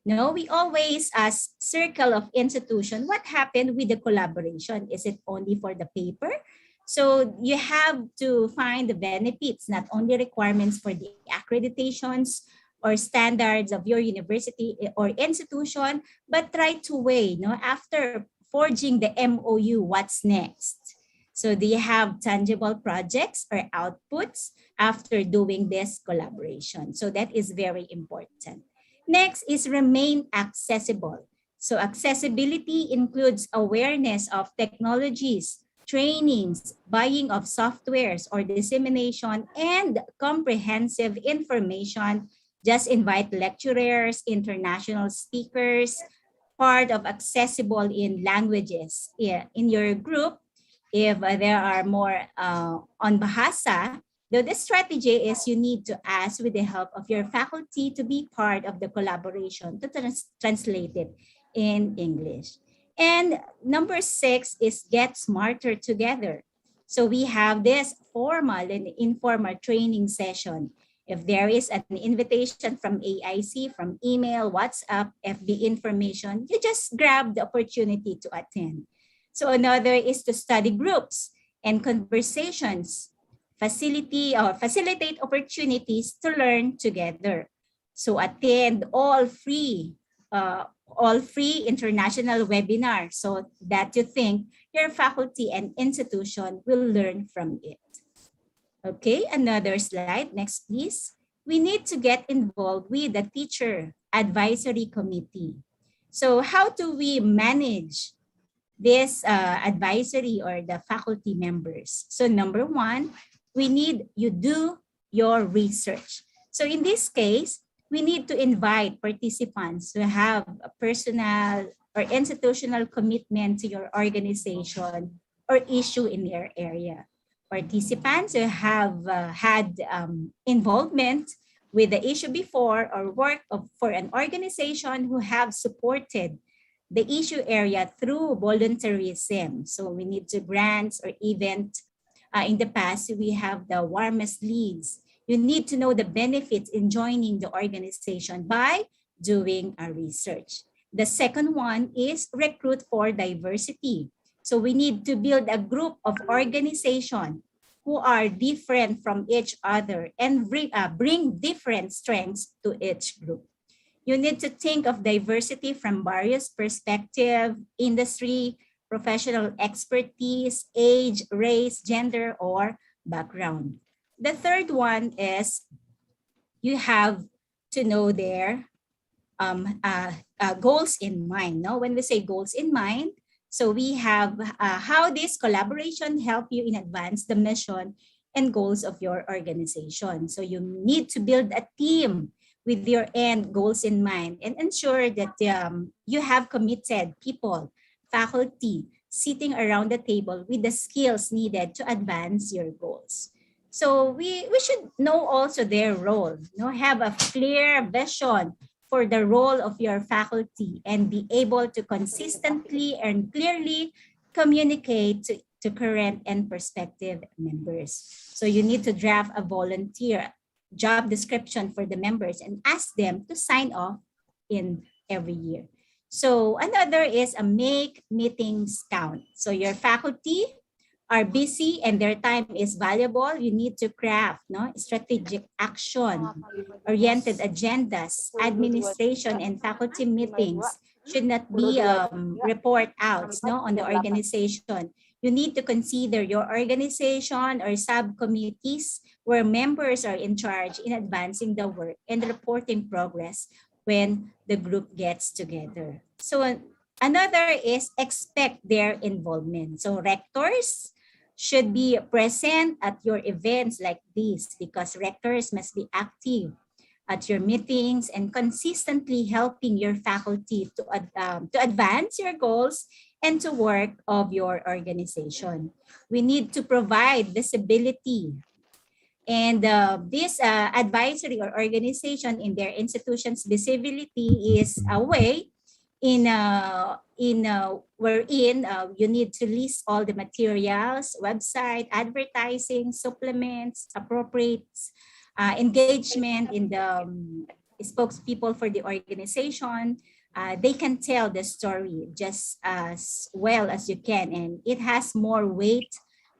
No, we always ask circle of institution, what happened with the collaboration? Is it only for the paper? So you have to find the benefits, not only requirements for the accreditations or standards of your university or institution, but try to weigh, after forging the MOU, what's next? So do you have tangible projects or outputs after doing this collaboration? So that is very important. Next is remain accessible. So accessibility includes awareness of technologies trainings, buying of softwares or dissemination, and comprehensive information. Just invite lecturers, international speakers, part of accessible in languages. In your group, if there are more on Bahasa, the strategy is you need to ask with the help of your faculty to be part of the collaboration to translate it in English. And number 6 is get smarter together. So we have this formal and informal training session. If there is an invitation from AIC, from email, WhatsApp, FB information, you just grab the opportunity to attend. So another is to study groups and conversations, facilitate opportunities to learn together. So attend all free international webinars so that you think your faculty and institution will learn from it. Okay, another slide, next please. We need to get involved with the teacher advisory committee. So how do we manage this advisory or the faculty members? So number 1, you do your research. So in this case, we need to invite participants to have a personal or institutional commitment to your organization or issue in their area. Participants who have had involvement with the issue before or work for an organization who have supported the issue area through volunteerism. So we need to grants or event. In the past, we have the warmest leads. You need to know the benefits in joining the organization by doing a research. The second one is recruit for diversity. So we need to build a group of organization who are different from each other and bring different strengths to each group. You need to think of diversity from various perspectives, industry, professional expertise, age, race, gender, or background. The third one is you have to know their goals in mind. No? When we say goals in mind, so we have how this collaboration help you in advance the mission and goals of your organization. So you need to build a team with your end goals in mind and ensure that you have committed people, faculty, sitting around the table with the skills needed to advance your goals. So we should know also their role, have a clear vision for the role of your faculty and be able to consistently and clearly communicate to current and prospective members. So you need to draft a volunteer job description for the members and ask them to sign off in every year. So another is a make meetings count. So your faculty are busy and their time is valuable. You need to craft strategic action-oriented agendas. Administration and faculty meetings should not be report outs on the organization. You need to consider your organization or subcommittees where members are in charge in advancing the work and reporting progress when the group gets together. So another is expect their involvement. So rectors should be present at your events like this because rectors must be active at your meetings and consistently helping your faculty to advance your goals and to work of your organization. We need to provide visibility. And this advisory or organization in their institution's visibility is a way wherein you need to list all the materials, website, advertising, supplements, appropriate engagement in the spokespeople for the organization. They can tell the story just as well as you can, and it has more weight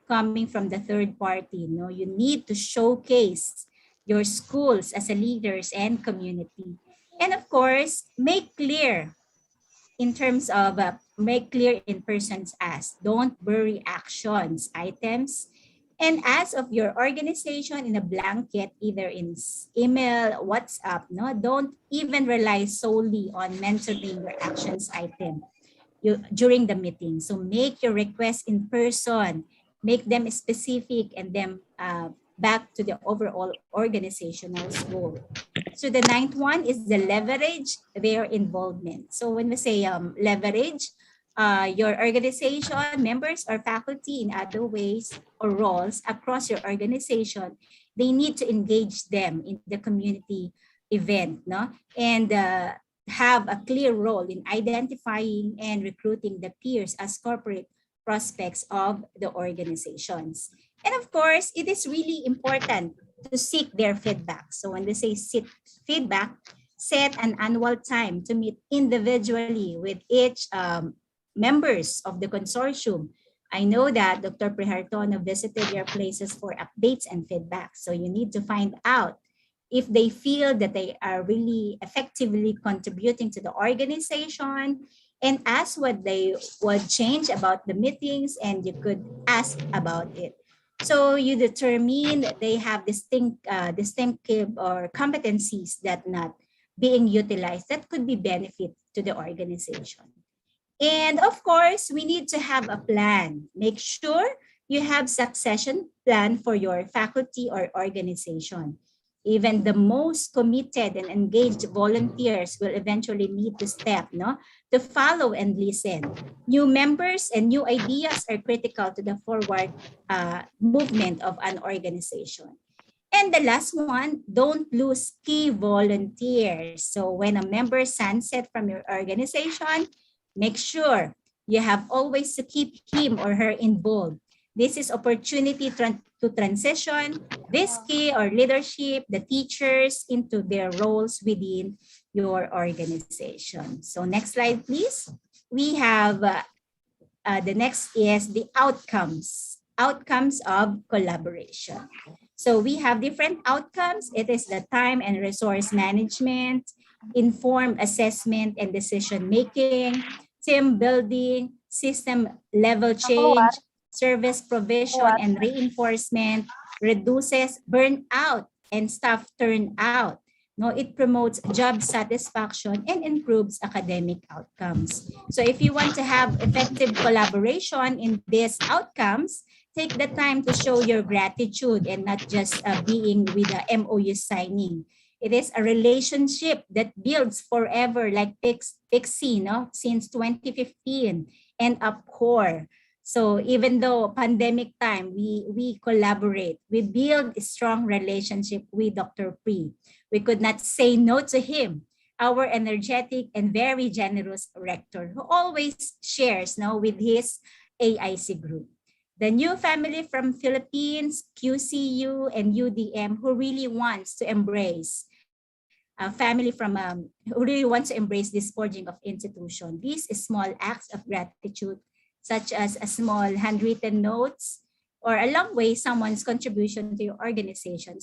coming from the third party. You need to showcase your schools as a leaders and community. And of course, make clear in terms of make clear in persons as. Don't bury actions, items, and as of your organization in a blanket, either in email, WhatsApp. Don't even rely solely on mentoring your actions item. during the meeting. So make your request in person, make them specific, and then back to the overall organizational goal. So the ninth one is the leverage their involvement. So when we say leverage, your organization members or faculty in other ways or roles across your organization, they need to engage them in the community event, no? And have a clear role in identifying and recruiting the peers as corporate prospects of the organizations. And of course, it is really important to seek their feedback. So when they say seek feedback, set an annual time to meet individually with each members of the consortium. I know that Dr. Prihartono visited your places for updates and feedback. So you need to find out if they feel that they are really effectively contributing to the organization, and ask what they would change about the meetings, and you could ask about it. So you determine that they have distinctive or competencies that not being utilized that could be benefit to the organization. And of course, we need to have a plan. Make sure you have succession plan for your faculty or organization. Even the most committed and engaged volunteers will eventually need to step, no, to follow and listen. New members and new ideas are critical to the forward movement of an organization. And the last one, don't lose key volunteers. So when a member sunset from your organization, make sure you have always to keep him or her involved. This is opportunity to transition this key or leadership, the teachers, into their roles within your organization. So next slide, please. We have, the next is the outcomes of collaboration. So we have different outcomes. It is the time and resource management, informed assessment and decision-making, team building, system level change, service provision and reinforcement, reduces burnout and staff turnout. No, it promotes job satisfaction and improves academic outcomes. So if you want to have effective collaboration in these outcomes, take the time to show your gratitude and not just being with the MOU signing. It is a relationship that builds forever, like Piksi, no, since 2015, and APCORE. So even though pandemic time, we collaborate, we build a strong relationship with Dr. P. We could not say no to him, our energetic and very generous rector who always shares now with his AIC group. The new family from Philippines, QCU and UDM who really wants to embrace a family from who really wants to embrace this forging of institution. These small acts of gratitude, such as a small handwritten notes, or along way someone's contribution to your organization,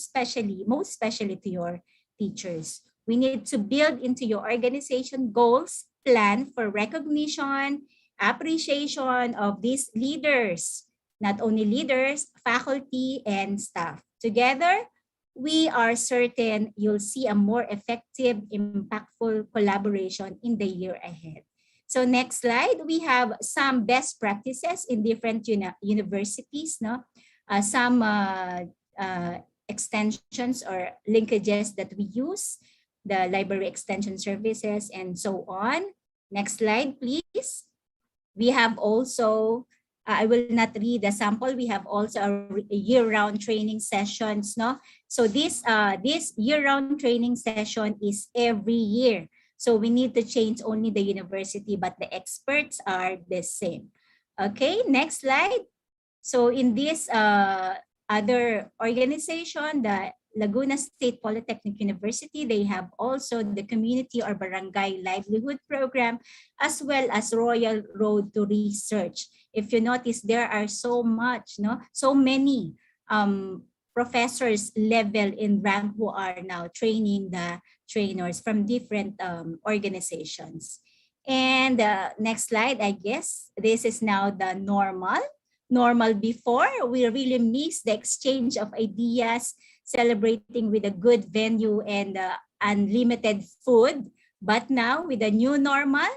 most especially to your teachers. We need to build into your organization goals, plan for recognition, appreciation of these leaders, not only leaders, faculty, and staff. Together, we are certain you'll see a more effective, impactful collaboration in the year ahead. So next slide, we have some best practices in different universities, no? Some extensions or linkages that we use, the library extension services and so on. Next slide, please. We have also, I will not read the sample, we have also a year-round training sessions, no? So this year-round training session is every year. So we need to change only the university, but the experts are the same. Okay, next slide. So in this other organization, the Laguna State Polytechnic University, they have also the community or barangay livelihood program, as well as Royal Road to Research. If you notice, there are so many professors level in rank who are now training the trainers from different organizations. And next slide, I guess this is now the normal. Normal before, we really miss the exchange of ideas, celebrating with a good venue and unlimited food. But now with the new normal,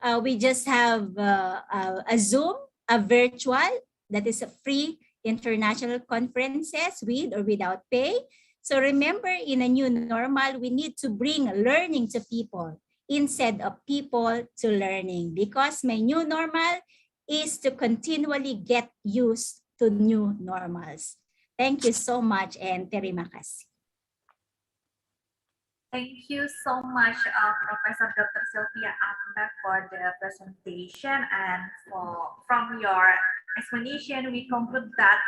We just have a Zoom, a virtual, that is a free international conferences with or without pay. So remember, in a new normal, we need to bring learning to people instead of people to learning, because my new normal is to continually get used to new normals. Thank you so much, and terima kasih. Thank you so much, Professor Dr. Silvia Ambag, for the presentation, and from your explanation, we conclude that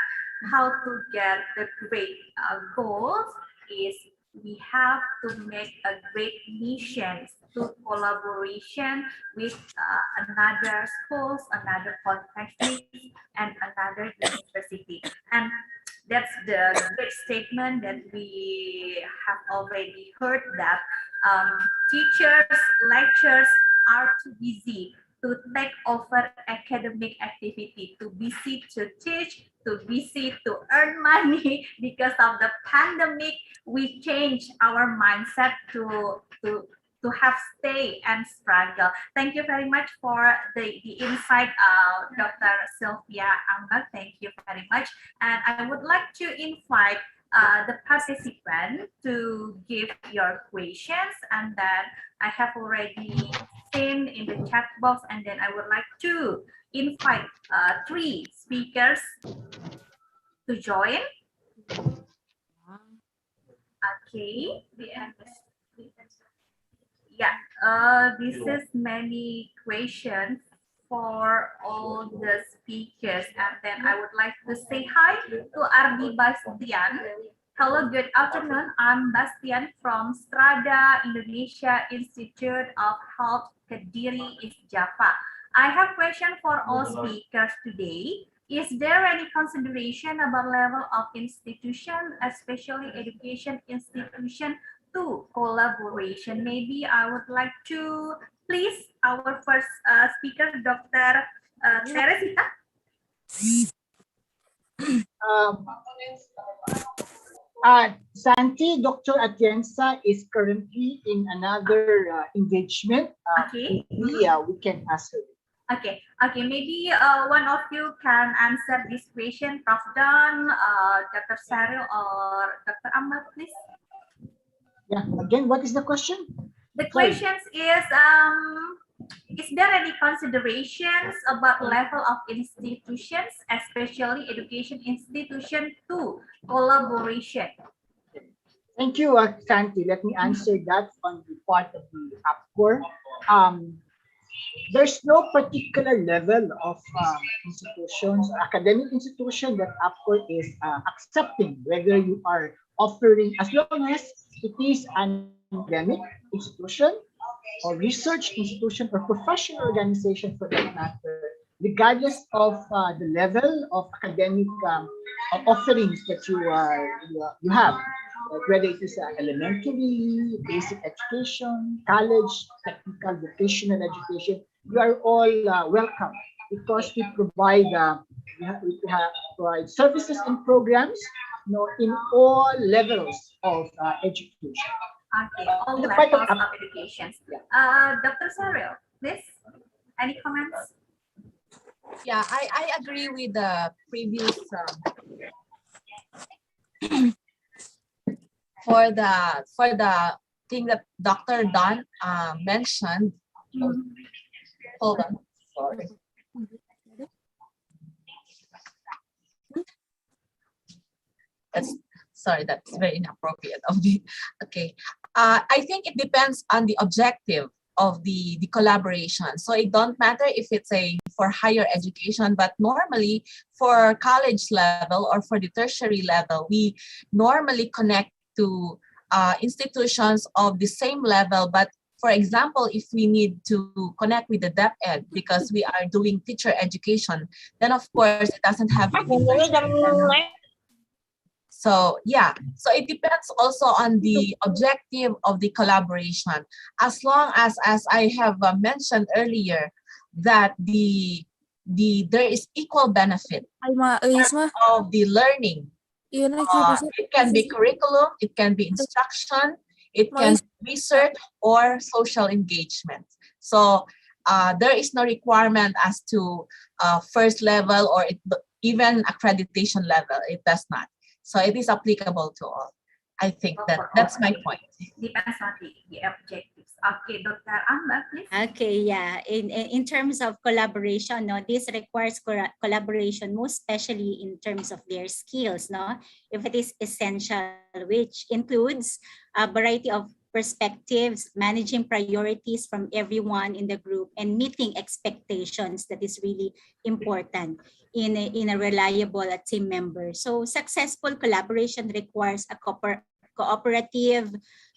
how to get the great goals is we have to make a great mission to collaboration with another schools, another polytechnic, and another university. And that's the great statement that we have already heard, that teachers, lecturers are too busy to take over academic activity, too busy to teach, too busy to earn money. Because of the pandemic, we change our mindset to have stay and struggle. Thank you very much for the insight, Dr. Silvia Ambag. Thank you very much. And I would like to invite the participant to give your questions, and then I have already seen in the chat box, and then I would like to invite 3 speakers to join. Okay. Yeah, this is many questions for all the speakers, and then I would like to say hi to Ardi Bastian. Hello, good afternoon. I'm Bastian from Strada Indonesia Institute of Health, Kediri, East Java. I have question for all speakers today. Is there any consideration about level of institution, especially education institution, to collaboration? Maybe I would like to please our first speaker, Dr. Theresita. Santi, Dr. Atienza is currently in another engagement. Okay. We can ask her. Okay, maybe one of you can answer this question, Prof. Don, Dr. Sheryl, or Dr. Ambag, please. Yeah, again, what is the question? The question is there any considerations about level of institutions, especially education institution, to collaboration? Thank you, Santi. Let me answer that on the part of the APCORE. There's no particular level of institutions, academic institution that APCORE is accepting, whether you are offering, as long as it is an academic institution or research institution or professional organization for that matter, regardless of the level of academic offerings that you have, like whether it is elementary, basic education, college, technical, vocational education, you are all welcome, because we provide provide services and programs, in all levels of education. Okay, all levels of education. Dr. Sheryl, please, any comments? Yeah, I agree with the previous for the thing that Dr. Don mentioned. Hold on, sorry. That's very inappropriate of me. Okay, I think it depends on the objective of the collaboration. So it don't matter if it's for higher education, but normally for college level or for the tertiary level, we normally connect to institutions of the same level. But for example, if we need to connect with the DepEd because we are doing teacher education, then of course it doesn't have a So yeah, so it depends also on the objective of the collaboration. As long as I have mentioned earlier, that there is equal benefit of the learning. It can be curriculum, it can be instruction, it can be research or social engagement. So there is no requirement as to first level or even accreditation level. It does not. So it is applicable to all. I think that's my point. Depends on the objectives. Okay, Dr. Ambag, please. Okay, yeah. In terms of collaboration, no, this requires collaboration, most especially in terms of their skills, no. If it is essential, which includes a variety of perspectives, managing priorities from everyone in the group, and meeting expectations, that is really important in a reliable team member. So successful collaboration requires a cooperative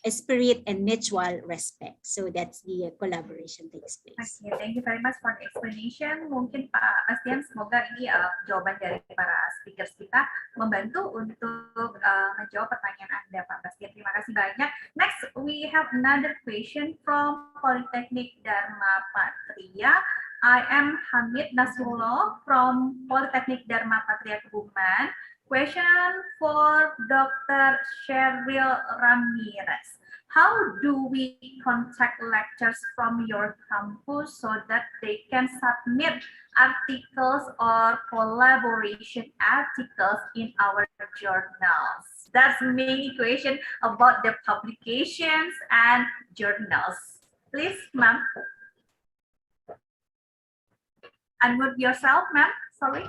spirit and mutual respect. So that's the collaboration takes place. Okay, thank you very much for the explanation. Mungkin Pak Bastian, semoga ini jawaban dari para speakers kita membantu untuk menjawab pertanyaan Anda, Pak Bastian. Terima kasih banyak. Next, we have another question from Politeknik Dharma Patria. I am Hamid Nasrullah from Politeknik Dharma Patria Kebumen. Question for Dr. Sheryl Ramirez. How do we contact lecturers from your campus so that they can submit articles or collaboration articles in our journals? That's many questions about the publications and journals. Please, ma'am. Unmute yourself, ma'am. Sorry.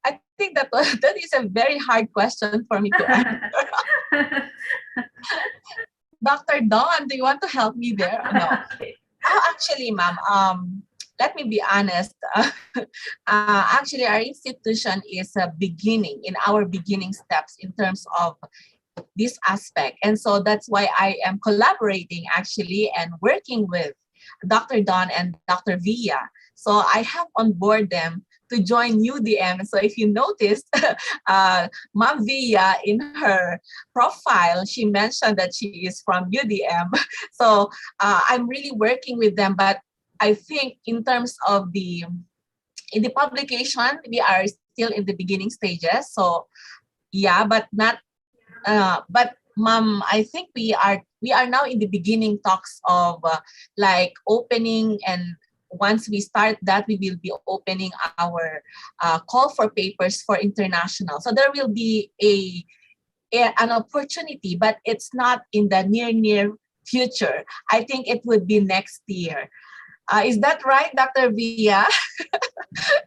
I think that is a very hard question for me to answer. Dr. Dawn, do you want to help me there? No. Oh, actually, ma'am, let me be honest. Actually, our institution is a beginning, in our beginning steps in terms of this aspect. And so that's why I am collaborating actually and working with Dr. Dawn and Dr. Villa. So I have on board them to join UDM. So if you noticed, Ma'am Villa in her profile, she mentioned that she is from UDM. So I'm really working with them. But I think in terms of in the publication, we are still in the beginning stages. So yeah, but not, but Ma'am, I think we are now in the beginning talks of like opening, and once we start that, we will be opening our call for papers for international. So there will be an opportunity, but it's not in the near future. I think it would be next year. Is that right, Dr. Villa?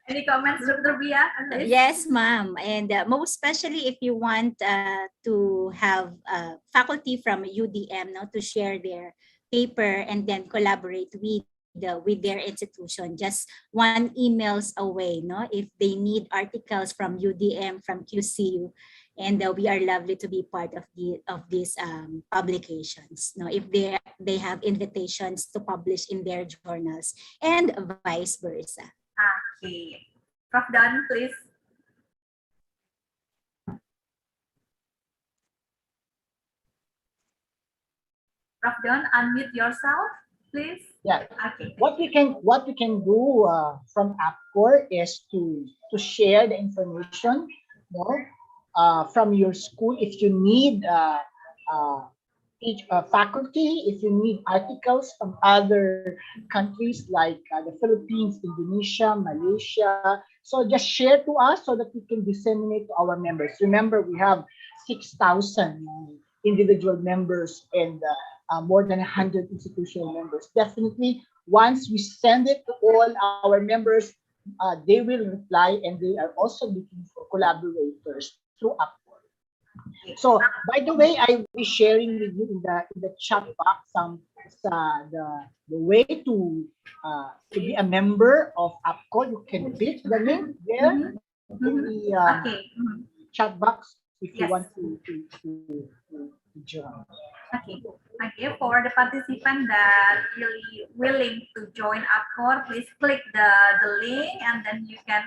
Any comments, Dr. Villa? Yes, ma'am. And most especially if you want to have faculty from UDM to share their paper and then collaborate with their institution, just one emails away, if they need articles from UDM, from QCU, and we are lovely to be part of these publications. If they have invitations to publish in their journals, and vice versa. Okay, Prof. Don, please. Prof. Don, unmute yourself, please. Yeah. Okay. What we can do from APCORE is to share the information, from your school. If you need faculty, if you need articles from other countries like the Philippines, Indonesia, Malaysia, so just share to us so that we can disseminate to our members. Remember, we have 6,000 individual members and more than 100 institutional members. Definitely, once we send it to all our members, they will reply, and they are also looking for collaborators through APCORE. So, by the way, I will be sharing with you in the chat box the way to be a member of APCORE. You can click the link there in the chat box if you want to join. Okay. Okay, for the participant that really willing to join APCORE, please click the link, and then you can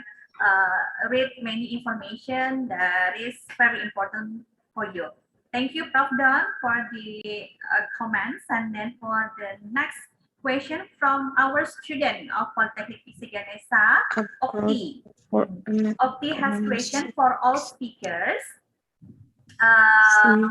read many information that is very important for you. Thank you, Prof. Don, for the comments. And then for the next question from our student of Politeknik Piksi Ganesha, Opti. Opti has question for all speakers. Are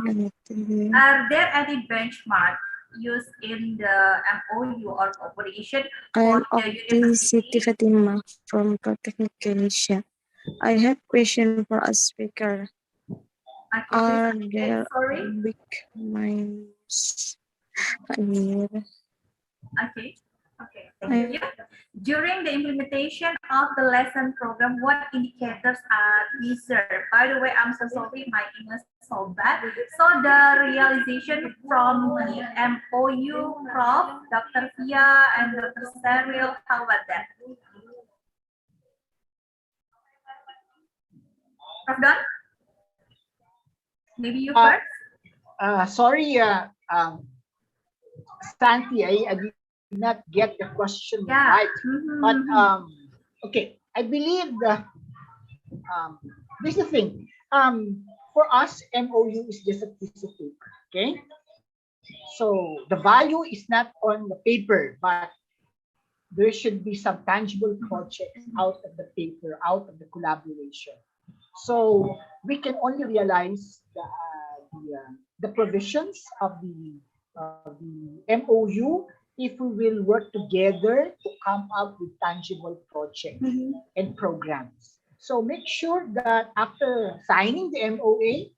there any benchmark used in the MOU or cooperation I for am the university? Fatima from Politeknik Ganesha. I have question for a speaker. Are there big minds here? Okay. Okay. Thank you. During the implementation of the lesson program, what indicators are measured? By the way, I'm so sorry, my English is so bad. So the realization from the MOU, Prof, Dr. Fia, and Dr. Sheryl, how about that? Prof Don? Maybe you first? Sorry, Santi, I did not get the question right. But okay, I believe this is the thing. For us, MOU is just a piece of paper. Okay, so the value is not on the paper, but there should be some tangible projects out of the paper, out of the collaboration. So we can only realize the provisions of the MOU if we will work together to come up with tangible projects and programs. So make sure that after signing the MOA,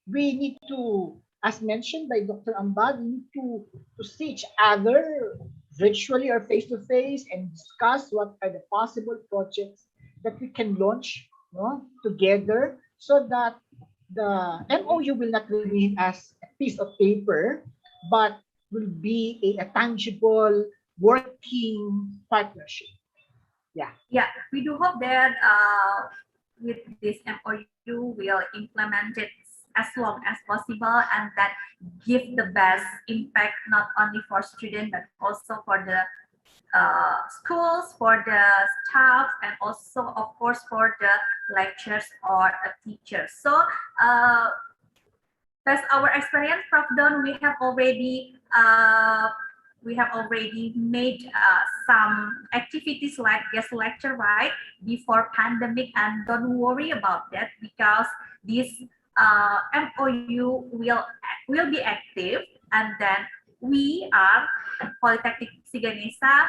we need to, as mentioned by Dr. Ambag, we need to see each other virtually or face-to-face and discuss what are the possible projects that we can launch together, so that the MOU will not remain as a piece of paper, but will be a tangible working partnership. Yeah. Yeah, we do hope that with this MOU will implement it as long as possible, and that give the best impact not only for students but also for the schools, for the staff, and also of course for the lecturers or teachers. So based our experience, Prof Don, we have already made some activities like guest lecture, right, before pandemic, and don't worry about that, because this MOU will be active, and then we are Politeknik Piksi Ganesha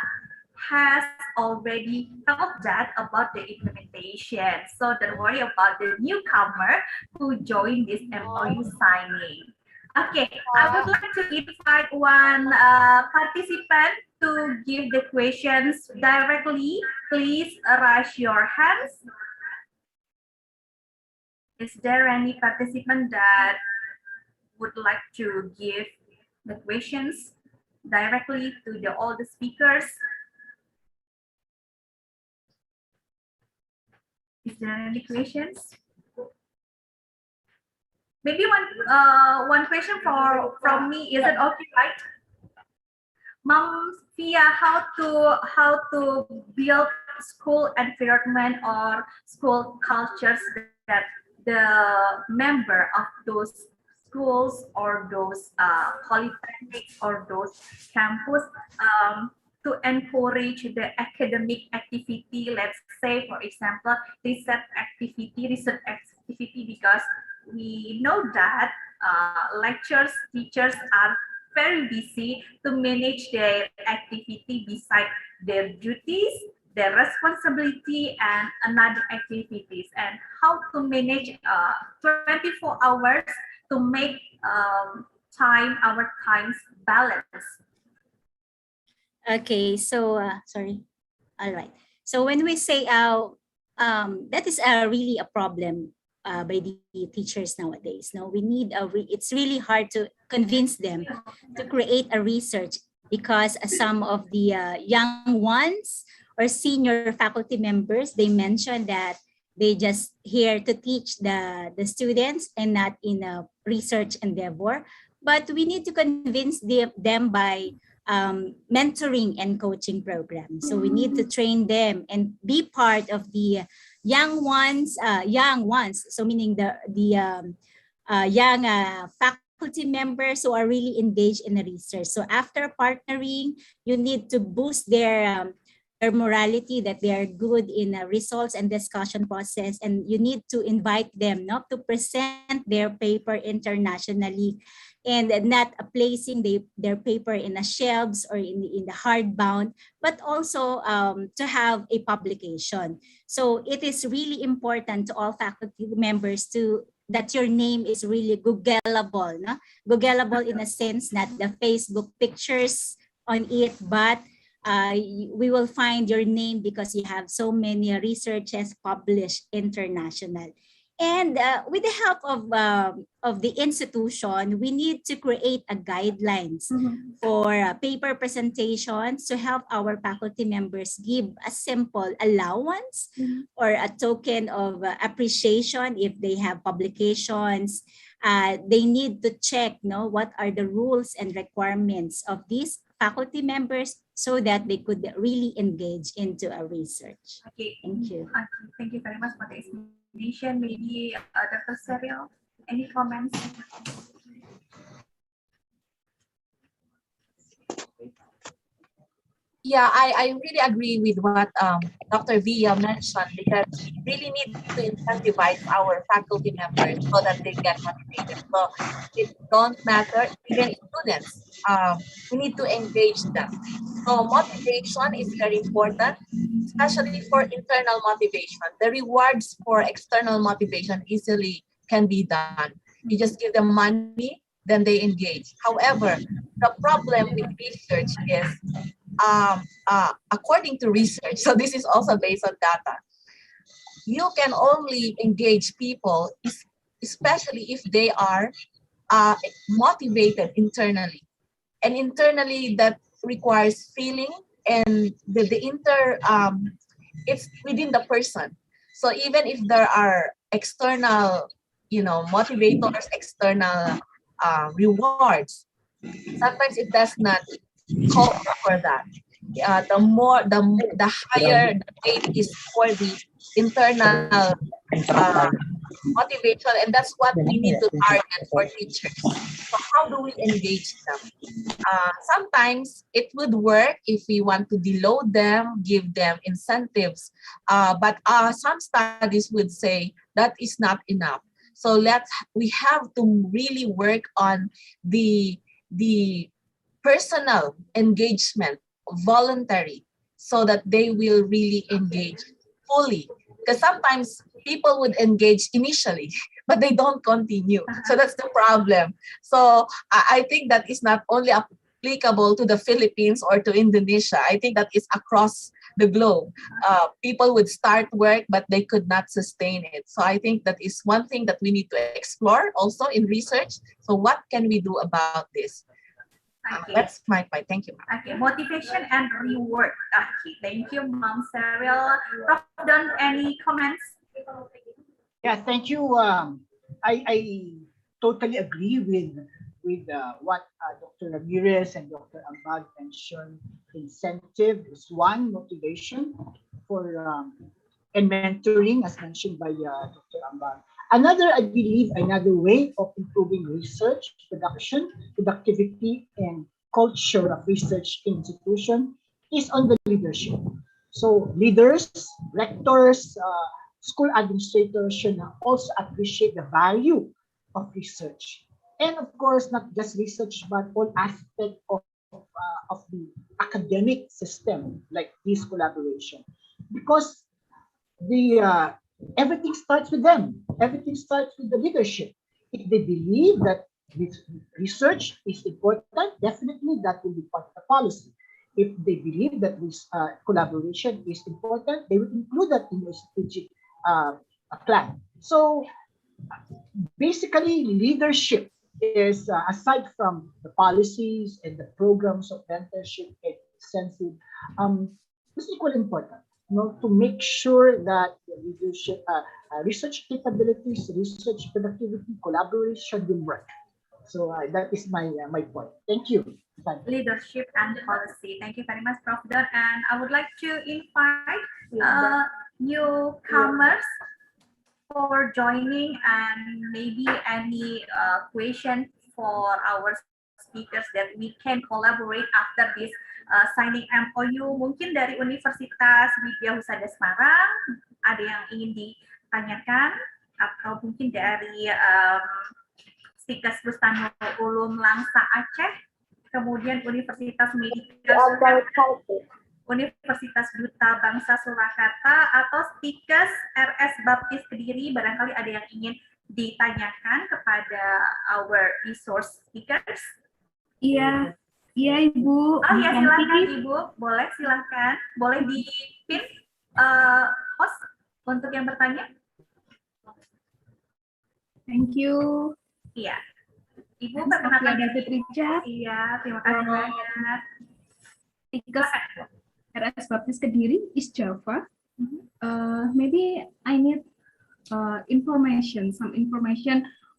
has already thought that about the implementation. So don't worry about the newcomer who joined this MOU signing. Okay, I would like to invite one participant to give the questions directly. Please raise your hands. Is there any participant that would like to give the questions directly to all the speakers? Is there any questions? Maybe one question from me. Is it okay, right? Mom Fia, how to build school environment or school cultures that the member of those schools or those polytechnics or those campus to encourage the academic activity, let's say, for example, research activity, because we know that lecturers, teachers are very busy to manage their activity beside their duties, their responsibility, and another activities, and how to manage 24 hours to make our times balance. Okay, so sorry. All right. So when we say that is really a problem by the teachers nowadays. No, we need it's really hard to convince them to create a research, because some of the young ones or senior faculty members, they mentioned that they just here to teach the students and not in a research endeavor. But we need to convince them by mentoring and coaching programs. So we need to train them and be part of the young ones. So meaning the young faculty members who are really engaged in the research. So after partnering, you need to boost their morality, that they are good in results and discussion process, and you need to invite them not to present their paper internationally. and not placing their paper in the shelves or in the hardbound, but also to have a publication. So it is really important to all faculty members that your name is really Googleable, no? Googleable in a sense, not the Facebook pictures on it, but we will find your name because you have so many researches published international. And with the help of the institution, we need to create a guidelines for paper presentations to help our faculty members give a simple allowance or a token of appreciation if they have publications. They need to check what are the rules and requirements of these faculty members so that they could really engage into a research. Okay. Thank you. Okay. Thank you very much for the explanation. Maybe Dr. Sheryl, any comments? Yeah, I really agree with what Dr. Villa mentioned, because we really need to incentivize our faculty members so that they get motivated. So it don't matter, even students, we need to engage them. So motivation is very important, especially for internal motivation. The rewards for external motivation easily can be done. You just give them money, then they engage. However, the problem with research is, according to research, so this is also based on data, you can only engage people, especially if they are motivated internally. And internally, that requires feeling, and it's within the person. So even if there are external, motivators, external rewards, sometimes it does not call for that. The higher the rate is for the internal motivation, and that's what we need to target for teachers. So how do we engage them? Sometimes it would work if we want to deload them, give them incentives, but some studies would say that is not enough. So we have to really work on the personal engagement, voluntary, so that they will really engage fully. Because sometimes people would engage initially, but they don't continue. So that's the problem. So I think that is not only applicable to the Philippines or to Indonesia. I think that is across the globe. People would start work, but they could not sustain it. So I think that is one thing that we need to explore also in research. So what can we do about this? Okay. That's my point. Thank you. Okay, motivation and reward. Okay, thank you, Mom Sheryl. Prof, Don, any comments? Yeah, thank you. I totally agree with what Dr. Ramirez and Dr. Ambag mentioned. Incentive is one motivation for and mentoring, as mentioned by Dr. Ambag. Another way of improving research, production, productivity, and culture of research institution is on the leadership. So leaders, rectors, school administrators should also appreciate the value of research. And of course, not just research, but all aspects of the academic system, like this collaboration. Because everything starts with them. Everything starts with the leadership. If they believe that this research is important, definitely that will be part of the policy. If they believe that this collaboration is important, they will include that in the strategic plan. So basically, leadership is, aside from the policies and the programs of mentorship and incentive, is equally important. To make sure that the leadership, research capabilities, research productivity, collaboration will work. So that is my point. Thank you. Leadership and policy. Thank you very much, Prof. Don. And I would like to invite newcomers for joining, and maybe any question for our speakers that we can collaborate after this signing MOU. Mungkin dari Universitas Widya Husada Semarang ada yang ingin ditanyakan, atau mungkin dari Stikes Bustanu Ulum Langsa Aceh, kemudian Universitas Medika Surakarta, Universitas Duta Bangsa Surakarta, atau Stikes RS Baptis Kediri. Barangkali ada yang ingin ditanyakan kepada our resource speakers. Iya, iya Ibu. Oh ya, silakan Ibu, boleh silakan, boleh dipin host untuk yang bertanya. Thank you. Iya, Ibu perkenalkan diri. Richard. Iya, terima kasih banyak. Because RS Baptis Kediri is Java. Maybe I need some information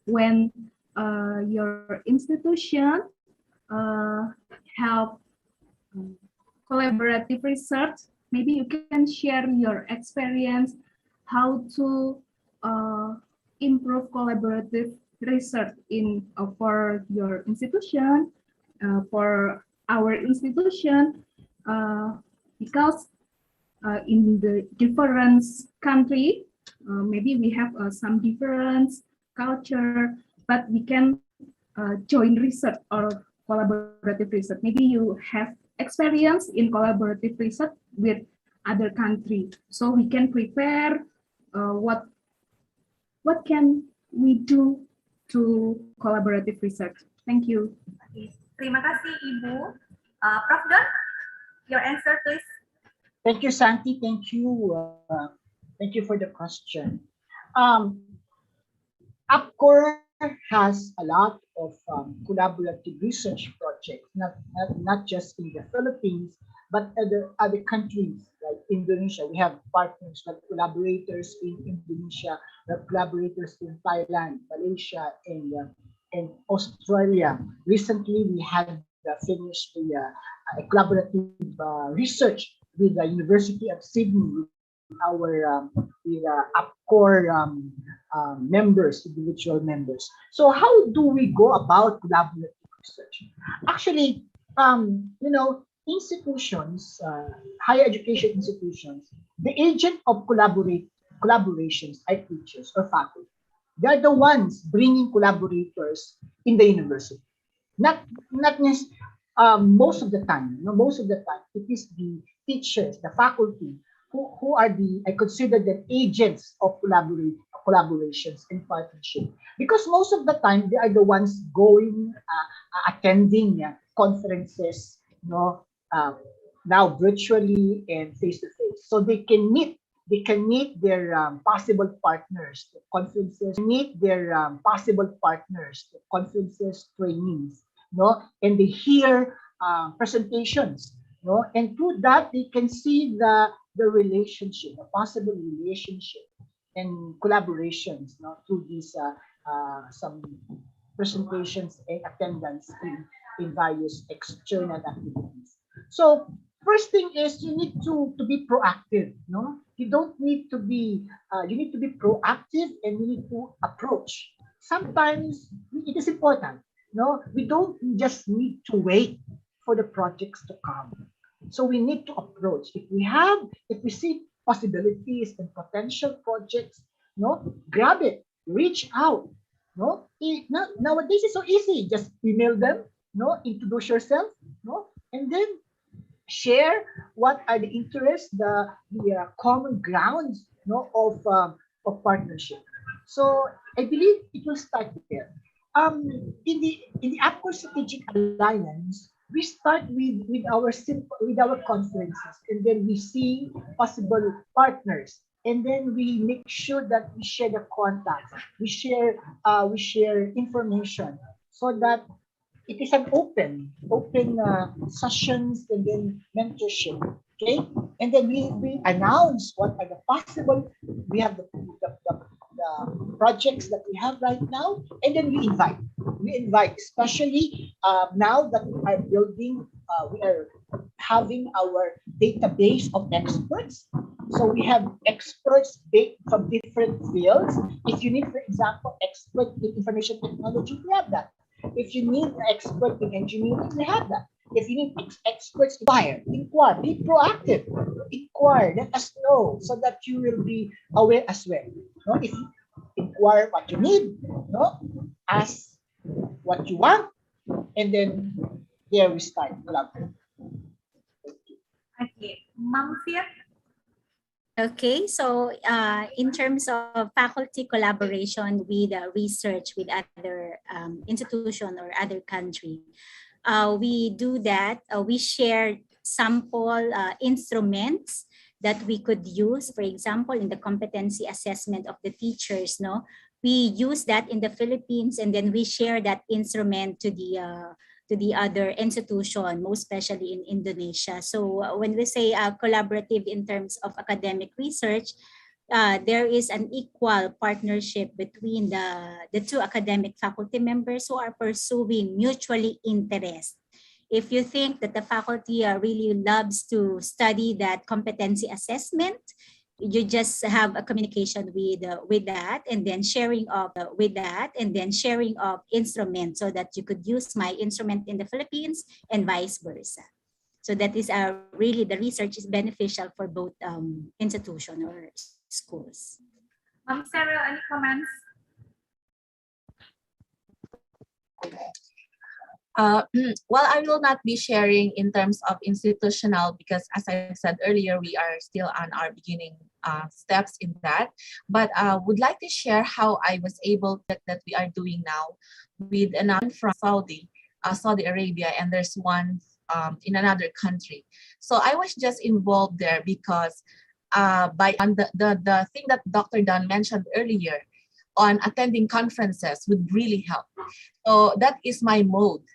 when your institution have collaborative research. Maybe you can share your experience how to improve collaborative research in for your institution, for our institution, because in the different country, maybe we have some different culture, but we can join research or collaborative research. Maybe you have experience in collaborative research with other country, so we can prepare what can we do to collaborative research. Thank you. Terima kasih Ibu. Prof. Don, your answer please. Thank you, Santi. Thank you. Thank you for the question. APCORE has a lot of collaborative research projects, not just in the Philippines, but other countries like Indonesia. We have partners, like collaborators in Indonesia, we have collaborators in Thailand, Malaysia, and Australia. Recently, we had finished a collaborative research with the University of Sydney, our APCORE members, individual members. So how do we go about collaborative research? Actually, institutions, higher education institutions, the agent of collaborations are teachers or faculty. They're the ones bringing collaborators in the university. Not most of the time. Most of the time, it is the teachers, the faculty, who are I consider them agents of collaborations and partnership. Because most of the time, they are the ones going, attending conferences, now virtually and face-to-face. So they can meet their possible partners to conferences, trainings, and they hear presentations, and through that they can see the relationship, the possible relationship and collaborations, through these some presentations and attendance in various external activities. So first thing is you need to be proactive. You don't need to be you need to be proactive, and you need to approach. Sometimes it is important. We don't just need to wait for the projects to come. So we need to approach. If we see possibilities and potential projects, grab it, reach out. Nowadays it's so easy. Just email them, introduce yourself, and then share what are the interests, the common grounds, of partnership. So I believe it will start there. In the APCORE Strategic Alliance, we start with our conferences, and then we see possible partners, and then we make sure that we share the contacts, we share information, so that it is an open sessions, and then mentorship. Okay, and then we announce what are the possible. We have the projects that we have right now, and then we invite, especially now that we are building, we are having our database of experts. So we have experts from different fields. If you need, for example, expert in information technology, we have that. If you need an expert in engineering, we have that. If you need experts, inquire, be proactive, inquire, let us know, so that you will be aware as well. If you inquire what you need, ask what you want, and then there we start collaborating. Okay, Ma'am Fia? Okay, so in terms of faculty collaboration with research with other institution or other country, we do that. We share sample instruments that we could use, for example, in the competency assessment of the teachers. No, we use that in the Philippines, and then we share that instrument to the other institution, most especially in Indonesia. So when we say collaborative in terms of academic research, there is an equal partnership between the two academic faculty members who are pursuing mutually interest. If you think that the faculty really loves to study that competency assessment, you just have a communication with that, and then sharing of instruments, so that you could use my instrument in the Philippines and vice versa. So that is really, the research is beneficial for both institution or schools. Sheryl, any comments? Well, I will not be sharing in terms of institutional, because as I said earlier, we are still on our beginning steps in that. But would like to share how I was able that we are doing now with another from Saudi Arabia, and there's one in another country. So I was just involved there because the thing that Dr. Don mentioned earlier on attending conferences would really help. So that is my mode.